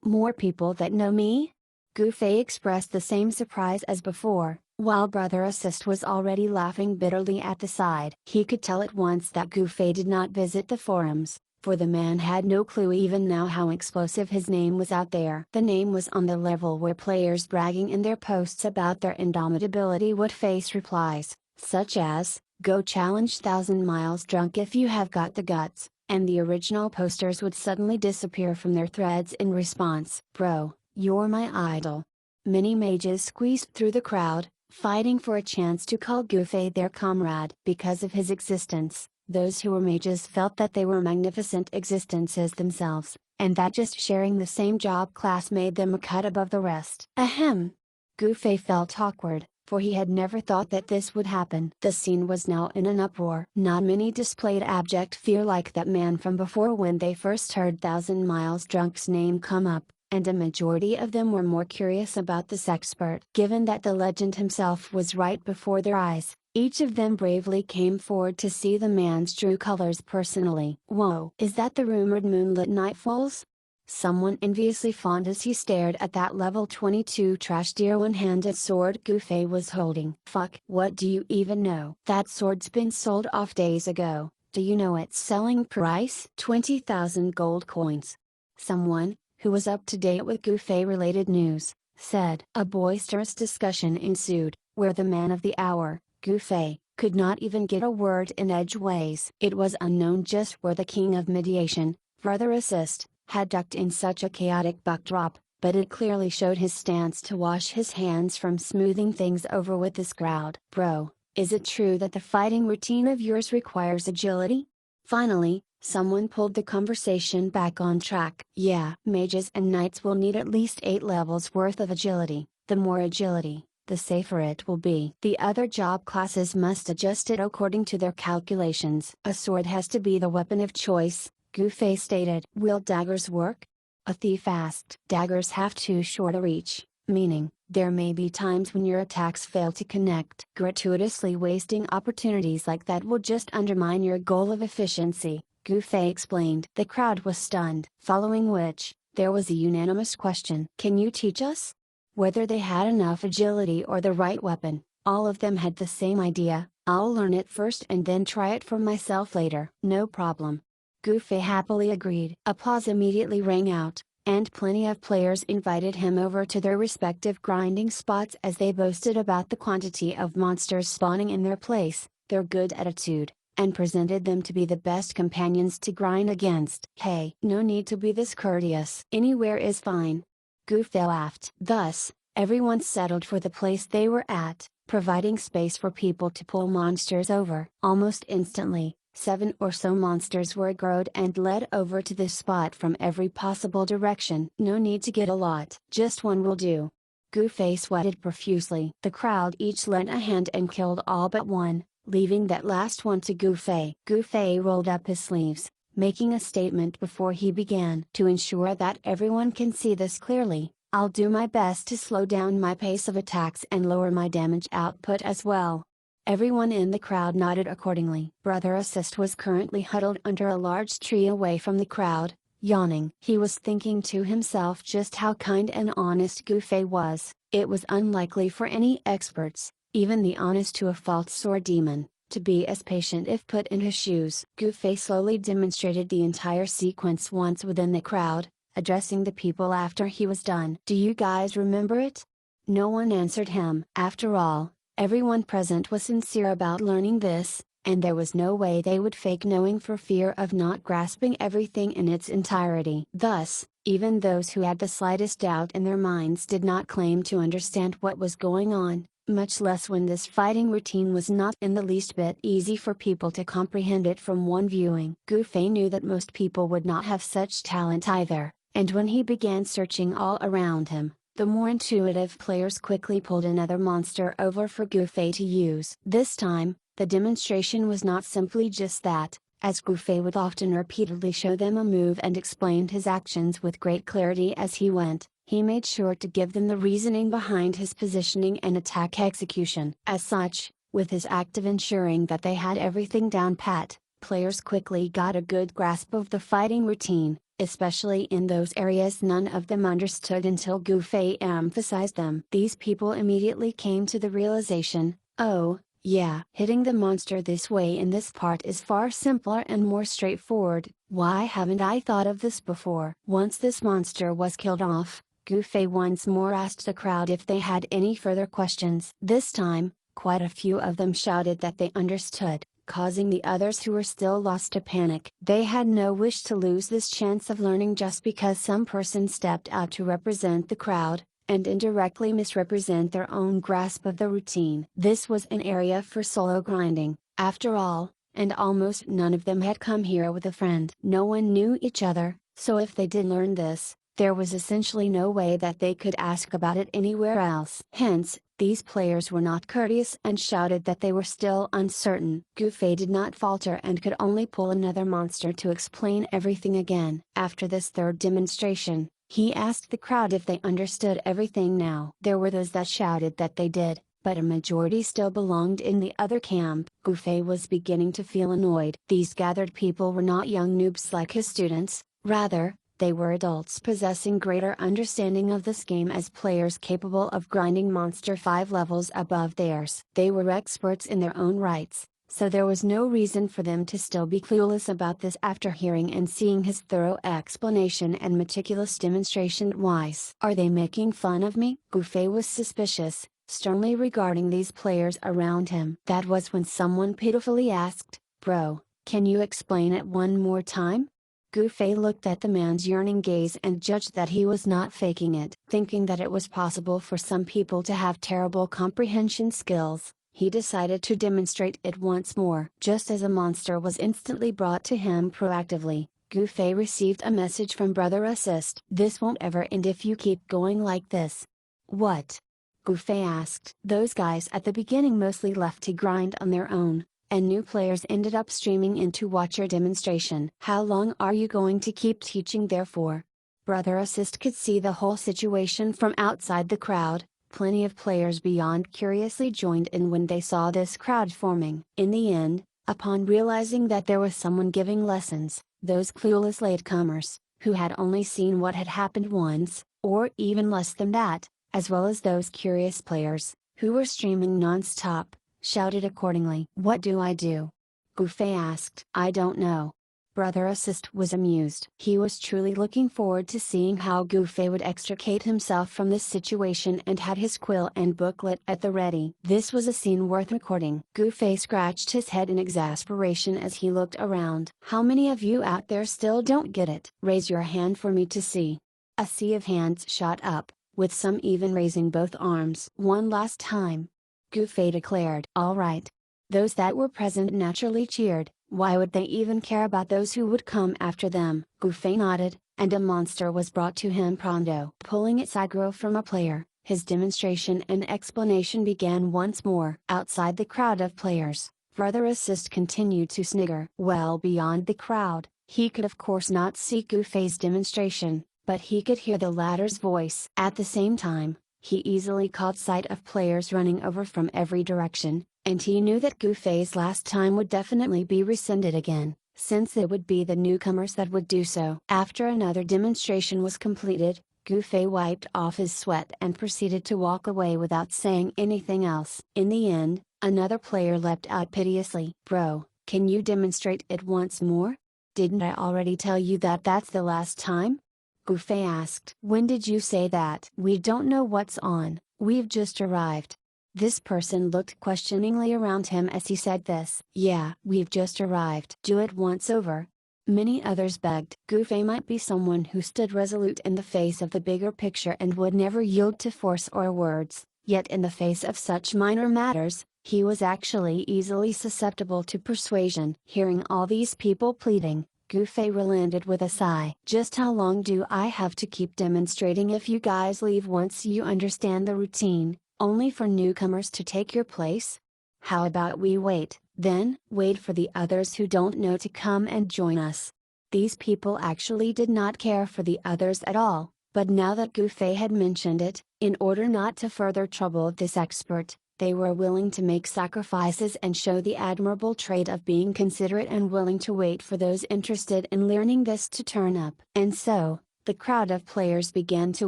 More people that know me?" Gufei expressed the same surprise as before, while Brother Assist was already laughing bitterly at the side. He could tell at once that Gufei did not visit the forums, for the man had no clue even now how explosive his name was out there. The name was on the level where players bragging in their posts about their indomitability would face replies, such as, "Go challenge 1,000 Miles Drunk if you have got the guts," and the original posters would suddenly disappear from their threads in response. "Bro, you're my idol." Many mages squeezed through the crowd, fighting for a chance to call Gufei their comrade. Because of his existence, those who were mages felt that they were magnificent existences themselves, and that just sharing the same job class made them a cut above the rest. Ahem! Gufei felt awkward, for he had never thought that this would happen. The scene was now in an uproar. Not many displayed abject fear like that man from before when they first heard 1,000 Miles Drunk's name come up, and a majority of them were more curious about this expert. Given that the legend himself was right before their eyes, each of them bravely came forward to see the man's true colors personally. "Whoa! Is that the rumored moonlit nightfalls?" Someone enviously fawned as he stared at that level 22 trash deer one-handed sword Gufei was holding. "Fuck! What do you even know? That sword's been sold off days ago. Do you know its selling price? 20,000 gold coins." Someone, who was up to date with Gufei-related news, said. A boisterous discussion ensued, where the man of the hour, Gufei, could not even get a word in edgeways. It was unknown just where the king of mediation, Brother Assist, had ducked in such a chaotic buck drop, but it clearly showed his stance to wash his hands from smoothing things over with this crowd. "Bro, is it true that the fighting routine of yours requires agility?" Finally, someone pulled the conversation back on track. "Yeah, mages and knights will need at least 8 levels worth of agility. The more agility, the safer it will be. The other job classes must adjust it according to their calculations. A sword has to be the weapon of choice," Gufei stated. "Will daggers work?" a thief asked. "Daggers have too short a reach, meaning, there may be times when your attacks fail to connect. Gratuitously wasting opportunities like that will just undermine your goal of efficiency," Gufei explained. The crowd was stunned. Following which, there was a unanimous question. "Can you teach us?" Whether they had enough agility or the right weapon, all of them had the same idea: "I'll learn it first and then try it for myself later." "No problem." Gufei happily agreed. Applause immediately rang out, and plenty of players invited him over to their respective grinding spots as they boasted about the quantity of monsters spawning in their place, their good attitude, and presented them to be the best companions to grind against. "Hey, no need to be this courteous. Anywhere is fine." Gufei laughed. Thus, everyone settled for the place they were at, providing space for people to pull monsters over. Almost instantly, 7 or so monsters were aggroed and led over to this spot from every possible direction. "No need to get a lot. Just one will do." Gufei sweated profusely. The crowd each lent a hand and killed all but one, leaving that last one to Gufei. Gufei rolled up his sleeves, making a statement before he began. "To ensure that everyone can see this clearly, I'll do my best to slow down my pace of attacks and lower my damage output as well." Everyone in the crowd nodded accordingly. Brother Assist was currently huddled under a large tree away from the crowd, yawning. He was thinking to himself just how kind and honest Gufei was. It was unlikely for any experts, even the honest to a fault sword demon, to be as patient if put in his shoes. Gufei slowly demonstrated the entire sequence once within the crowd, addressing the people after he was done. "Do you guys remember it?" No one answered him. After all, everyone present was sincere about learning this, and there was no way they would fake knowing for fear of not grasping everything in its entirety. Thus, even those who had the slightest doubt in their minds did not claim to understand what was going on, much less when this fighting routine was not in the least bit easy for people to comprehend it from one viewing. Gu Fei knew that most people would not have such talent either, and when he began searching all around him, the more intuitive players quickly pulled another monster over for Gu Fei to use. This time, the demonstration was not simply just that, as Gu Fei would often repeatedly show them a move and explained his actions with great clarity as he went. He made sure to give them the reasoning behind his positioning and attack execution. As such, with his act of ensuring that they had everything down pat, players quickly got a good grasp of the fighting routine, especially in those areas none of them understood until Gu Fei emphasized them. These people immediately came to the realization, oh, yeah, hitting the monster this way in this part is far simpler and more straightforward. Why haven't I thought of this before? Once this monster was killed off, Gu Fei once more asked the crowd if they had any further questions. This time, quite a few of them shouted that they understood, causing the others who were still lost to panic. They had no wish to lose this chance of learning just because some person stepped out to represent the crowd, and indirectly misrepresent their own grasp of the routine. This was an area for solo grinding, after all, and almost none of them had come here with a friend. No one knew each other, so if they did learn this, there was essentially no way that they could ask about it anywhere else. Hence, these players were not courteous and shouted that they were still uncertain. Gu Fei did not falter and could only pull another monster to explain everything again. After this third demonstration, he asked the crowd if they understood everything now. There were those that shouted that they did, but a majority still belonged in the other camp. Gu Fei was beginning to feel annoyed. These gathered people were not young noobs like his students, rather, they were adults possessing greater understanding of this game as players capable of grinding monster 5 levels above theirs. They were experts in their own rights, so there was no reason for them to still be clueless about this after hearing and seeing his thorough explanation and meticulous demonstration. Wise. Are they making fun of me? Gu Fei was suspicious, sternly regarding these players around him. That was when someone pitifully asked, "Bro, can you explain it one more time?" Gu Fei looked at the man's yearning gaze and judged that he was not faking it. Thinking that it was possible for some people to have terrible comprehension skills, he decided to demonstrate it once more. Just as a monster was instantly brought to him proactively, Gu Fei received a message from Brother Assist. "This won't ever end if you keep going like this." "What?" Gu Fei asked. Those guys at the beginning mostly left to grind on their own, and new players ended up streaming in to watch your demonstration. "How long are you going to keep teaching there for?" Brother Assist could see the whole situation from outside the crowd. Plenty of players beyond curiously joined in when they saw this crowd forming. In the end, upon realizing that there was someone giving lessons, those clueless latecomers, who had only seen what had happened once, or even less than that, as well as those curious players, who were streaming non-stop, shouted accordingly. "What do I do?" Gu Fei asked. "I don't know." Brother Assist was amused. He was truly looking forward to seeing how Gu Fei would extricate himself from this situation and had his quill and booklet at the ready. This was a scene worth recording. Gu Fei scratched his head in exasperation as he looked around. "How many of you out there still don't get it? Raise your hand for me to see." A sea of hands shot up, with some even raising both arms. "One last time," Gu Fei declared. "All right." Those that were present naturally cheered. Why would they even care about those who would come after them? Gu Fei nodded, and a monster was brought to him pronto. Pulling its aggro from a player, his demonstration and explanation began once more. Outside the crowd of players, Brother Assist continued to snigger. Well beyond the crowd, he could of course not see Gu Fei's demonstration, but he could hear the latter's voice. At the same time, he easily caught sight of players running over from every direction, and he knew that Gu Fei's last time would definitely be rescinded again, since it would be the newcomers that would do so. After another demonstration was completed, Gu Fei wiped off his sweat and proceeded to walk away without saying anything else. In the end, another player leapt out piteously. "Bro, can you demonstrate it once more? Didn't I already tell you that that's the last time?" Gu Fei asked. "When did you say that?" "We don't know what's on, we've just arrived." This person looked questioningly around him as he said this. Yeah, we've just arrived. Do it once over. Many others begged. Goofy might be someone who stood resolute in the face of the bigger picture and would never yield to force or words, yet in the face of such minor matters, he was actually easily susceptible to persuasion. Hearing all these people pleading, Goofy relented with a sigh. Just how long do I have to keep demonstrating if you guys leave once you understand the routine, only for newcomers to take your place? How about we wait, then? Wait for the others who don't know to come and join us. These people actually did not care for the others at all, but now that Goofy had mentioned it, in order not to further trouble this expert, they were willing to make sacrifices and show the admirable trait of being considerate and willing to wait for those interested in learning this to turn up. And so, the crowd of players began to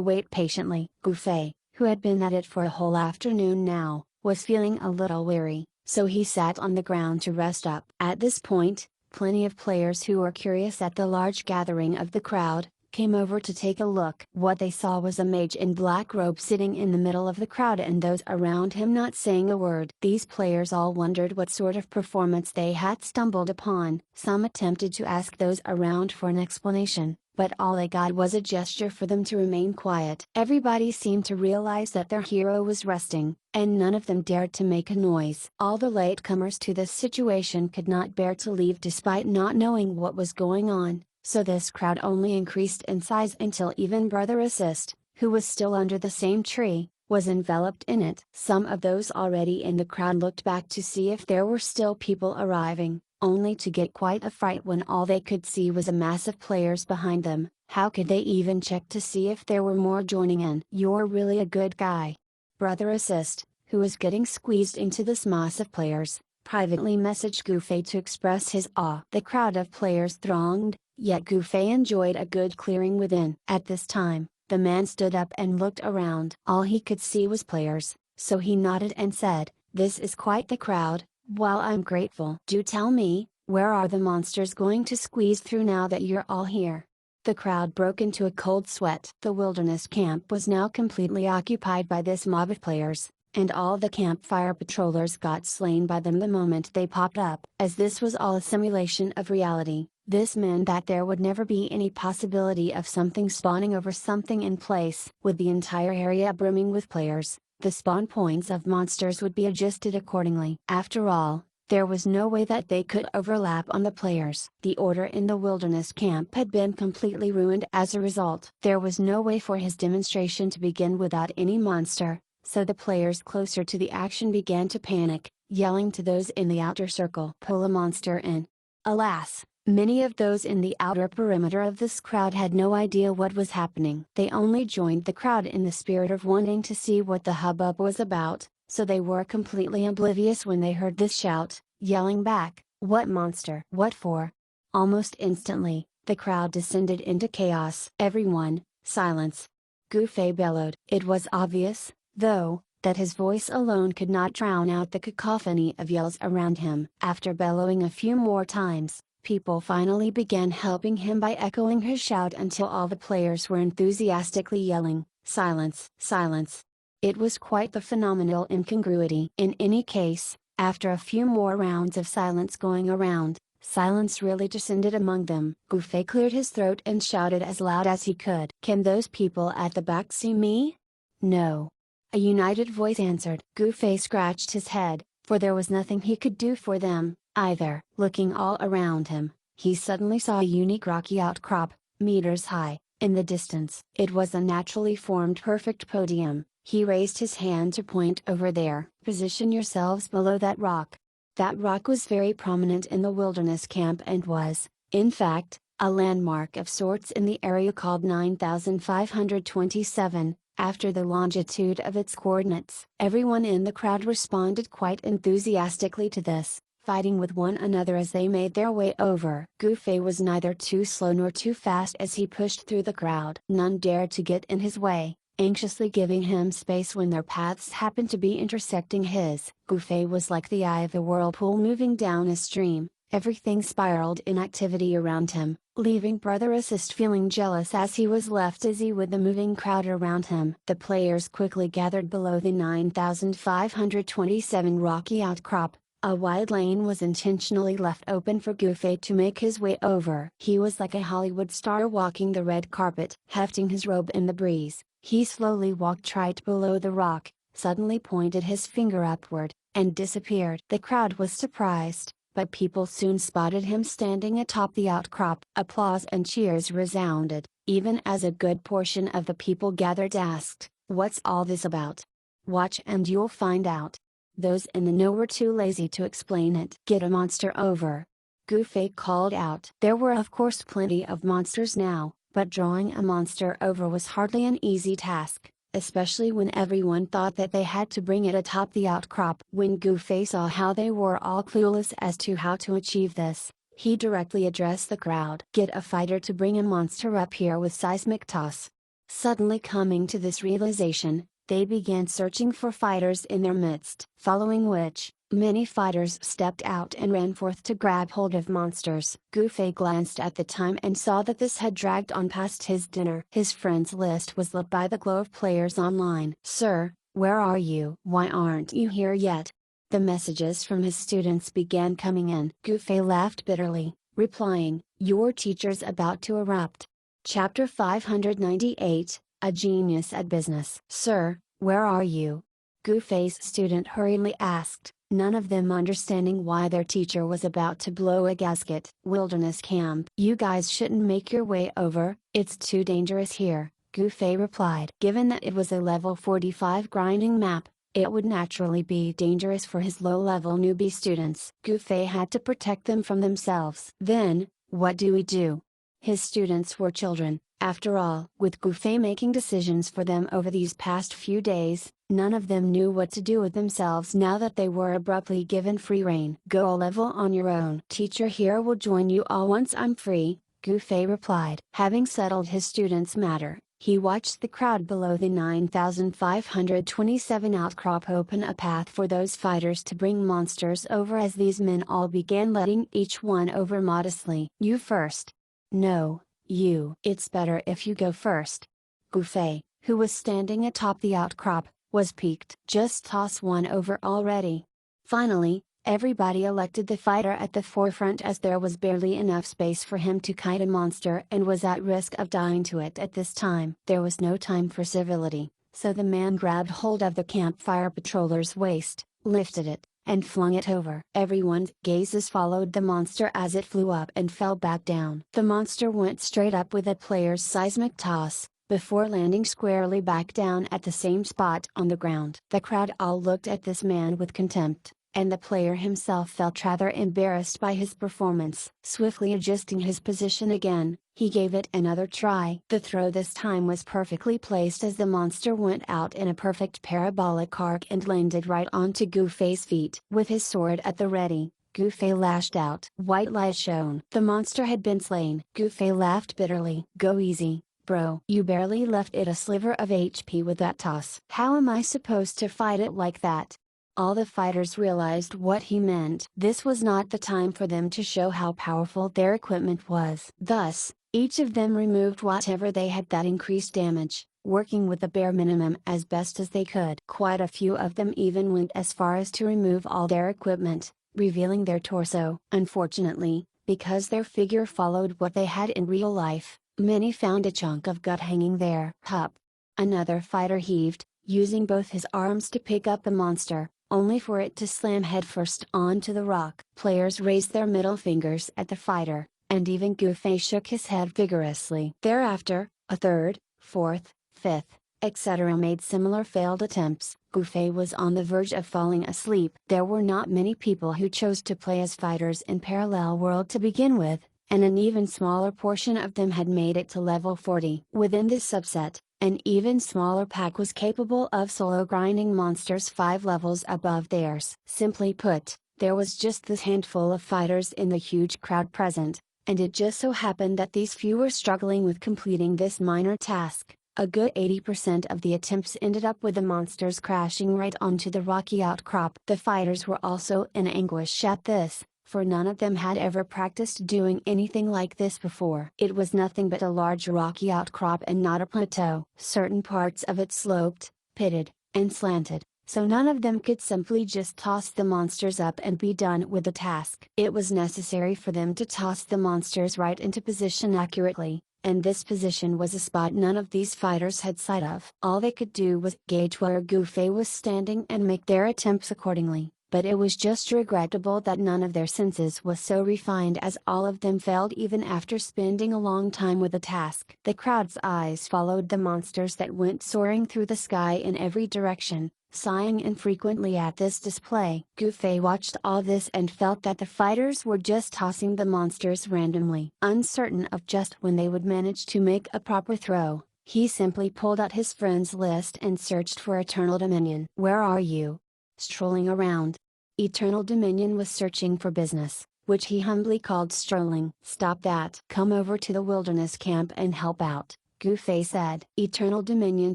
wait patiently. Goofy, who had been at it for a whole afternoon now, was feeling a little weary, so he sat on the ground to rest up. At this point, plenty of players who were curious at the large gathering of the crowd, came over to take a look. What they saw was a mage in black robe sitting in the middle of the crowd and those around him not saying a word. These players all wondered what sort of performance they had stumbled upon. Some attempted to ask those around for an explanation, but all they got was a gesture for them to remain quiet. Everybody seemed to realize that their hero was resting, and none of them dared to make a noise. All the latecomers to this situation could not bear to leave despite not knowing what was going on. So this crowd only increased in size until even Brother Assist, who was still under the same tree, was enveloped in it. Some of those already in the crowd looked back to see if there were still people arriving, only to get quite a fright when all they could see was a mass of players behind them. How could they even check to see if there were more joining in? You're really a good guy. Brother Assist, who was getting squeezed into this mass of players, privately messaged Goofy to express his awe. The crowd of players thronged, yet Goofy enjoyed a good clearing within. At this time, the man stood up and looked around. All he could see was players, so he nodded and said, "This is quite the crowd. While I'm grateful. Do tell me, where are the monsters going to squeeze through now that you're all here?" The crowd broke into a cold sweat. The wilderness camp was now completely occupied by this mob of players, and all the campfire patrollers got slain by them the moment they popped up. As this was all a simulation of reality, this meant that there would never be any possibility of something spawning over something in place. With the entire area brimming with players, the spawn points of monsters would be adjusted accordingly. After all, there was no way that they could overlap on the players. The order in the wilderness camp had been completely ruined as a result. There was no way for his demonstration to begin without any monster, so the players closer to the action began to panic, yelling to those in the outer circle, "Pull a monster in." Alas, many of those in the outer perimeter of this crowd had no idea what was happening. They only joined the crowd in the spirit of wanting to see what the hubbub was about, so they were completely oblivious when they heard this shout, yelling back, "What monster? What for?" Almost instantly, the crowd descended into chaos. "Everyone, silence!" Goofy bellowed. It was obvious, though, that his voice alone could not drown out the cacophony of yells around him. After bellowing a few more times, people finally began helping him by echoing his shout until all the players were enthusiastically yelling, "Silence! Silence!" It was quite the phenomenal incongruity. In any case, after a few more rounds of silence going around, silence really descended among them. Goofy cleared his throat and shouted as loud as he could, "Can those people at the back see me?" "No." A united voice answered. Goofy scratched his head, for there was nothing he could do for them, either. Looking all around him, he suddenly saw a unique rocky outcrop, meters high, in the distance. It was a naturally formed perfect podium. He raised his hand to point over there. "Position yourselves below that rock." That rock was very prominent in the wilderness camp and was, in fact, a landmark of sorts in the area called 9527, after the longitude of its coordinates. Everyone in the crowd responded quite enthusiastically to this, fighting with one another as they made their way over. Goofy was neither too slow nor too fast as he pushed through the crowd. None dared to get in his way, anxiously giving him space when their paths happened to be intersecting his. Goofy was like the eye of a whirlpool moving down a stream. Everything spiraled in activity around him, leaving Brother Assist feeling jealous as he was left dizzy with the moving crowd around him. The players quickly gathered below the 9,527 rocky outcrop. A wide lane was intentionally left open for Goofy to make his way over. He was like a Hollywood star walking the red carpet. Hefting his robe in the breeze, he slowly walked right below the rock, suddenly pointed his finger upward, and disappeared. The crowd was surprised, but people soon spotted him standing atop the outcrop. Applause and cheers resounded, even as a good portion of the people gathered asked, "What's all this about?" "Watch and you'll find out." Those in the know were too lazy to explain it. "Get a monster over!" Goofy called out. There were of course plenty of monsters now, but drawing a monster over was hardly an easy task, especially when everyone thought that they had to bring it atop the outcrop. When Goofy saw how they were all clueless as to how to achieve this, he directly addressed the crowd. "Get a fighter to bring a monster up here with seismic toss." Suddenly coming to this realization, they began searching for fighters in their midst. Following which, many fighters stepped out and ran forth to grab hold of monsters. Goofy glanced at the time and saw that this had dragged on past his dinner. His friends list was lit by the glow of players online. "Sir, where are you? Why aren't you here yet?" The messages from his students began coming in. Goofy laughed bitterly, replying, "Your teacher's about to erupt." Chapter 598, A Genius at Business. "Sir, where are you?" Goofy's student hurriedly asked, none of them understanding why their teacher was about to blow a gasket. "Wilderness camp." "You guys shouldn't make your way over, it's too dangerous here," Goofy replied. Given that it was a level 45 grinding map, it would naturally be dangerous for his low-level newbie students. Goofy had to protect them from themselves. "Then, what do we do?" His students were children, after all. With Goofy making decisions for them over these past few days, none of them knew what to do with themselves now that they were abruptly given free rein. "Go a level on your own. Teacher here will join you all once I'm free," Goofy replied. Having settled his students' matter, he watched the crowd below the 9,527 outcrop open a path for those fighters to bring monsters over as these men all began letting each one over modestly. "You first." "No, you." "It's better if you go first." Goofy, who was standing atop the outcrop, was piqued. "Just toss one over already." Finally, everybody elected the fighter at the forefront as there was barely enough space for him to kite a monster and was at risk of dying to it at this time. There was no time for civility, so the man grabbed hold of the campfire patroller's waist, lifted it, and flung it over. Everyone's gazes followed the monster as it flew up and fell back down. The monster went straight up with a player's seismic toss, before landing squarely back down at the same spot on the ground. The crowd all looked at this man with contempt, and the player himself felt rather embarrassed by his performance. Swiftly adjusting his position again, he gave it another try. The throw this time was perfectly placed as the monster went out in a perfect parabolic arc and landed right onto Goofy's feet. With his sword at the ready, Goofy lashed out. White light shone. The monster had been slain. Goofy laughed bitterly. "Go easy, bro. You barely left it a sliver of HP with that toss. How am I supposed to fight it like that?" All the fighters realized what he meant. This was not the time for them to show how powerful their equipment was. Thus, each of them removed whatever they had that increased damage, working with the bare minimum as best as they could. Quite a few of them even went as far as to remove all their equipment, revealing their torso. Unfortunately, because their figure followed what they had in real life, many found a chunk of gut hanging there. "Hup!" Another fighter heaved, using both his arms to pick up the monster, only for it to slam headfirst onto the rock. Players raised their middle fingers at the fighter, and even Goofy shook his head vigorously. Thereafter, a third, fourth, fifth, etc. made similar failed attempts. Goofy was on the verge of falling asleep. There were not many people who chose to play as fighters in Parallel World to begin with, and an even smaller portion of them had made it to level 40. Within this subset, an even smaller pack was capable of solo grinding monsters 5 levels above theirs. Simply put, there was just this handful of fighters in the huge crowd present, and it just so happened that these few were struggling with completing this minor task. A good 80% of the attempts ended up with the monsters crashing right onto the rocky outcrop. The fighters were also in anguish at this, for none of them had ever practiced doing anything like this before. It was nothing but a large rocky outcrop and not a plateau. Certain parts of it sloped, pitted, and slanted, so none of them could simply just toss the monsters up and be done with the task. It was necessary for them to toss the monsters right into position accurately, and this position was a spot none of these fighters had sight of. All they could do was gauge where Goofy was standing and make their attempts accordingly, but it was just regrettable that none of their senses was so refined as all of them failed even after spending a long time with the task. The crowd's eyes followed the monsters that went soaring through the sky in every direction, sighing infrequently at this display. Goofy watched all this and felt that the fighters were just tossing the monsters randomly. Uncertain of just when they would manage to make a proper throw, he simply pulled out his friends list and searched for Eternal Dominion. "Where are you?" "Strolling around." Eternal Dominion was searching for business, which he humbly called strolling. "Stop that. Come over to the wilderness camp and help out," Goofy said. Eternal Dominion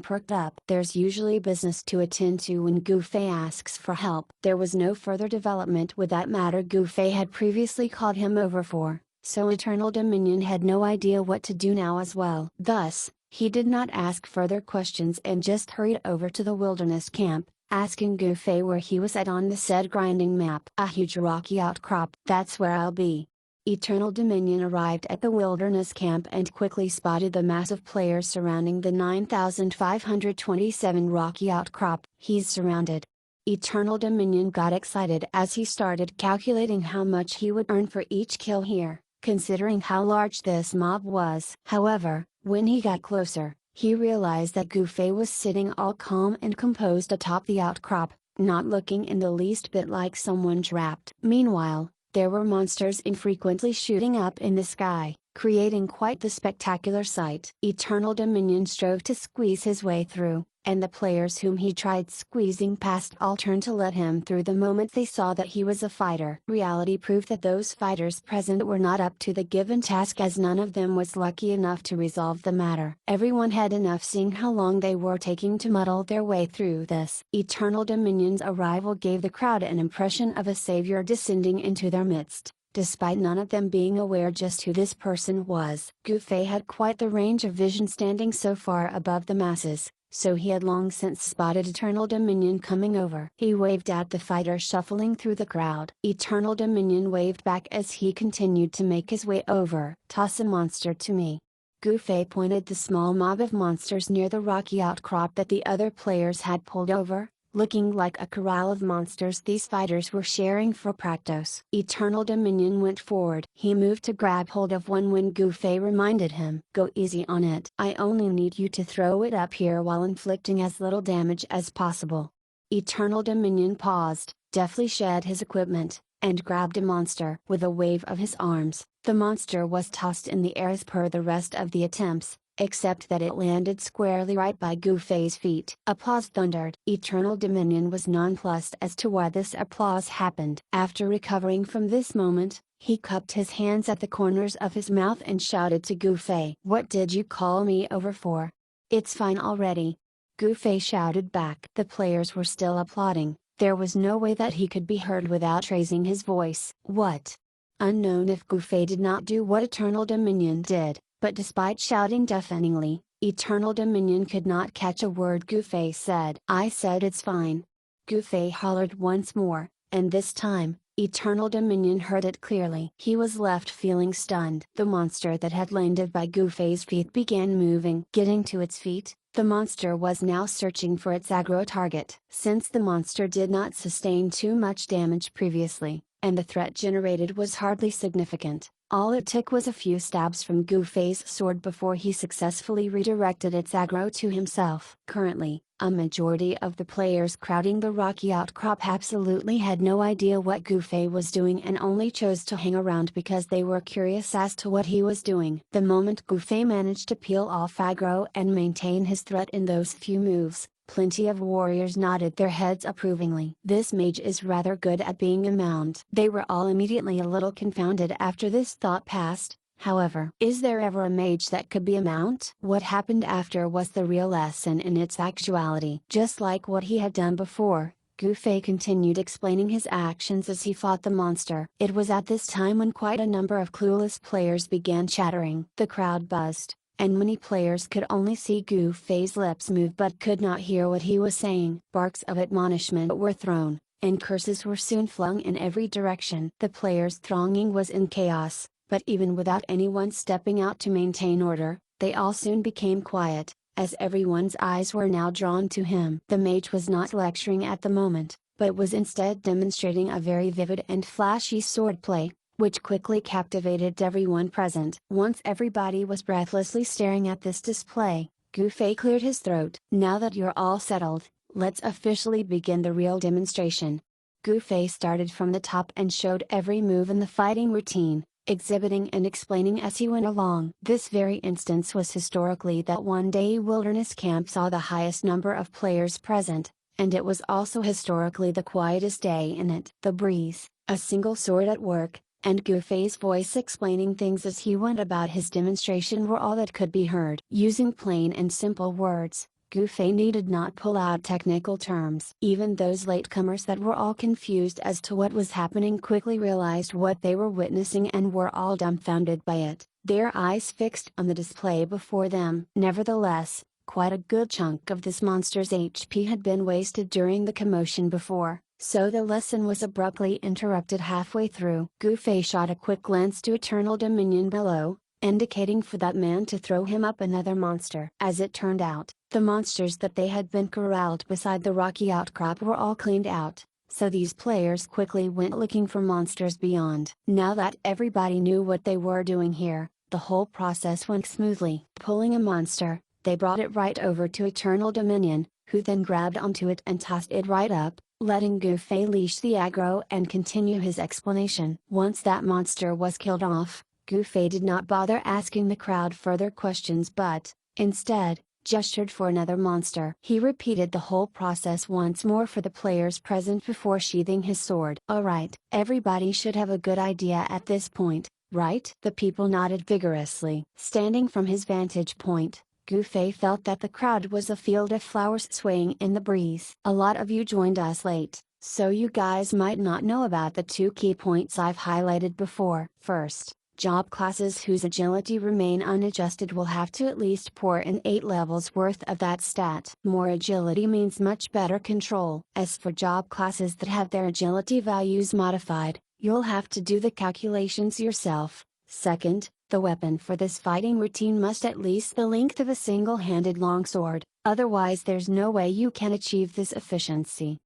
perked up. There's usually business to attend to when Goofy asks for help. There was no further development with that matter Goofy had previously called him over for, so Eternal Dominion had no idea what to do now as well. Thus, he did not ask further questions and just hurried over to the wilderness camp, asking Goofy where he was at on the said grinding map. "A huge rocky outcrop. That's where I'll be." Eternal Dominion arrived at the wilderness camp and quickly spotted the mass of players surrounding the 9527 rocky outcrop. "He's surrounded." Eternal Dominion got excited as he started calculating how much he would earn for each kill here, considering how large this mob was. However, when he got closer, he realized that Goofy was sitting all calm and composed atop the outcrop, not looking in the least bit like someone trapped. Meanwhile, there were monsters infrequently shooting up in the sky, creating quite the spectacular sight. Eternal Dominion strove to squeeze his way through, and the players whom he tried squeezing past all turned to let him through the moment they saw that he was a fighter. Reality proved that those fighters present were not up to the given task, as none of them was lucky enough to resolve the matter. Everyone had enough seeing how long they were taking to muddle their way through this. Eternal Dominion's arrival gave the crowd an impression of a savior descending into their midst, despite none of them being aware just who this person was. Goofy had quite the range of vision standing so far above the masses, so he had long since spotted Eternal Dominion coming over. He waved at the fighter shuffling through the crowd. Eternal Dominion waved back as he continued to make his way over. "Toss a monster to me." Goofy pointed the small mob of monsters near the rocky outcrop that the other players had pulled over, looking like a corral of monsters these fighters were sharing for practice. Eternal Dominion went forward. He moved to grab hold of one when Goofy reminded him, "Go easy on it. I only need you to throw it up here while inflicting as little damage as possible." Eternal Dominion paused, deftly shed his equipment, and grabbed a monster. With a wave of his arms, the monster was tossed in the air as per the rest of the attempts, except that it landed squarely right by Goofy's feet. Applause thundered. Eternal Dominion was nonplussed as to why this applause happened. After recovering from this moment, he cupped his hands at the corners of his mouth and shouted to Goofy, "What did you call me over for? It's fine already." Goofy shouted back. The players were still applauding. There was no way that he could be heard without raising his voice. "What?" Unknown if Goofy did not do what Eternal Dominion did, but despite shouting deafeningly, Eternal Dominion could not catch a word Goofy said. "I said it's fine." Goofy hollered once more, and this time, Eternal Dominion heard it clearly. He was left feeling stunned. The monster that had landed by Goofy's feet began moving. Getting to its feet, the monster was now searching for its aggro target. Since the monster did not sustain too much damage previously, and the threat generated was hardly significant, all it took was a few stabs from Goofy's sword before he successfully redirected its aggro to himself. Currently, a majority of the players crowding the rocky outcrop absolutely had no idea what Goofy was doing and only chose to hang around because they were curious as to what he was doing. The moment Goofy managed to peel off aggro and maintain his threat in those few moves, plenty of warriors nodded their heads approvingly. "This mage is rather good at being a mount." They were all immediately a little confounded after this thought passed. However, is there ever a mage that could be a mount? What happened after was the real lesson in its actuality. Just like what he had done before, Gufei continued explaining his actions as he fought the monster. It was at this time when quite a number of clueless players began chattering. The crowd buzzed, and many players could only see Gufei's lips move but could not hear what he was saying. Barks of admonishment were thrown, and curses were soon flung in every direction. The players' thronging was in chaos, but even without anyone stepping out to maintain order, they all soon became quiet, as everyone's eyes were now drawn to him. The mage was not lecturing at the moment, but was instead demonstrating a very vivid and flashy swordplay, which quickly captivated everyone present. Once everybody was breathlessly staring at this display, Gufei cleared his throat. "Now that you're all settled, let's officially begin the real demonstration." Gufei started from the top and showed every move in the fighting routine, exhibiting and explaining as he went along. This very instance was historically that one-day wilderness camp saw the highest number of players present, and it was also historically the quietest day in it. The breeze, a single sword at work, and Gufei's voice explaining things as he went about his demonstration were all that could be heard. Using plain and simple words, Gufei needed not pull out technical terms. Even those latecomers that were all confused as to what was happening quickly realized what they were witnessing and were all dumbfounded by it, their eyes fixed on the display before them. Nevertheless, quite a good chunk of this monster's HP had been wasted during the commotion before, so the lesson was abruptly interrupted halfway through. Gufei shot a quick glance to Eternal Dominion below, indicating for that man to throw him up another monster. As it turned out, the monsters that they had been corralled beside the rocky outcrop were all cleaned out, so these players quickly went looking for monsters beyond. Now that everybody knew what they were doing here, the whole process went smoothly. Pulling a monster, they brought it right over to Eternal Dominion, who then grabbed onto it and tossed it right up, letting Gufei leash the aggro and continue his explanation. Once that monster was killed off, Gufei did not bother asking the crowd further questions but, instead, gestured for another monster. He repeated the whole process once more for the players present before sheathing his sword. "Alright, everybody should have a good idea at this point, right?" The people nodded vigorously. Standing from his vantage point, Gufei felt that the crowd was a field of flowers swaying in the breeze. "A lot of you joined us late, so you guys might not know about the two key points I've highlighted before. First, job classes whose agility remain unadjusted will have to at least pour in 8 levels worth of that stat. More agility means much better control. As for job classes that have their agility values modified, you'll have to do the calculations yourself. Second, the weapon for this fighting routine must at least the length of a single-handed longsword, otherwise there's no way you can achieve this efficiency."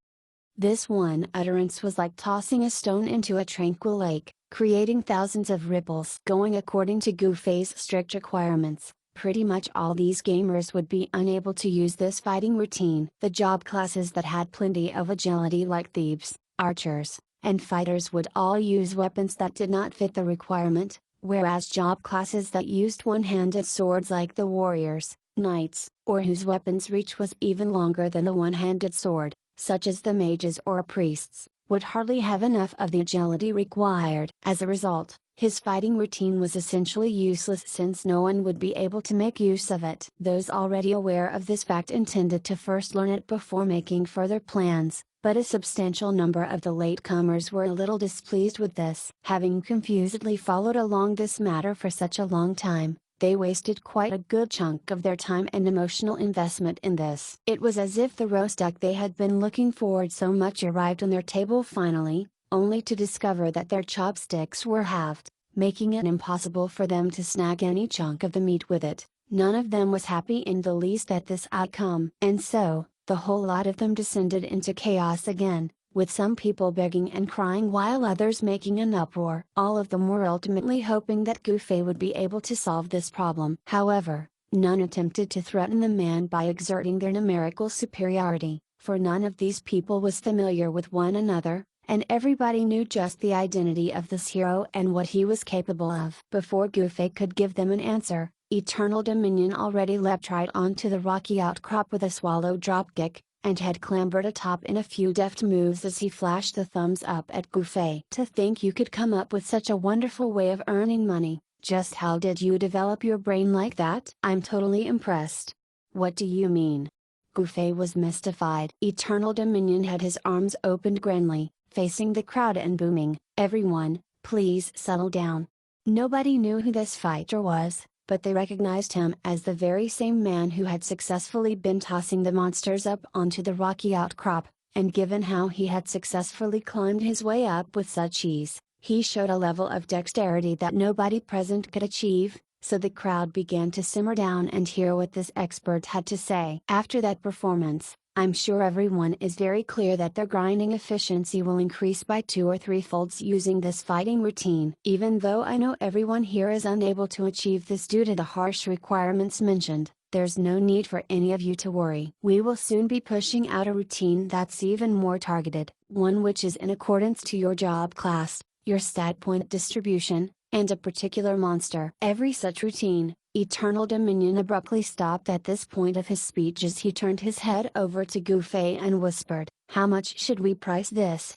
This one utterance was like tossing a stone into a tranquil lake, creating thousands of ripples. Going according to Gufei's strict requirements, pretty much all these gamers would be unable to use this fighting routine. The job classes that had plenty of agility like thieves, archers, and fighters would all use weapons that did not fit the requirement, whereas job classes that used one-handed swords like the warriors, knights, or whose weapons reach was even longer than the one-handed sword, such as the mages or priests, would hardly have enough of the agility required. As a result, his fighting routine was essentially useless since no one would be able to make use of it. Those already aware of this fact intended to first learn it before making further plans, but a substantial number of the latecomers were a little displeased with this. Having confusedly followed along this matter for such a long time, they wasted quite a good chunk of their time and emotional investment in this. It was as if the roast duck they had been looking forward so much arrived on their table finally, only to discover that their chopsticks were halved, making it impossible for them to snag any chunk of the meat with it. None of them was happy in the least at this outcome. And so, the whole lot of them descended into chaos again, with some people begging and crying while others making an uproar. All of them were ultimately hoping that Gufei would be able to solve this problem. However, none attempted to threaten the man by exerting their numerical superiority, for none of these people was familiar with one another, and everybody knew just the identity of this hero and what he was capable of. Before Gufei could give them an answer, Eternal Dominion already leapt right onto the rocky outcrop with a swallow dropkick, and had clambered atop in a few deft moves as he flashed the thumbs up at Gufei. "To think you could come up with such a wonderful way of earning money, just how did you develop your brain like that? I'm totally impressed." "What do you mean?" Gufei was mystified. Eternal Dominion had his arms opened grandly, facing the crowd and booming, "Everyone, please settle down." Nobody knew who this fighter was, but they recognized him as the very same man who had successfully been tossing the monsters up onto the rocky outcrop, and given how he had successfully climbed his way up with such ease, he showed a level of dexterity that nobody present could achieve, so the crowd began to simmer down and hear what this expert had to say. After that performance, I'm sure everyone is very clear that their grinding efficiency will increase by 2 or 3 folds using this fighting routine. Even though I know everyone here is unable to achieve this due to the harsh requirements mentioned, there's no need for any of you to worry. We will soon be pushing out a routine that's even more targeted, one which is in accordance to your job class, your stat point distribution, and a particular monster. Every such routine, Eternal Dominion abruptly stopped at this point of his speech as he turned his head over to Gufei and whispered, "How much should we price this?"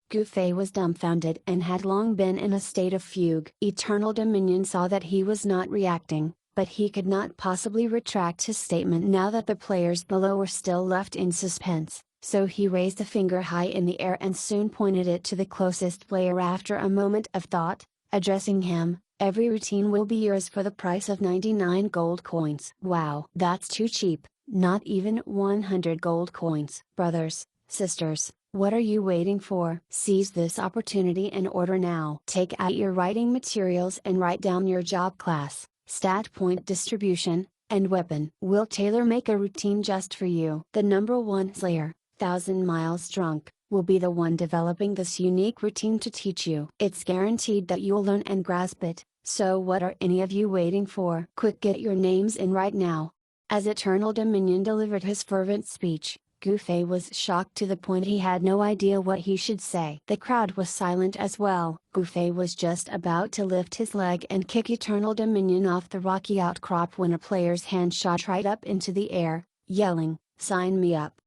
Gufei was dumbfounded and had long been in a state of fugue. Eternal Dominion saw that he was not reacting, but he could not possibly retract his statement now that the players below were still left in suspense, so he raised a finger high in the air and soon pointed it to the closest player. After a moment of thought, addressing him, "Every routine will be yours for the price of 99 gold coins." "Wow, that's too cheap, not even 100 gold coins." "Brothers, sisters, what are you waiting for? Seize this opportunity and order now." Take out your writing materials and write down your job class, stat point distribution, and weapon. We'll tailor-make a routine just for you. The number 1 Slayer, 1000 Miles Drunk, will be the one developing this unique routine to teach you. It's guaranteed that you'll learn and grasp it, so what are any of you waiting for? Quick, get your names in right now. As Eternal Dominion delivered his fervent speech, Gufei was shocked to the point he had no idea what he should say. The crowd was silent as well. Gufei was just about to lift his leg and kick Eternal Dominion off the rocky outcrop when a player's hand shot right up into the air, yelling, "Sign me up."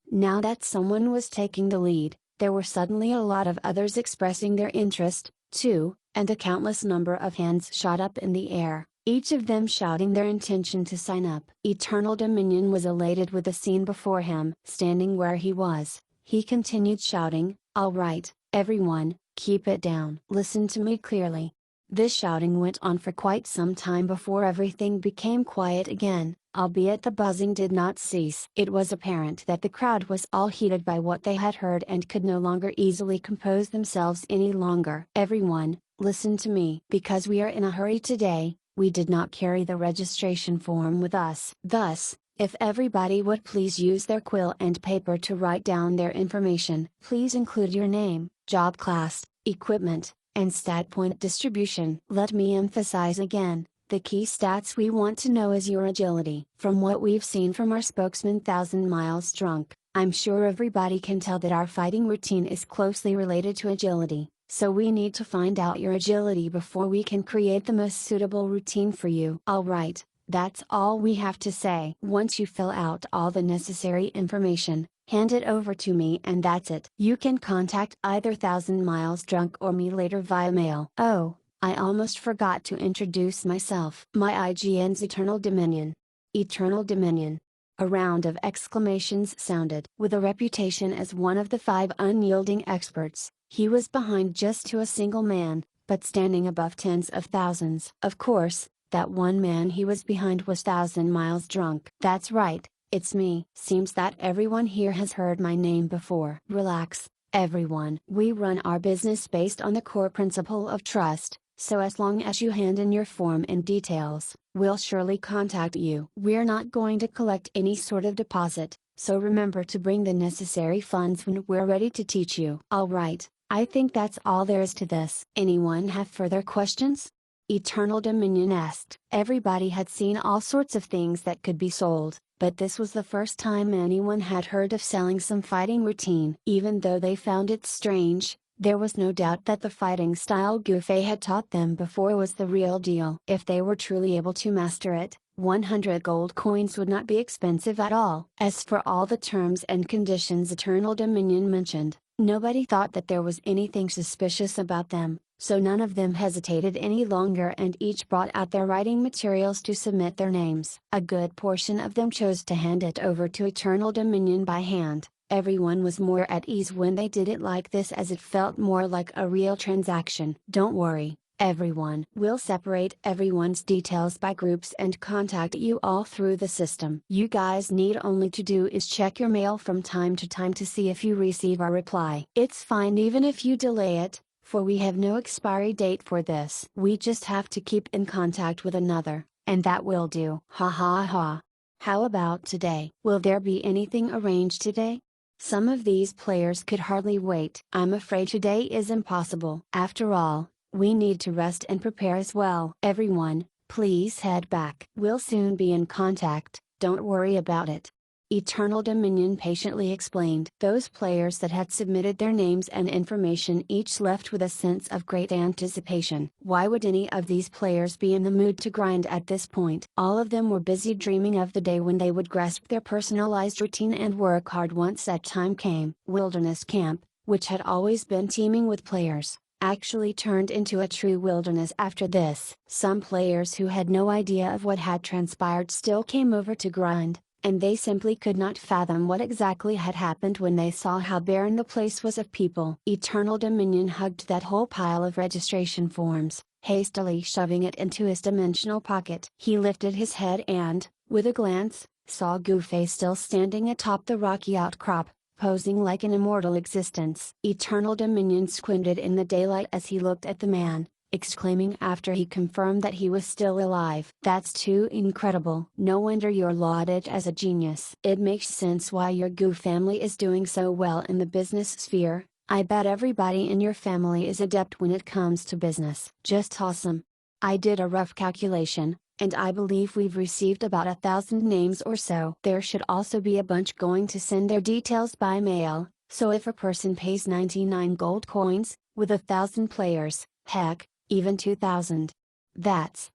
Now that someone was taking the lead, there were suddenly a lot of others expressing their interest, too, and a countless number of hands shot up in the air, each of them shouting their intention to sign up. Eternal Dominion was elated with the scene before him. Standing where he was, he continued shouting, "All right, everyone, keep it down. Listen to me clearly." This shouting went on for quite some time before everything became quiet again, albeit the buzzing did not cease. It was apparent that the crowd was all heated by what they had heard and could no longer easily compose themselves any longer. "Everyone, listen to me. Because we are in a hurry today, we did not carry the registration form with us. Thus, if everybody would please use their quill and paper to write down their information. Please include your name, job class, equipment, and stat point distribution." Let me emphasize again, the key stats we want to know is your agility. From what we've seen from our spokesman 1000 Miles Drunk, I'm sure everybody can tell that our fighting routine is closely related to agility, so we need to find out your agility before we can create the most suitable routine for you. Alright, that's all we have to say. Once you fill out all the necessary information, hand it over to me and that's it. You can contact either 1000 Miles Drunk or me later via mail. Oh, I almost forgot to introduce myself. My IGN's Eternal Dominion. Eternal Dominion. A round of exclamations sounded. With a reputation as one of the 5 unyielding experts, he was behind just to a single man, but standing above tens of thousands. Of course, that one man he was behind was 1000 Miles Drunk. That's right, it's me. Seems that everyone here has heard my name before. Relax, everyone. We run our business based on the core principle of trust, so as long as you hand in your form and details, we'll surely contact you. We're not going to collect any sort of deposit, so remember to bring the necessary funds when we're ready to teach you. Alright, I think that's all there is to this. Anyone have further questions? Eternal Dominion asked. Everybody had seen all sorts of things that could be sold, but this was the first time anyone had heard of selling some fighting routine. Even though they found it strange, there was no doubt that the fighting style Gufei had taught them before was the real deal. If they were truly able to master it, 100 gold coins would not be expensive at all. As for all the terms and conditions Eternal Dominion mentioned, nobody thought that there was anything suspicious about them, So none of them hesitated any longer and each brought out their writing materials to submit their names. A good portion of them chose to hand it over to Eternal Dominion by hand. Everyone was more at ease when they did it like this as it felt more like a real transaction. Don't worry, everyone. We'll separate everyone's details by groups and contact you all through the system. You guys need only to do is check your mail from time to time to see if you receive our reply. It's fine even if you delay it, for we have no expiry date for this. We just have to keep in contact with another, and that will do. Ha ha ha. How about today? Will there be anything arranged today? Some of these players could hardly wait. I'm afraid today is impossible. After all, we need to rest and prepare as well. Everyone, please head back. We'll soon be in contact, don't worry about it. Eternal Dominion patiently explained. Those players that had submitted their names and information each left with a sense of great anticipation. Why would any of these players be in the mood to grind at this point? All of them were busy dreaming of the day when they would grasp their personalized routine and work hard once that time came. Wilderness Camp, which had always been teeming with players, actually turned into a true wilderness after this. Some players who had no idea of what had transpired still came over to grind, and they simply could not fathom what exactly had happened when they saw how barren the place was of people. Eternal Dominion hugged that whole pile of registration forms, hastily shoving it into his dimensional pocket. He lifted his head and, with a glance, saw Goofy still standing atop the rocky outcrop, posing like an immortal existence. Eternal Dominion squinted in the daylight as he looked at the man, exclaiming after he confirmed that he was still alive. That's too incredible. No wonder you're lauded as a genius. It makes sense why your Goo family is doing so well in the business sphere. I bet everybody in your family is adept when it comes to business. Just awesome. I did a rough calculation, and I believe we've received about 1,000 names or so. There should also be a bunch going to send their details by mail, so if a person pays 99 gold coins, with 1,000 players, heck, even 2,000. That's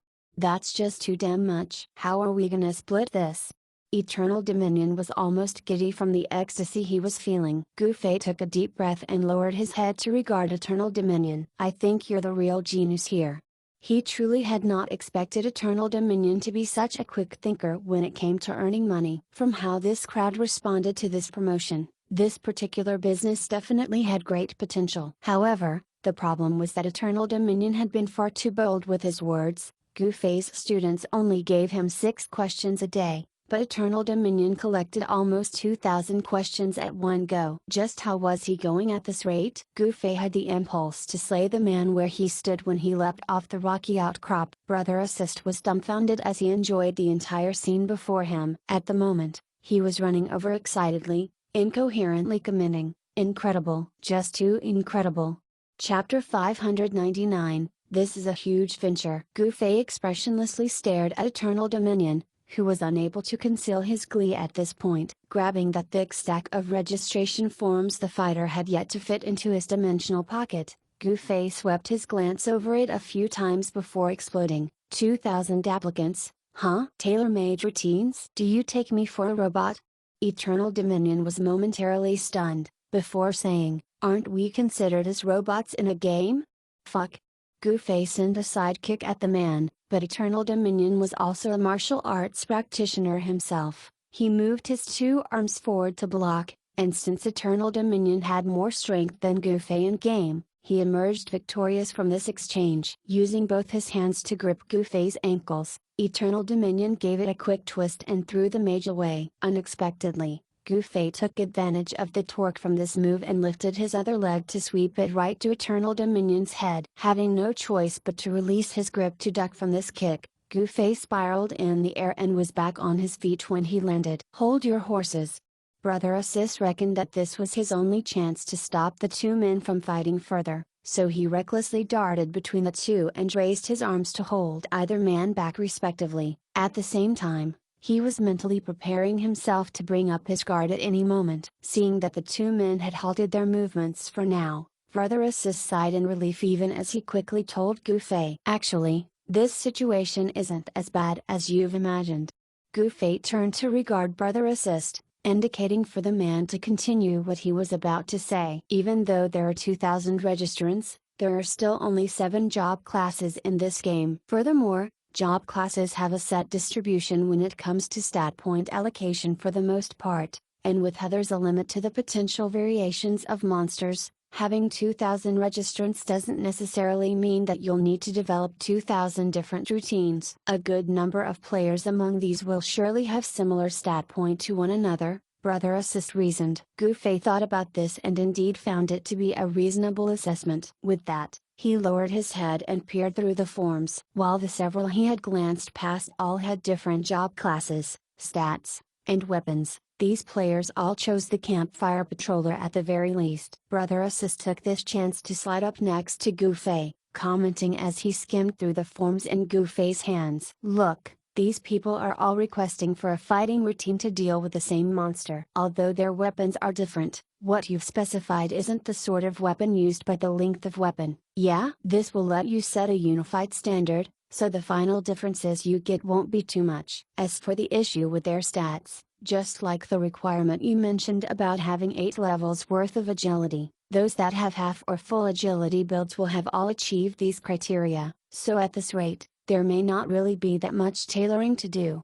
just too damn much. How are we gonna split this? Eternal Dominion was almost giddy from the ecstasy he was feeling. Goofy took a deep breath and lowered his head to regard Eternal Dominion. I think you're the real genius here. He truly had not expected Eternal Dominion to be such a quick thinker when it came to earning money. From how this crowd responded to this promotion, this particular business definitely had great potential. However, the problem was that Eternal Dominion had been far too bold with his words. Goofy's students only gave him 6 questions a day, but Eternal Dominion collected almost 2,000 questions at one go. Just how was he going at this rate? Goofy had the impulse to slay the man where he stood when he leapt off the rocky outcrop. Brother Assist was dumbfounded as he enjoyed the entire scene before him. At the moment, he was running over excitedly, incoherently commenting, "Incredible, just too incredible." Chapter 599, This is a huge venture. Goofy expressionlessly stared at Eternal Dominion, who was unable to conceal his glee at this point. Grabbing the thick stack of registration forms the fighter had yet to fit into his dimensional pocket, Goofy swept his glance over it a few times before exploding. 2,000 applicants, huh? Tailor-made routines? Do you take me for a robot? Eternal Dominion was momentarily stunned, before saying, "Aren't we considered as robots in a game? Fuck." Goofy sent a sidekick at the man, but Eternal Dominion was also a martial arts practitioner himself. He moved his 2 arms forward to block, and since Eternal Dominion had more strength than Goofy in game, he emerged victorious from this exchange. Using both his hands to grip Goofy's ankles, Eternal Dominion gave it a quick twist and threw the mage away. Unexpectedly, Goofy took advantage of the torque from this move and lifted his other leg to sweep it right to Eternal Dominion's head. Having no choice but to release his grip to duck from this kick, Goofy spiraled in the air and was back on his feet when he landed. "Hold your horses." Brother Assist reckoned that this was his only chance to stop the 2 men from fighting further, so he recklessly darted between the 2 and raised his arms to hold either man back respectively. At the same time, he was mentally preparing himself to bring up his guard at any moment. Seeing that the 2 men had halted their movements for now, Brother Assist sighed in relief even as he quickly told Goofy, "Actually, this situation isn't as bad as you've imagined." Goofy turned to regard Brother Assist, indicating for the man to continue what he was about to say. "Even though there are 2,000 registrants, There are still only 7 job classes in this game. Furthermore, job classes have a set distribution when it comes to stat point allocation for the most part, and with others a limit to the potential variations of monsters. Having 2,000 registrants doesn't necessarily mean that you'll need to develop 2,000 different routines. A good number of players among these will surely have similar stat point to one another, Brother Assist reasoned. Gufei thought about this and indeed found it to be a reasonable assessment. With that, he lowered his head and peered through the forms. While the several he had glanced past all had different job classes, stats, and weapons, these players all chose the campfire patroller at the very least. Brother Assist took this chance to slide up next to Gufei, commenting as he skimmed through the forms in Gufei's hands. Look, these people are all requesting for a fighting routine to deal with the same monster. Although their weapons are different, what you've specified isn't the sort of weapon used by the length of weapon. Yeah? This will let you set a unified standard, so the final differences you get won't be too much. As for the issue with their stats, just like the requirement you mentioned about having 8 levels worth of agility, those that have half or full agility builds will have all achieved these criteria, so at this rate, there may not really be that much tailoring to do.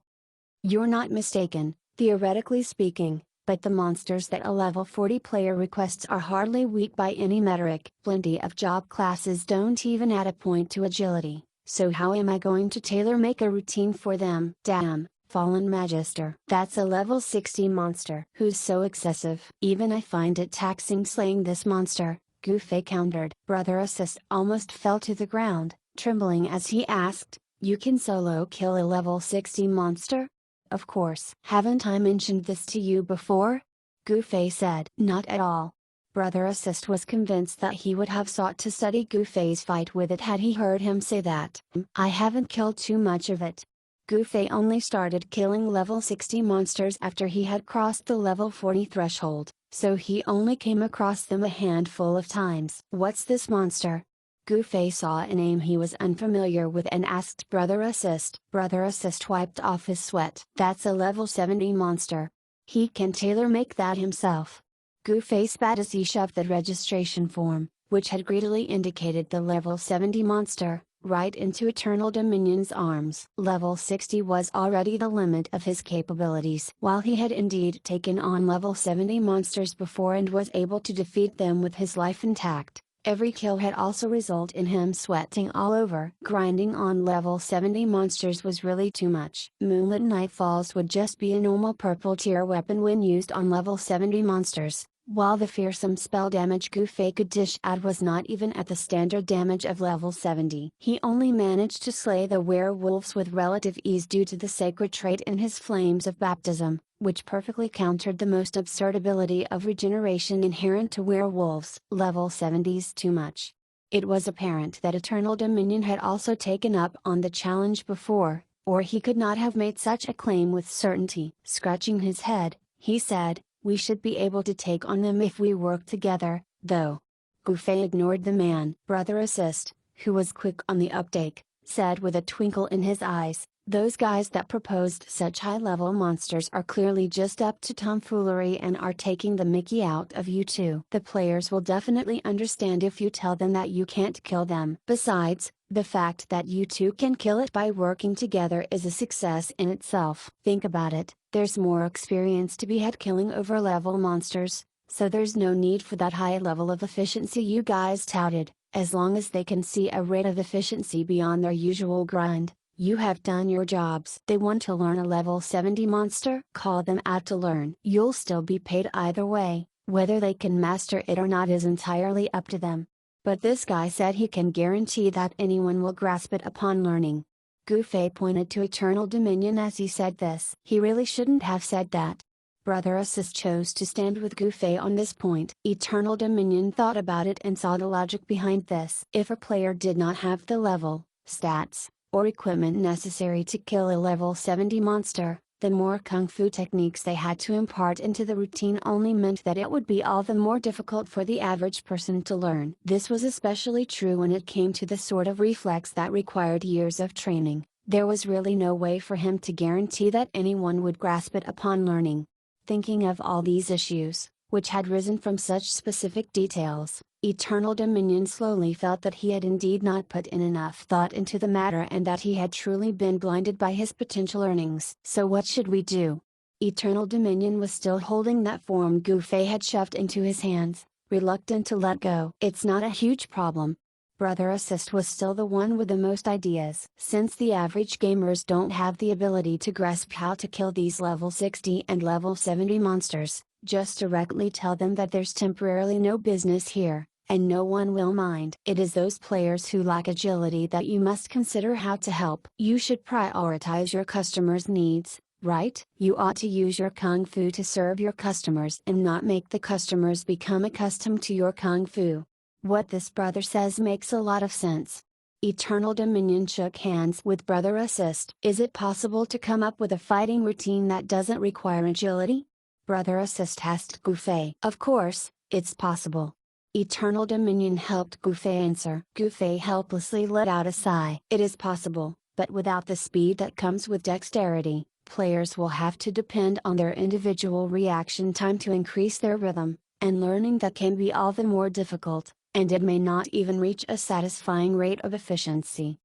You're not mistaken, theoretically speaking, but the monsters that a level 40 player requests are hardly weak by any metric. Plenty of job classes don't even add a point to agility, so how am I going to tailor-make a routine for them? Damn, Fallen Magister. That's a level 60 monster. Who's so excessive? Even I find it taxing slaying this monster, Gufei countered. Brother Assist almost fell to the ground, trembling as he asked, you can solo kill a level 60 monster? Of course. Haven't I mentioned this to you before? Gufei said. Not at all. Brother Assist was convinced that he would have sought to study Gufei's fight with it had he heard him say that. I haven't killed too much of it. Gufei only started killing level 60 monsters after he had crossed the level 40 threshold, so he only came across them a handful of times. What's this monster? Gufei saw a name he was unfamiliar with and asked Brother Assist. Brother Assist wiped off his sweat. That's a level 70 monster. He can tailor-make that himself. Gufei spat as he shoved the registration form, which had greedily indicated the level 70 monster, right into Eternal Dominion's arms. Level 60 was already the limit of his capabilities. While he had indeed taken on level 70 monsters before and was able to defeat them with his life intact, every kill had also resulted in him sweating all over. Grinding on level 70 monsters was really too much. Moonlit Nightfalls would just be a normal purple tier weapon when used on level 70 monsters, while the fearsome spell damage Gufei could dish out was not even at the standard damage of level 70. He only managed to slay the werewolves with relative ease due to the sacred trait in his flames of baptism, which perfectly countered the most absurd ability of regeneration inherent to werewolves. Level 70's too much. It was apparent that Eternal Dominion had also taken up on the challenge before, or he could not have made such a claim with certainty. Scratching his head, he said, we should be able to take on them if we work together, though. Gufei ignored the man. Brother Assist, who was quick on the uptake, said with a twinkle in his eyes, those guys that proposed such high-level monsters are clearly just up to tomfoolery and are taking the mickey out of you two. The players will definitely understand if you tell them that you can't kill them. Besides, the fact that you two can kill it by working together is a success in itself. Think about it, there's more experience to be had killing over-level monsters, so there's no need for that high level of efficiency you guys touted. As long as they can see a rate of efficiency beyond their usual grind, you have done your jobs. They want to learn a level 70 monster? Call them out to learn. You'll still be paid either way, whether they can master it or not is entirely up to them. But this guy said he can guarantee that anyone will grasp it upon learning. Gufei pointed to Eternal Dominion as he said this. He really shouldn't have said that. Brother Assist chose to stand with Gufei on this point. Eternal Dominion thought about it and saw the logic behind this. If a player did not have the level, stats, or equipment necessary to kill a level 70 monster, the more kung fu techniques they had to impart into the routine only meant that it would be all the more difficult for the average person to learn. This was especially true when it came to the sort of reflex that required years of training. There was really no way for him to guarantee that anyone would grasp it upon learning. Thinking of all these issues, which had risen from such specific details, Eternal Dominion slowly felt that he had indeed not put in enough thought into the matter and that he had truly been blinded by his potential earnings. So what should we do? Eternal Dominion was still holding that form Gu Fei had shoved into his hands, reluctant to let go. It's not a huge problem. Brother Assist was still the one with the most ideas. Since the average gamers don't have the ability to grasp how to kill these level 60 and level 70 monsters, just directly tell them that there's temporarily no business here, and no one will mind. It is those players who lack agility that you must consider how to help. You should prioritize your customers' needs, right? You ought to use your kung fu to serve your customers and not make the customers become accustomed to your kung fu. What this brother says makes a lot of sense. Eternal Dominion shook hands with Brother Assist. Is it possible to come up with a fighting routine that doesn't require agility? Brother Assist asked Gu Fei. Of course, it's possible. Eternal Dominion helped Gu Fei answer. Gu Fei helplessly let out a sigh. It is possible, but without the speed that comes with dexterity, players will have to depend on their individual reaction time to increase their rhythm, and learning that can be all the more difficult, and it may not even reach a satisfying rate of efficiency.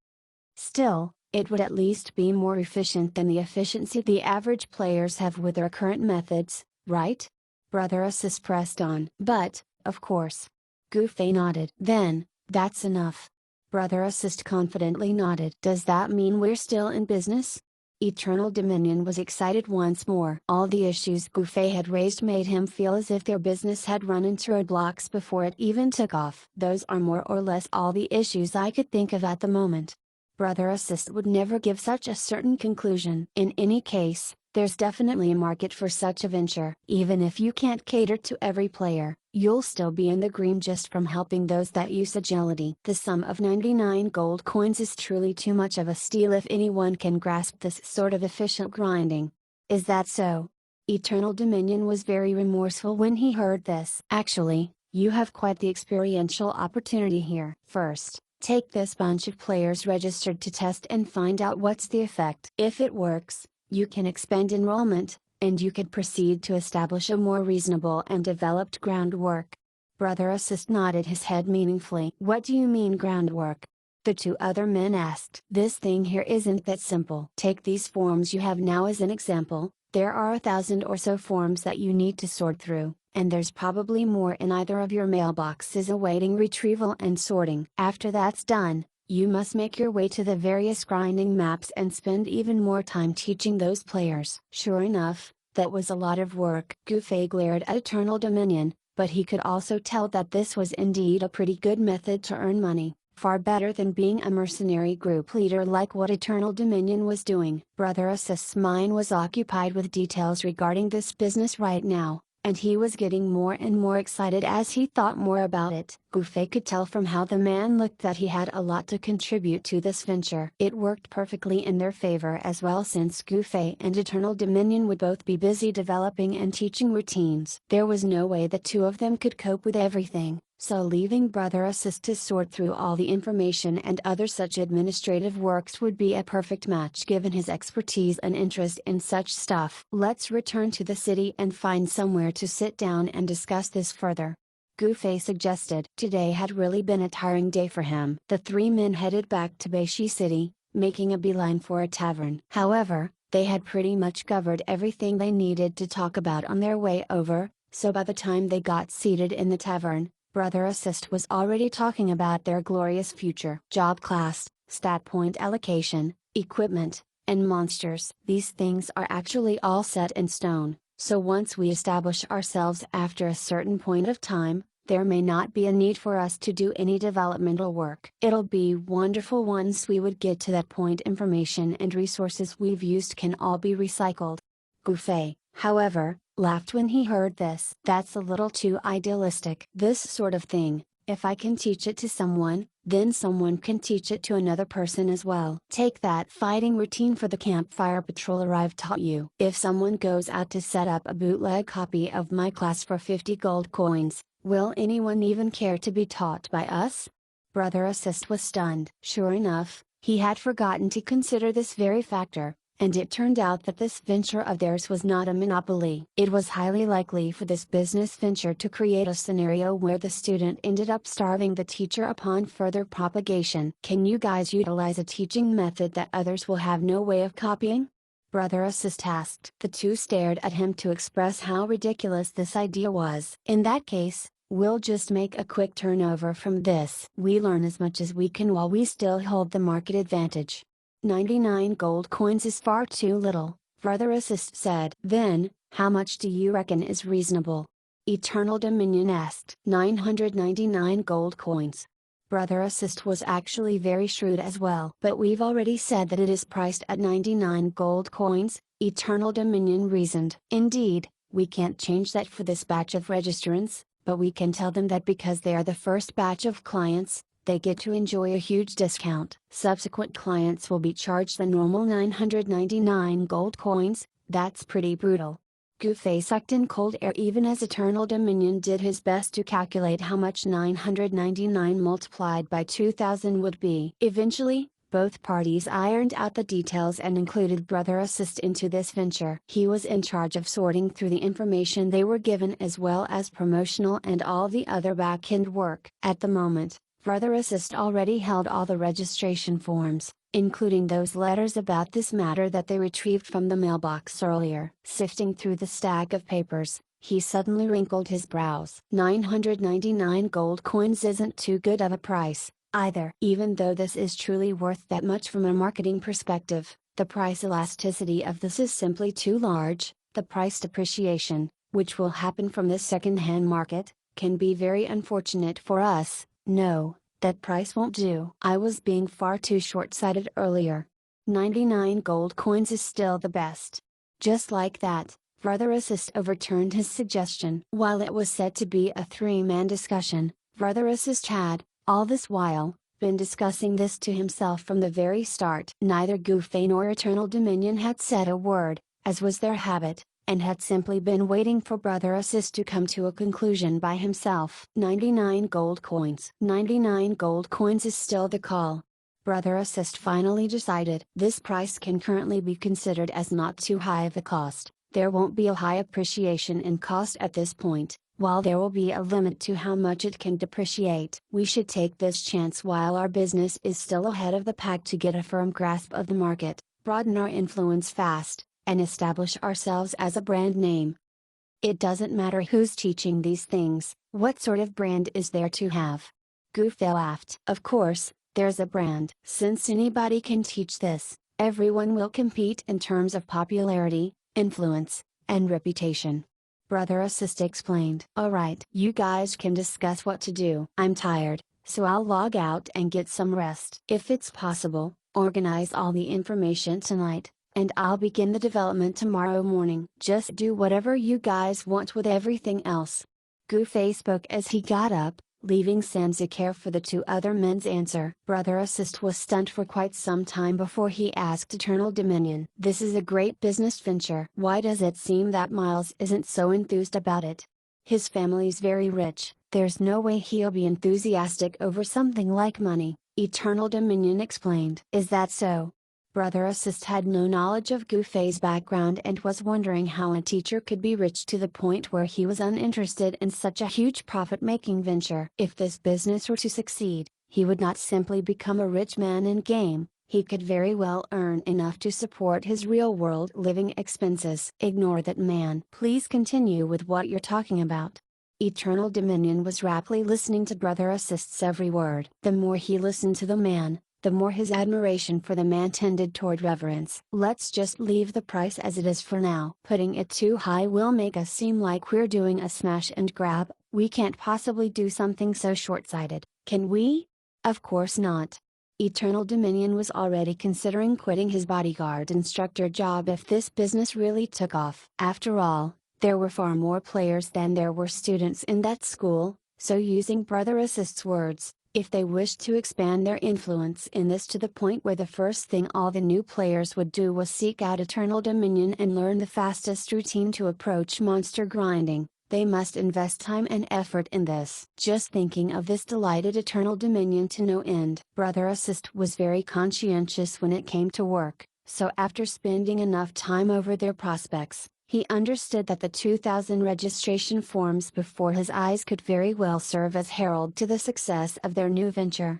Still, it would at least be more efficient than the efficiency the average players have with their current methods, right? Brother Assist pressed on. But, of course. Gu Fei nodded. Then, that's enough. Brother Assist confidently nodded. Does that mean we're still in business? Eternal Dominion was excited once more. All the issues Gu Fei had raised made him feel as if their business had run into roadblocks before it even took off. Those are more or less all the issues I could think of at the moment. Brother Assist would never give such a certain conclusion. In any case, there's definitely a market for such a venture. Even if you can't cater to every player, you'll still be in the green just from helping those that use agility. The sum of 99 gold coins is truly too much of a steal if anyone can grasp this sort of efficient grinding. Is that so? Eternal Dominion was very remorseful when he heard this. Actually, you have quite the experiential opportunity here. First, take this bunch of players registered to test and find out what's the effect. If it works, you can expand enrollment, and you could proceed to establish a more reasonable and developed groundwork. Brother Assist nodded his head meaningfully. What do you mean groundwork? The two other men asked. This thing here isn't that simple. Take these forms you have now as an example. There are 1,000 or so forms that you need to sort through, and there's probably more in either of your mailboxes awaiting retrieval and sorting. After that's done, you must make your way to the various grinding maps and spend even more time teaching those players. Sure enough, that was a lot of work. Gu Fei glared at Eternal Dominion, but he could also tell that this was indeed a pretty good method to earn money, far better than being a mercenary group leader like what Eternal Dominion was doing. Brother Assist's mind was occupied with details regarding this business right now, and he was getting more and more excited as he thought more about it. Gu Fei could tell from how the man looked that he had a lot to contribute to this venture. It worked perfectly in their favor as well, since Gu Fei and Eternal Dominion would both be busy developing and teaching routines. There was no way the two of them could cope with everything, so leaving Brother Assist to sort through all the information and other such administrative works would be a perfect match given his expertise and interest in such stuff. Let's return to the city and find somewhere to sit down and discuss this further. Gu Fei suggested. Today had really been a tiring day for him. The three men headed back to Beishi City, making a beeline for a tavern. However, they had pretty much covered everything they needed to talk about on their way over, so by the time they got seated in the tavern, Brother Assist was already talking about their glorious future. Job class, stat point allocation, equipment, and monsters. These things are actually all set in stone, so once we establish ourselves after a certain point of time, there may not be a need for us to do any developmental work. It'll be wonderful once we would get to that point. Information and resources we've used can all be recycled. Gu Fei, however, laughed when he heard this. That's a little too idealistic. This sort of thing, if I can teach it to someone, then someone can teach it to another person as well. Take that fighting routine for the campfire patroller I've taught you. If someone goes out to set up a bootleg copy of my class for 50 gold coins, will anyone even care to be taught by us? Brother Assist was stunned. Sure enough, he had forgotten to consider this very factor. and it turned out that this venture of theirs was not a monopoly. It was highly likely for this business venture to create a scenario where the student ended up starving the teacher upon further propagation. Can you guys utilize a teaching method that others will have no way of copying? Brother Assist asked. The two stared at him to express how ridiculous this idea was. In that case, we'll just make a quick turnover from this. We learn as much as we can while we still hold the market advantage. 99 gold coins is far too little, Brother Assist said. Then, how much do you reckon is reasonable? Eternal Dominion asked. 999 gold coins. Brother Assist was actually very shrewd as well. But we've already said that it is priced at 99 gold coins, Eternal Dominion reasoned. Indeed, we can't change that for this batch of registrants, but we can tell them that because they are the first batch of clients, they get to enjoy a huge discount. Subsequent clients will be charged the normal 999 gold coins. That's pretty brutal. Goofy sucked in cold air even as Eternal Dominion did his best to calculate how much 999 multiplied by 2000 would be. Eventually, both parties ironed out the details and included Brother Assist into this venture. He was in charge of sorting through the information they were given as well as promotional and all the other back-end work. At the moment, Brother Assist already held all the registration forms, including those letters about this matter that they retrieved from the mailbox earlier. Sifting through the stack of papers, he suddenly wrinkled his brows. 999 gold coins isn't too good of a price, either. Even though this is truly worth that much from a marketing perspective, the price elasticity of this is simply too large. The price depreciation, which will happen from this second-hand market, can be very unfortunate for us. No, that price won't do. I was being far too short-sighted earlier. 99 gold coins is still the best. Just like that, Brother Assist overturned his suggestion. While it was said to be a three-man discussion, Brother Assist had, all this while, been discussing this to himself from the very start. Neither Goofy nor Eternal Dominion had said a word, as was their habit, and had simply been waiting for Brother Assist to come to a conclusion by himself. 99 gold coins. 99 gold coins is still the call. Brother Assist finally decided. This price can currently be considered as not too high of a cost. There won't be a high appreciation in cost at this point, while there will be a limit to how much it can depreciate. We should take this chance while our business is still ahead of the pack to get a firm grasp of the market, broaden our influence fast, and establish ourselves as a brand name. It doesn't matter who's teaching these things, what sort of brand is there to have? Goofy laughed. Of course, there's a brand. Since anybody can teach this, everyone will compete in terms of popularity, influence, and reputation. Brother Assist explained. Alright, you guys can discuss what to do. I'm tired, so I'll log out and get some rest. If it's possible, organize all the information tonight, and I'll begin the development tomorrow morning. Just do whatever you guys want with everything else. Goofy spoke as he got up, leaving Sans to care for the two other men's answer. Brother Assist was stunned for quite some time before he asked Eternal Dominion. This is a great business venture. Why does it seem that Miles isn't so enthused about it? His family's very rich, there's no way he'll be enthusiastic over something like money, Eternal Dominion explained. Is that so? Brother Assist had no knowledge of Goofy's background and was wondering how a teacher could be rich to the point where he was uninterested in such a huge profit-making venture. If this business were to succeed, he would not simply become a rich man in game, he could very well earn enough to support his real-world living expenses. Ignore that man. Please continue with what you're talking about. Eternal Dominion was raptly listening to Brother Assist's every word. The more he listened to the man, the more his admiration for the man tended toward reverence. Let's just leave the price as it is for now. Putting it too high will make us seem like we're doing a smash and grab. We can't possibly do something so short-sighted, can we? Of course not. Eternal Dominion was already considering quitting his bodyguard instructor job if this business really took off. After all, there were far more players than there were students in that school, so using Brother Assist's words, if they wished to expand their influence in this to the point where the first thing all the new players would do was seek out Eternal Dominion and learn the fastest routine to approach monster grinding, they must invest time and effort in this. Just thinking of this delighted Eternal Dominion to no end. Brother Assist was very conscientious when it came to work, So after spending enough time over their prospects, he understood that the 2,000 registration forms before his eyes could very well serve as herald to the success of their new venture.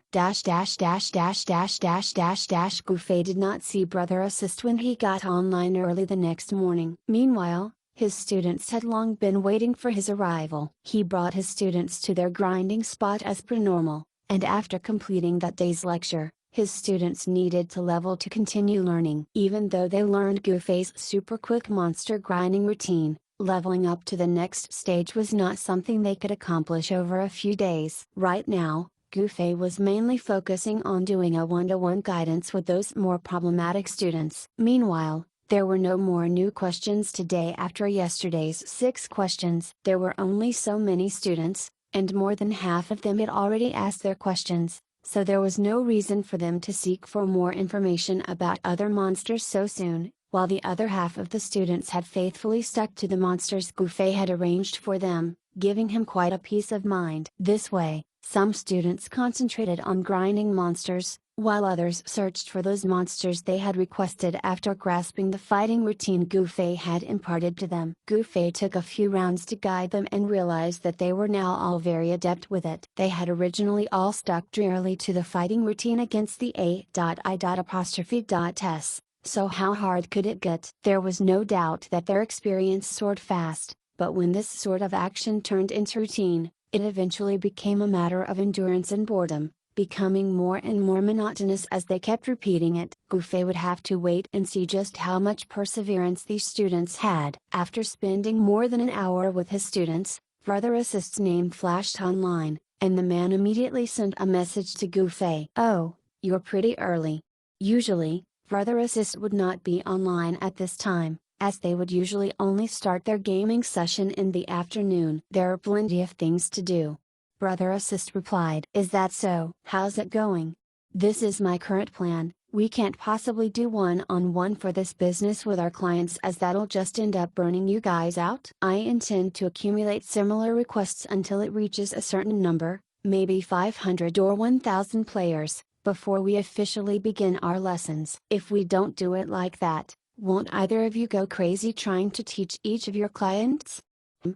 Gouffé did not see Brother Assist when he got online early the next morning. Meanwhile, his students had long been waiting for his arrival. He brought his students to their grinding spot as per normal, and after completing that day's lecture, his students needed to level to continue learning. Even though they learned Gouffé's super quick monster grinding routine, leveling up to the next stage was not something they could accomplish over a few days. Right now, Gouffé was mainly focusing on doing a one-to-one guidance with those more problematic students. Meanwhile, there were no more new questions today after yesterday's 6 questions. There were only so many students, and more than half of them had already asked their questions, so there was no reason for them to seek for more information about other monsters so soon, while the other half of the students had faithfully stuck to the monsters Gouffé had arranged for them, giving him quite a peace of mind. This way, some students concentrated on grinding monsters, while others searched for those monsters they had requested after grasping the fighting routine Gouffé had imparted to them. Gouffé took a few rounds to guide them and realized that they were now all very adept with it. They had originally all stuck drearily to the fighting routine against the A.I.'S, so how hard could it get? There was no doubt that their experience soared fast, but when this sort of action turned into routine, it eventually became a matter of endurance and boredom, becoming more and more monotonous as they kept repeating it. Gouffé would have to wait and see just how much perseverance these students had. After spending more than an hour with his students, Brother Assist's name flashed online, and the man immediately sent a message to Gouffé. "Oh, you're pretty early." Usually, Brother Assist would not be online at this time, as they would usually only start their gaming session in the afternoon. "There are plenty of things to do," Brother Assist replied. "Is that so? How's it going?" "This is my current plan. We can't possibly do one-on-one for this business with our clients as that'll just end up burning you guys out. I intend to accumulate similar requests until it reaches a certain number, maybe 500 or 1,000 players, before we officially begin our lessons. If we don't do it like that, won't either of you go crazy trying to teach each of your clients?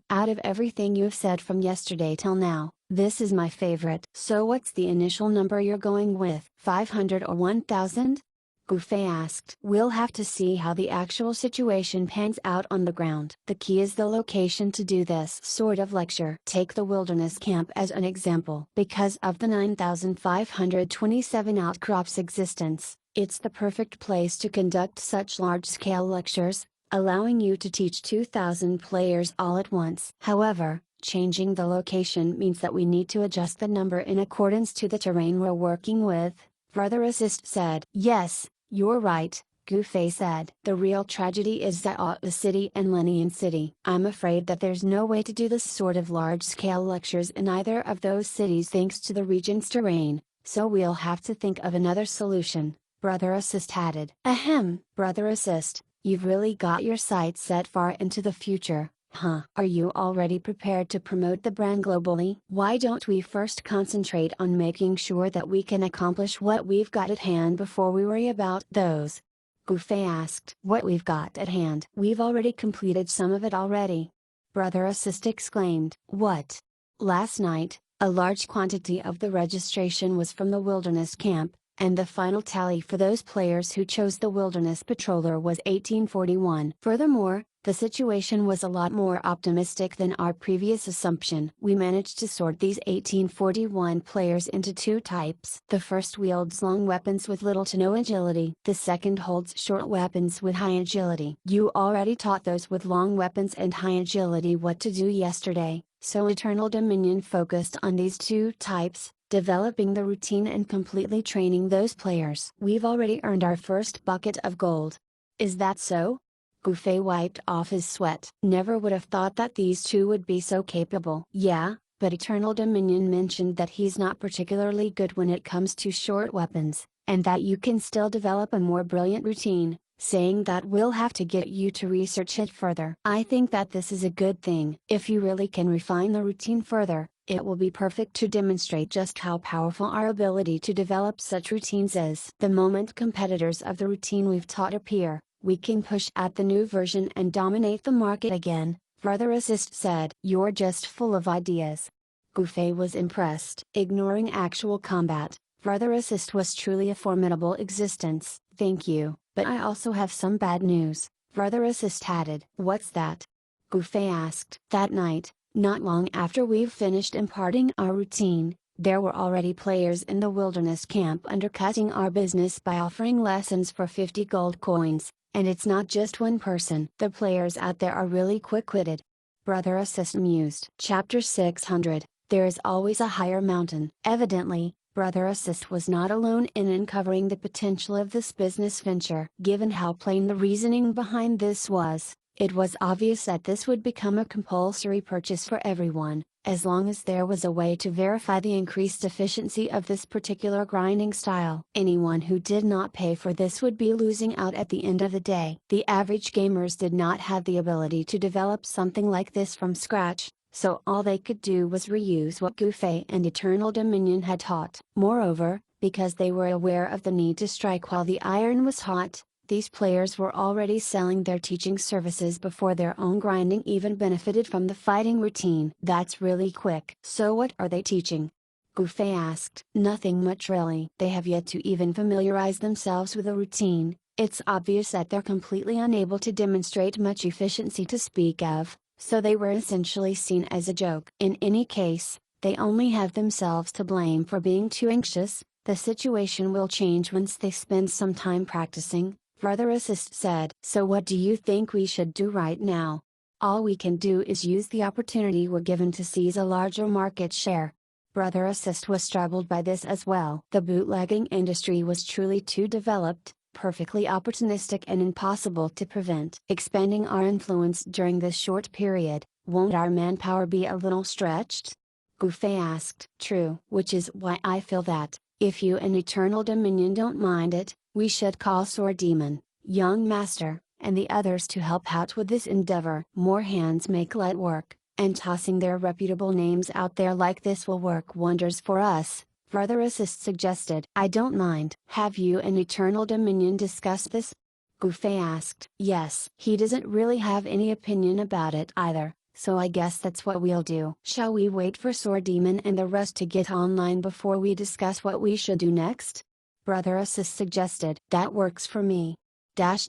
Out of everything you've said from yesterday till now, this is my favorite." "So what's the initial number you're going with? 500 or 1,000? Gouffé asked. "We'll have to see how the actual situation pans out on the ground. The key is the location to do this sort of lecture. Take the wilderness camp as an example. Because of the 9,527 outcrops existence, it's the perfect place to conduct such large-scale lectures, allowing you to teach 2,000 players all at once. However, changing the location means that we need to adjust the number in accordance to the terrain we're working with," Brother Assist said. "Yes, you're right," Gouffé said. "The real tragedy is the City and Lenian City. I'm afraid that there's no way to do this sort of large-scale lectures in either of those cities thanks to the region's terrain, so we'll have to think of another solution," Brother Assist added. "Ahem, Brother Assist, you've really got your sights set far into the future, huh? Are you already prepared to promote the brand globally? Why don't we first concentrate on making sure that we can accomplish what we've got at hand before we worry about those?" Gouffé asked. "What we've got at hand? We've already completed some of it already," Brother Assist exclaimed. "What? Last night, a large quantity of the registration was from the wilderness camp, and the final tally for those players who chose the Wilderness Patroller was 1841. Furthermore, the situation was a lot more optimistic than our previous assumption. We managed to sort these 1841 players into 2 types. The first wields long weapons with little to no agility. The second holds short weapons with high agility. You already taught those with long weapons and high agility what to do yesterday, so Eternal Dominion focused on these 2 types, developing the routine and completely training those players. We've already earned our first bucket of gold. Is that so?" Gouffé wiped off his sweat. "Never would have thought that these 2 would be so capable." "Yeah, but Eternal Dominion mentioned that he's not particularly good when it comes to short weapons, and that you can still develop a more brilliant routine, saying that we'll have to get you to research it further. I think that this is a good thing. If you really can refine the routine further, It will be perfect to demonstrate just how powerful our ability to develop such routines is. The moment competitors of the routine we've taught appear, we can push out the new version and dominate the market again, Brother Assist said. You're just full of ideas. Gufei was impressed. Ignoring actual combat, Brother Assist was truly a formidable existence. Thank you, but I also have some bad news, Brother Assist added. What's that? Gufei asked. That night, not long after we've finished imparting our routine, there were already players in the wilderness camp undercutting our business by offering lessons for 50 gold coins, and it's not just one person. The players out there are really quick-witted. Brother Assist mused. Chapter 600, There is always a higher mountain. Evidently, Brother Assist was not alone in uncovering the potential of this business venture. Given how plain the reasoning behind this was, it was obvious that this would become a compulsory purchase for everyone, as long as there was a way to verify the increased efficiency of this particular grinding style. Anyone who did not pay for this would be losing out at the end of the day. The average gamers did not have the ability to develop something like this from scratch, so all they could do was reuse what Gufei and Eternal Dominion had taught. Moreover, because they were aware of the need to strike while the iron was hot, these players were already selling their teaching services before their own grinding even benefited from the fighting routine. That's really quick. So what are they teaching? Gufei asked. Nothing much really. They have yet to even familiarize themselves with the routine. It's obvious that they're completely unable to demonstrate much efficiency to speak of, so they were essentially seen as a joke. In any case, they only have themselves to blame for being too anxious. The situation will change once they spend some time practicing, Brother Assist said. So what do you think we should do right now? All we can do is use the opportunity we're given to seize a larger market share. Brother Assist was troubled by this as well. The bootlegging industry was truly too developed, perfectly opportunistic and impossible to prevent. Expanding our influence during this short period, won't our manpower be a little stretched? Gufei asked. True. Which is why I feel that, if you and Eternal Dominion don't mind it, we should call Sword Demon, Young Master, and the others to help out with this endeavor. More hands make light work, and tossing their reputable names out there like this will work wonders for us, Brother Assist suggested. I don't mind. Have you and Eternal Dominion discussed this? Gufei asked. Yes. He doesn't really have any opinion about it either, so I guess that's what we'll do. Shall we wait for Sword Demon and the rest to get online before we discuss what we should do next? Brother Assist suggested. That works for me. Later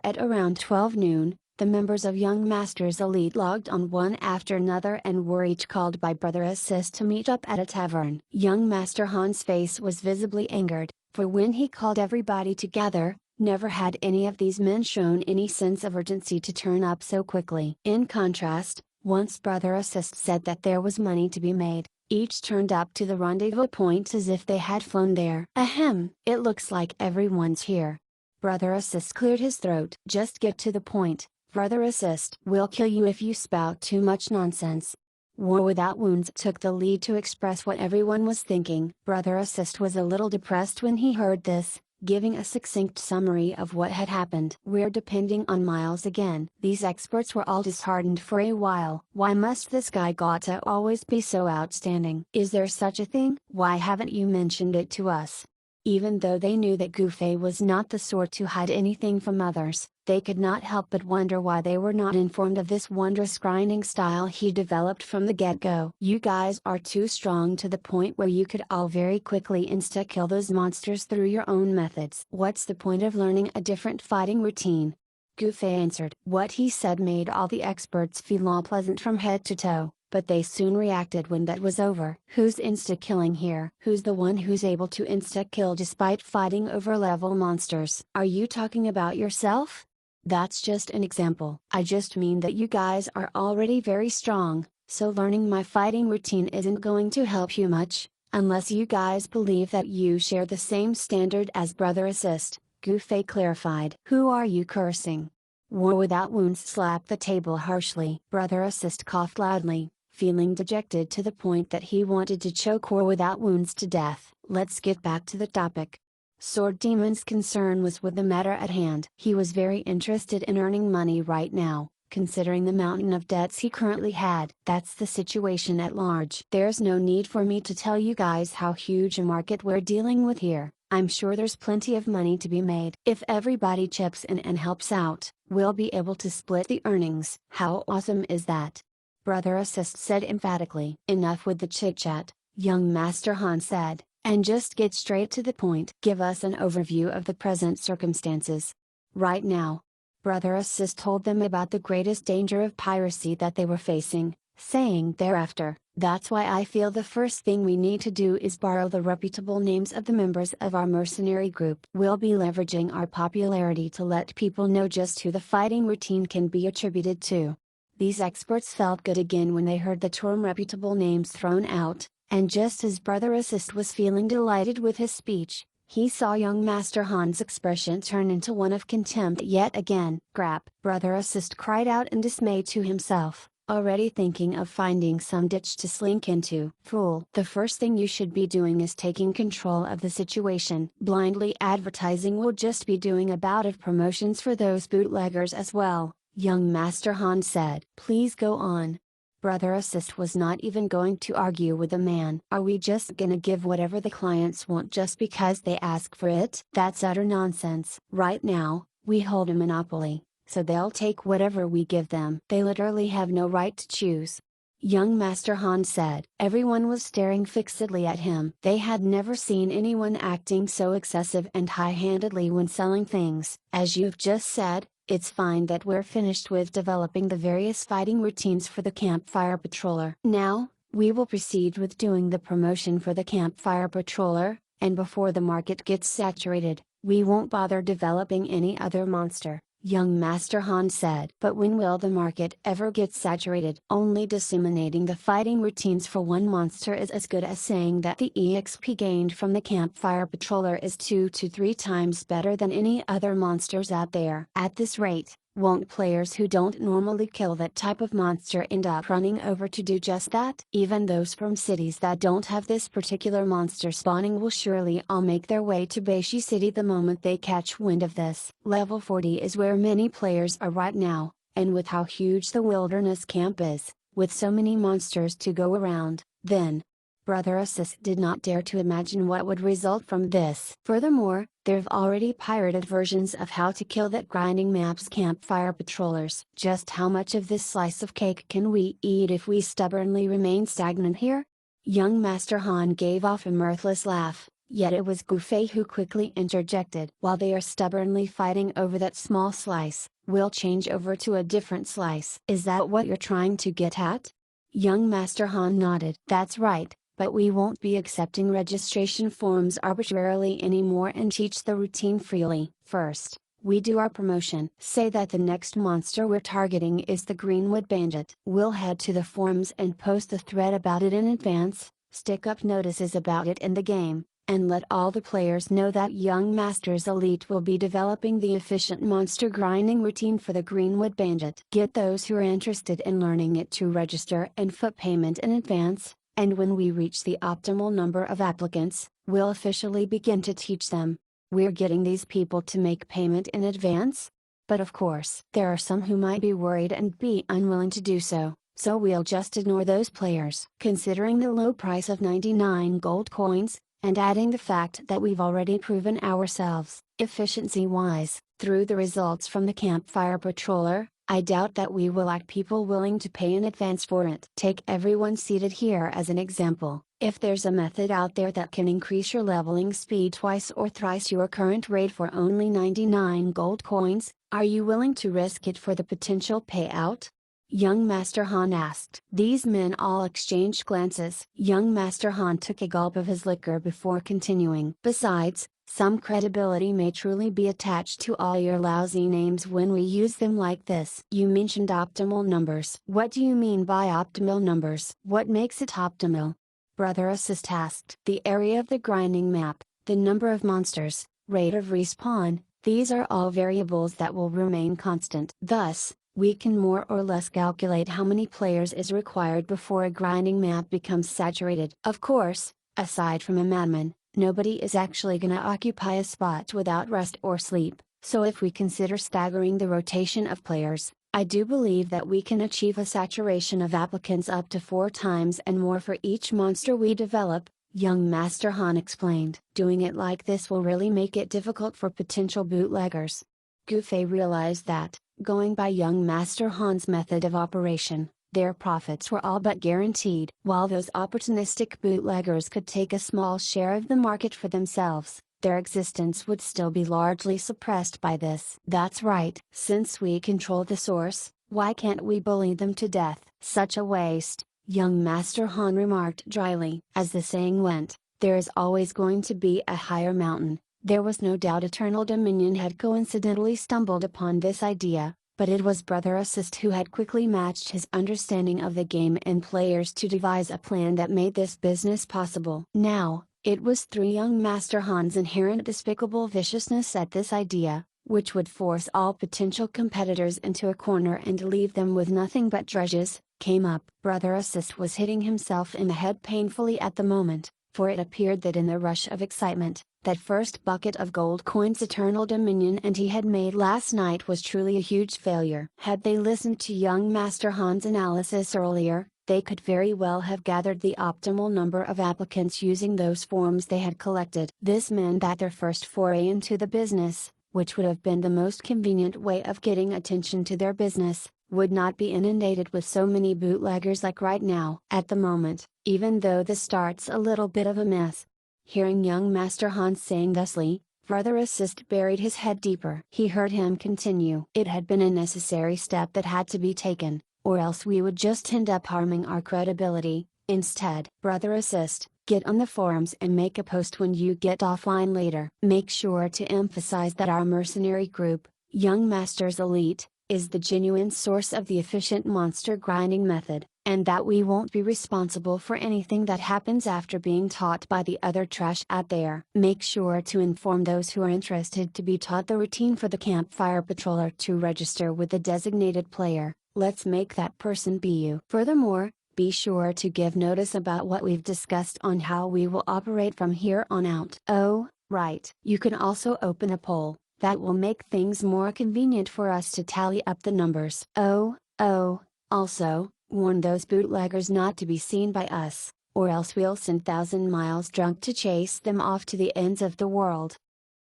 at around 12 noon, the members of Young Master's Elite logged on one after another and were each called by Brother Assist to meet up at a tavern. Young Master Han's face was visibly angered, for when he called everybody together, never had any of these men shown any sense of urgency to turn up so quickly. In contrast, once Brother Assist said that there was money to be made, each turned up to the rendezvous point as if they had flown there. Ahem, it looks like everyone's here. Brother Assist cleared his throat. Just get to the point, Brother Assist. We'll kill you if you spout too much nonsense. War Without Wounds took the lead to express what everyone was thinking. Brother Assist was a little depressed when he heard this, giving a succinct summary of what had happened. We're depending on Miles again. These experts were all disheartened for a while. Why must this guy Gata always be so outstanding? Is there such a thing? Why haven't you mentioned it to us? Even though they knew that Gufei was not the sort to hide anything from others, they could not help but wonder why they were not informed of this wondrous grinding style he developed from the get-go. You guys are too strong to the point where you could all very quickly insta-kill those monsters through your own methods. What's the point of learning a different fighting routine? Gufei answered. What he said made all the experts feel all pleasant from head to toe, but they soon reacted when that was over. Who's insta-killing here? Who's the one who's able to insta-kill despite fighting over-level monsters? Are you talking about yourself? That's just an example. I just mean that you guys are already very strong, so learning my fighting routine isn't going to help you much, unless you guys believe that you share the same standard as Brother Assist, Gufei clarified. Who are you cursing? War Without Wounds slapped the table harshly. Brother Assist coughed loudly, feeling dejected to the point that he wanted to choke War Without Wounds to death. Let's get back to the topic. Sword Demon's concern was with the matter at hand. He was very interested in earning money right now, considering the mountain of debts he currently had. That's the situation at large. There's no need for me to tell you guys how huge a market we're dealing with here. I'm sure there's plenty of money to be made. If everybody chips in and helps out, we'll be able to split the earnings. How awesome is that? Brother Assist said emphatically. Enough with the chit-chat, young Master Han said, and just get straight to the point. Give us an overview of the present circumstances. Right now. Brother Assist told them about the greatest danger of piracy that they were facing, saying thereafter, that's why I feel the first thing we need to do is borrow the reputable names of the members of our mercenary group. We'll be leveraging our popularity to let people know just who the fighting routine can be attributed to. These experts felt good again when they heard the term reputable names thrown out, and just as Brother Assist was feeling delighted with his speech, he saw young Master Han's expression turn into one of contempt yet again. Crap! Brother Assist cried out in dismay to himself, already thinking of finding some ditch to slink into. Fool! The first thing you should be doing is taking control of the situation. Blindly advertising will just be doing a bout of promotions for those bootleggers as well, young Master Han said. Please go on. Brother Assist was not even going to argue with the man. Are we just gonna give whatever the clients want just because they ask for it? That's utter nonsense. Right now, we hold a monopoly, so they'll take whatever we give them. They literally have no right to choose. Young Master Han said. Everyone was staring fixedly at him. They had never seen anyone acting so excessive and high-handedly when selling things. As you've just said, it's fine that we're finished with developing the various fighting routines for the Campfire Patroller. Now, we will proceed with doing the promotion for the Campfire Patroller, and before the market gets saturated, we won't bother developing any other monster, young Master Han said. But when will the market ever get saturated? Only disseminating the fighting routines for one monster is as good as saying that the EXP gained from the Campfire Patroller is 2 to 3 times better than any other monsters out there. At this rate, won't players who don't normally kill that type of monster end up running over to do just that? Even those from cities that don't have this particular monster spawning will surely all make their way to Beishi City the moment they catch wind of this. Level 40 is where many players are right now, and with how huge the wilderness camp is, with so many monsters to go around, then Brother Assist did not dare to imagine what would result from this. Furthermore, there've already pirated versions of how to kill that grinding map's Campfire Patrollers. Just how much of this slice of cake can we eat if we stubbornly remain stagnant here? Young Master Han gave off a mirthless laugh, yet it was Gufei who quickly interjected. While they are stubbornly fighting over that small slice, we'll change over to a different slice. Is that what you're trying to get at? Young Master Han nodded. That's right. But we won't be accepting registration forms arbitrarily anymore and teach the routine freely. First, we do our promotion. Say that the next monster we're targeting is the Greenwood Bandit. We'll head to the forums and post a thread about it in advance, stick up notices about it in the game, and let all the players know that young Masters Elite will be developing the efficient monster grinding routine for the Greenwood Bandit. Get those who are interested in learning it to register and foot payment in advance. And when we reach the optimal number of applicants, we'll officially begin to teach them. We're getting these people to make payment in advance? But of course, there are some who might be worried and be unwilling to do so, so we'll just ignore those players. Considering the low price of 99 gold coins, and adding the fact that we've already proven ourselves, efficiency-wise, through the results from the Campfire Patroller, I doubt that we will lack people willing to pay in advance for it. Take everyone seated here as an example. If there's a method out there that can increase your leveling speed twice or thrice your current rate for only 99 gold coins, are you willing to risk it for the potential payout? Young Master Han asked. These men all exchanged glances. Young Master Han took a gulp of his liquor before continuing. Besides, some credibility may truly be attached to all your lousy names when we use them like this. You mentioned optimal numbers. What do you mean by optimal numbers? What makes it optimal? Brother Assist asked. The area of the grinding map, the number of monsters, rate of respawn, these are all variables that will remain constant. Thus, we can more or less calculate how many players is required before a grinding map becomes saturated. Of course, aside from a madman, nobody is actually gonna occupy a spot without rest or sleep, so if we consider staggering the rotation of players, I do believe that we can achieve a saturation of applicants up to 4 times and more for each monster we develop, young Master Han explained. Doing it like this will really make it difficult for potential bootleggers. Gufei realized that, going by young Master Han's method of operation, their profits were all but guaranteed. While those opportunistic bootleggers could take a small share of the market for themselves, their existence would still be largely suppressed by this. That's right. Since we control the source, why can't we bully them to death? Such a waste, young Master Han remarked dryly. As the saying went, there is always going to be a higher mountain. There was no doubt Eternal Dominion had coincidentally stumbled upon this idea, but it was Brother Assist who had quickly matched his understanding of the game and players to devise a plan that made this business possible. Now, it was through young Master Han's inherent despicable viciousness at this idea, which would force all potential competitors into a corner and leave them with nothing but drudges, came up. Brother Assist was hitting himself in the head painfully at the moment, for it appeared that in the rush of excitement, that first bucket of gold coins Eternal Dominion and he had made last night was truly a huge failure. Had they listened to young Master Han's analysis earlier, they could very well have gathered the optimal number of applicants using those forms they had collected. This meant that their first foray into the business, which would have been the most convenient way of getting attention to their business, would not be inundated with so many bootleggers like right now. At the moment, even though this starts a little bit of a mess. Hearing young Master Han saying thusly, Brother Assist buried his head deeper. He heard him continue. It had been a necessary step that had to be taken, or else we would just end up harming our credibility. Instead, Brother Assist, get on the forums and make a post when you get offline later. Make sure to emphasize that our mercenary group, Young Masters Elite, is the genuine source of the efficient monster grinding method, and that we won't be responsible for anything that happens after being taught by the other trash out there. Make sure to inform those who are interested to be taught the routine for the campfire patroller to register with the designated player. Let's make that person be you. Furthermore, be sure to give notice about what we've discussed on how we will operate from here on out. Oh, right. You can also open a poll. That will make things more convenient for us to tally up the numbers. Also, warn those bootleggers not to be seen by us, or else we'll send 1,000 miles drunk to chase them off to the ends of the world.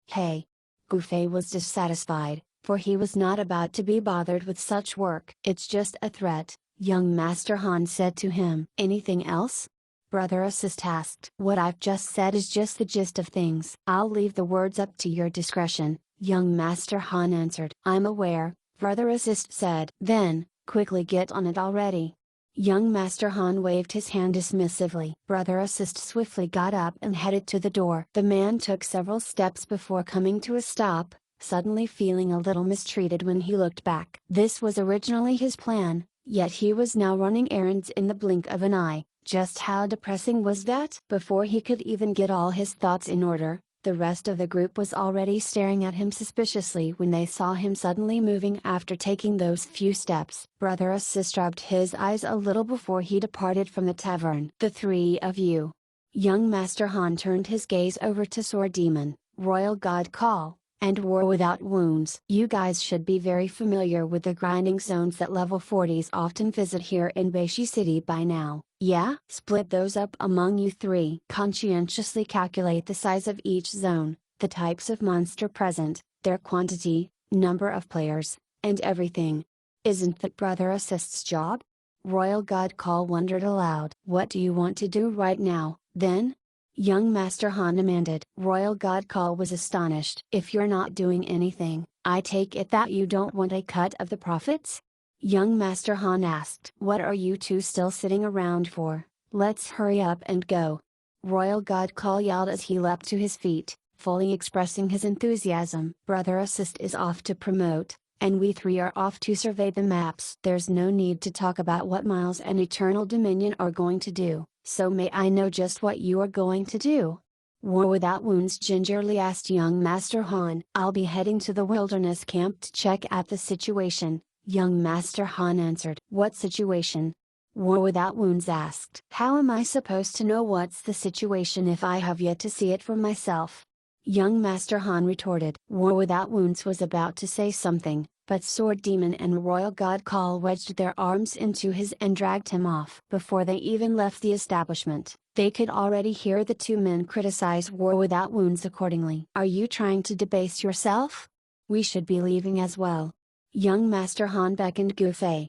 Hey! Gufei was dissatisfied, for he was not about to be bothered with such work. It's just a threat, young Master Han said to him. Anything else? Brother Assist asked. What I've just said is just the gist of things. I'll leave the words up to your discretion, young Master Han answered. I'm aware, Brother Assist said. Then, quickly get on it already. Young Master Han waved his hand dismissively. Brother Assist swiftly got up and headed to the door. The man took several steps before coming to a stop, suddenly feeling a little mistreated when he looked back. This was originally his plan, yet he was now running errands in the blink of an eye. Just how depressing was that? Before he could even get all his thoughts in order, the rest of the group was already staring at him suspiciously when they saw him suddenly moving after taking those few steps. Brother Assist rubbed his eyes a little before he departed from the tavern. The three of you. Young Master Han turned his gaze over to Sword Demon, Royal God Call, and War Without Wounds. You guys should be very familiar with the grinding zones that level 40s often visit here in Beishi City by now. Yeah? Split those up among you three. Conscientiously calculate the size of each zone, the types of monster present, their quantity, number of players, and everything. Isn't that Brother Assist's job? Royal God Call wondered aloud. What do you want to do right now, then? Young Master Han demanded. Royal God Call was astonished. If you're not doing anything, I take it that you don't want a cut of the profits? Young Master Han asked. What are you two still sitting around for? Let's hurry up and go. Royal God Call yelled as he leapt to his feet, fully expressing his enthusiasm. Brother Assist is off to promote, and we three are off to survey the maps. There's no need to talk about what Miles and Eternal Dominion are going to do, so may I know just what you are going to do? War Without Wounds gingerly asked young Master Han. I'll be heading to the wilderness camp to check out the situation, young Master Han answered. What situation? War Without Wounds asked. How am I supposed to know what's the situation if I have yet to see it for myself? Young Master Han retorted. War Without Wounds was about to say something, but Sword Demon and Royal God Call wedged their arms into his and dragged him off. Before they even left the establishment, they could already hear the two men criticize War Without Wounds accordingly. "Are you trying to debase yourself? We should be leaving as well." Young Master Han beckoned Gufei.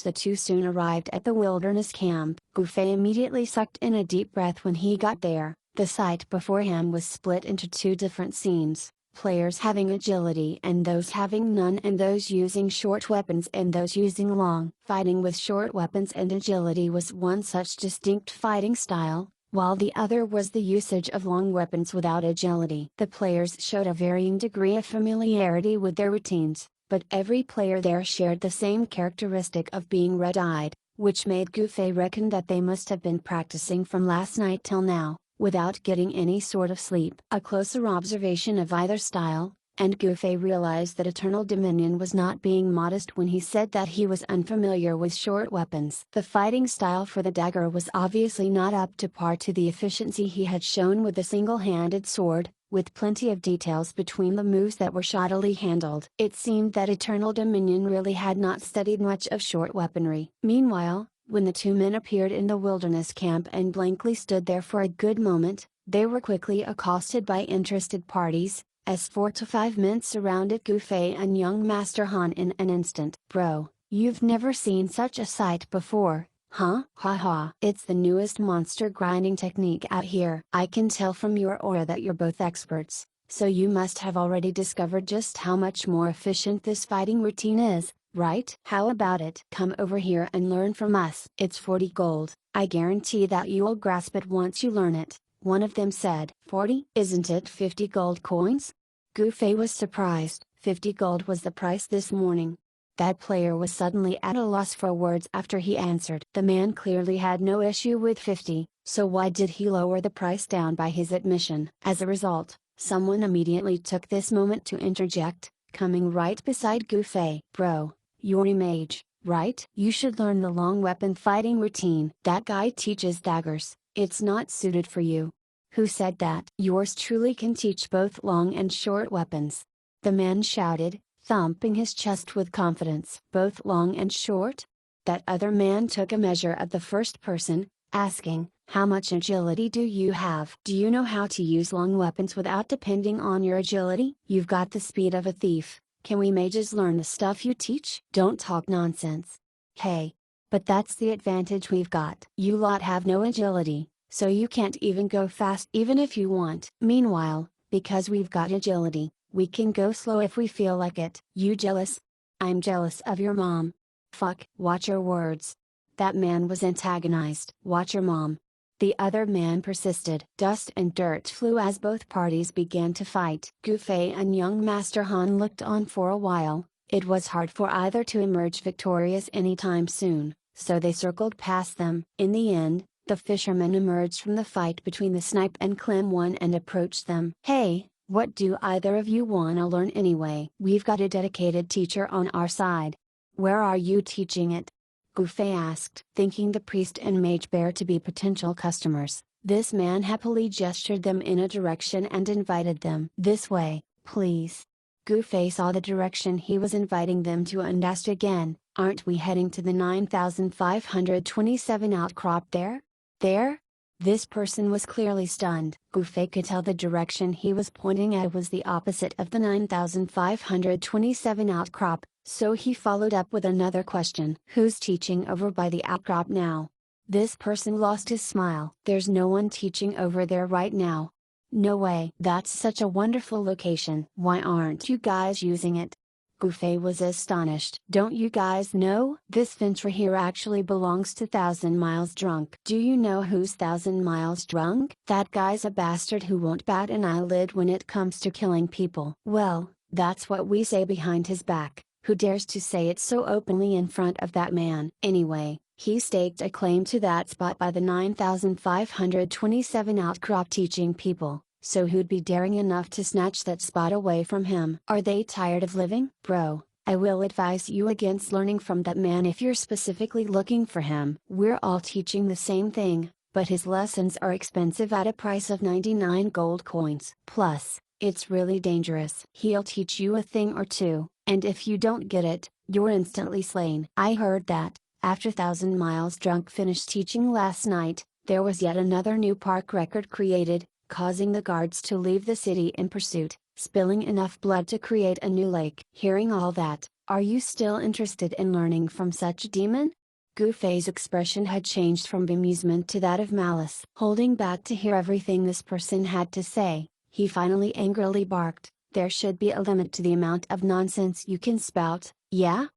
The two soon arrived at the wilderness camp. Gufei immediately sucked in a deep breath when he got there. The sight before him was split into two different scenes, players having agility and those having none, and those using short weapons and those using long. Fighting with short weapons and agility was one such distinct fighting style, while the other was the usage of long weapons without agility. The players showed a varying degree of familiarity with their routines, but every player there shared the same characteristic of being red-eyed, which made Gufei reckon that they must have been practicing from last night till now, without getting any sort of sleep. A closer observation of either style, and Gufei realized that Eternal Dominion was not being modest when he said that he was unfamiliar with short weapons. The fighting style for the dagger was obviously not up to par to the efficiency he had shown with the single-handed sword, with plenty of details between the moves that were shoddily handled. It seemed that Eternal Dominion really had not studied much of short weaponry. Meanwhile, when the two men appeared in the wilderness camp and blankly stood there for a good moment, they were quickly accosted by interested parties, as 4 to 5 men surrounded Gufei and young Master Han in an instant. "Bro, you've never seen such a sight before, huh? Haha. It's the newest monster grinding technique out here. I can tell from your aura that you're both experts, so you must have already discovered just how much more efficient this fighting routine is, right? How about it? Come over here and learn from us. It's 40 gold, I guarantee that you'll grasp it once you learn it," one of them said. 40? Isn't it 50 gold coins? Gufei was surprised. 50 gold was the price this morning. That player was suddenly at a loss for words after he answered. The man clearly had no issue with 50, so why did he lower the price down by his admission? As a result, someone immediately took this moment to interject, coming right beside Gufei. "Bro, you're a mage, right? You should learn the long weapon fighting routine. That guy teaches daggers, it's not suited for you." "Who said that?" "Yours truly can teach both long and short weapons," the man shouted, thumping his chest with confidence. "Both long and short?" That other man took a measure of the first person, asking, "How much agility do you have? Do you know how to use long weapons without depending on your agility? You've got the speed of a thief. Can we mages learn the stuff you teach?" "Don't talk nonsense. Hey! But that's the advantage we've got. You lot have no agility, so you can't even go fast even if you want. Meanwhile, because we've got agility, we can go slow if we feel like it." "You jealous? I'm jealous of your mom." "Fuck, watch your words." That man was antagonized. "Watch your mom." The other man persisted. Dust and dirt flew as both parties began to fight. Gufei and young Master Han looked on for a while. It was hard for either to emerge victorious anytime soon, so they circled past them. In the end, the fisherman emerged from the fight between the Snipe and Clem One and approached them. "Hey, what do either of you wanna learn anyway? We've got a dedicated teacher on our side." "Where are you teaching it?" Gufei asked. Thinking the priest and mage bear to be potential customers, this man happily gestured them in a direction and invited them. "This way, please." Gufei saw the direction he was inviting them to and asked again, "Aren't we heading to the 9527 outcrop there?" "There?" This person was clearly stunned. Gufei could tell the direction he was pointing at was the opposite of the 9527 outcrop, so he followed up with another question. "Who's teaching over by the outcrop now?" This person lost his smile. "There's no one teaching over there right now." "No way. That's such a wonderful location. Why aren't you guys using it?" Gufei was astonished. "Don't you guys know? This venture here actually belongs to Thousand Miles Drunk." "Do you know who's Thousand Miles Drunk?" "That guy's a bastard who won't bat an eyelid when it comes to killing people." "Well, that's what we say behind his back. Who dares to say it so openly in front of that man?" Anyway, he staked a claim to that spot by the 9527 outcrop teaching people. So who'd be daring enough to snatch that spot away from him? Are they tired of living? "Bro, I will advise you against learning from that man if you're specifically looking for him. We're all teaching the same thing, but his lessons are expensive at a price of 99 gold coins. Plus, It's really dangerous. He'll teach you a thing or two, and if you don't get it, you're instantly slain. I heard that, after 1,000 Miles Drunk finished teaching last night, there was yet another new park record created, causing the guards to leave the city in pursuit, spilling enough blood to create a new lake. Hearing all that, are you still interested in learning from such a demon? Gufei's expression had changed from bemusement to that of malice. Holding back to hear everything this person had to say, he finally angrily barked, "There should be a limit to the amount of nonsense you can spout, yeah?"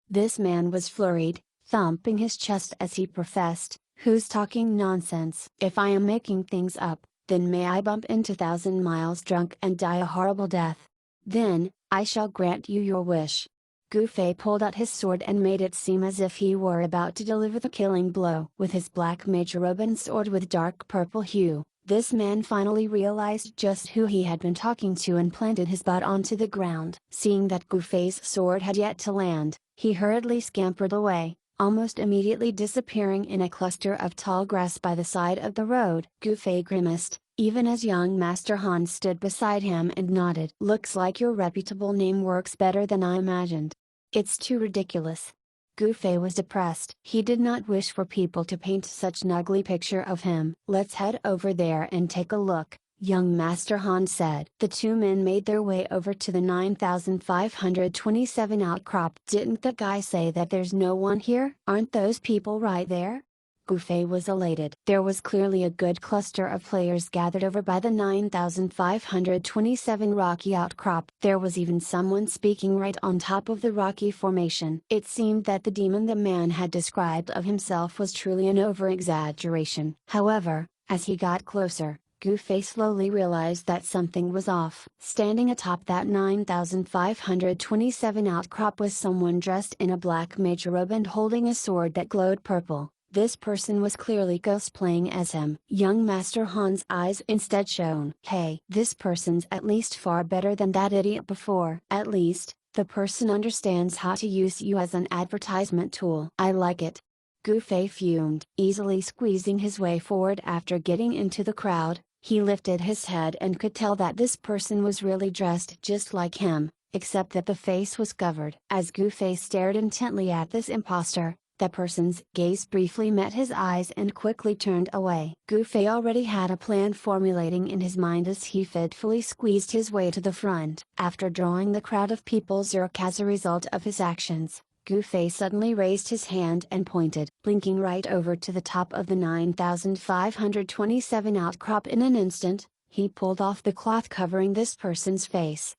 This man was flurried, thumping his chest as he professed, "Who's talking nonsense? If I am making things up, then may I bump into 1,000 Miles Drunk and die a horrible death. Then, I shall grant you your wish." Gufei pulled out his sword and made it seem as if he were about to deliver the killing blow. With his black mage robe and sword with dark purple hue, this man finally realized just who he had been talking to and planted his butt onto the ground. Seeing that Gufei's sword had yet to land, he hurriedly scampered away, almost immediately disappearing in a cluster of tall grass by the side of the road. Gufei grimaced, even as young Master Han stood beside him and nodded. "Looks like your reputable name works better than I imagined. It's too ridiculous." Gufei was depressed. He did not wish for people to paint such an ugly picture of him. "Let's head over there and take a look," young Master Han said. The two men made their way over to the 9527 outcrop. "Didn't the guy say that there's no one here? Aren't those people right there?" Gufei was elated. There was clearly a good cluster of players gathered over by the 9527 rocky outcrop. There was even someone speaking right on top of the rocky formation. It seemed that the demon the man had described of himself was truly an over-exaggeration. However, as he got closer, Gufei slowly realized that something was off. Standing atop that 9527 outcrop was someone dressed in a black mage robe and holding a sword that glowed purple. This person was clearly cosplaying as him. Young Master Han's eyes instead shone. "Hey, this person's at least far better than that idiot before. At least, the person understands how to use you as an advertisement tool. I like it." Gufei fumed. Easily squeezing his way forward after getting into the crowd, he lifted his head and could tell that this person was really dressed just like him, except that the face was covered. As Gufei stared intently at this imposter, that person's gaze briefly met his eyes and quickly turned away. Gufei already had a plan formulating in his mind as he fitfully squeezed his way to the front. After drawing the crowd of people Zerk as a result of his actions, Gufei suddenly raised his hand and pointed. Blinking right over to the top of the 9527 outcrop in an instant, he pulled off the cloth covering this person's face.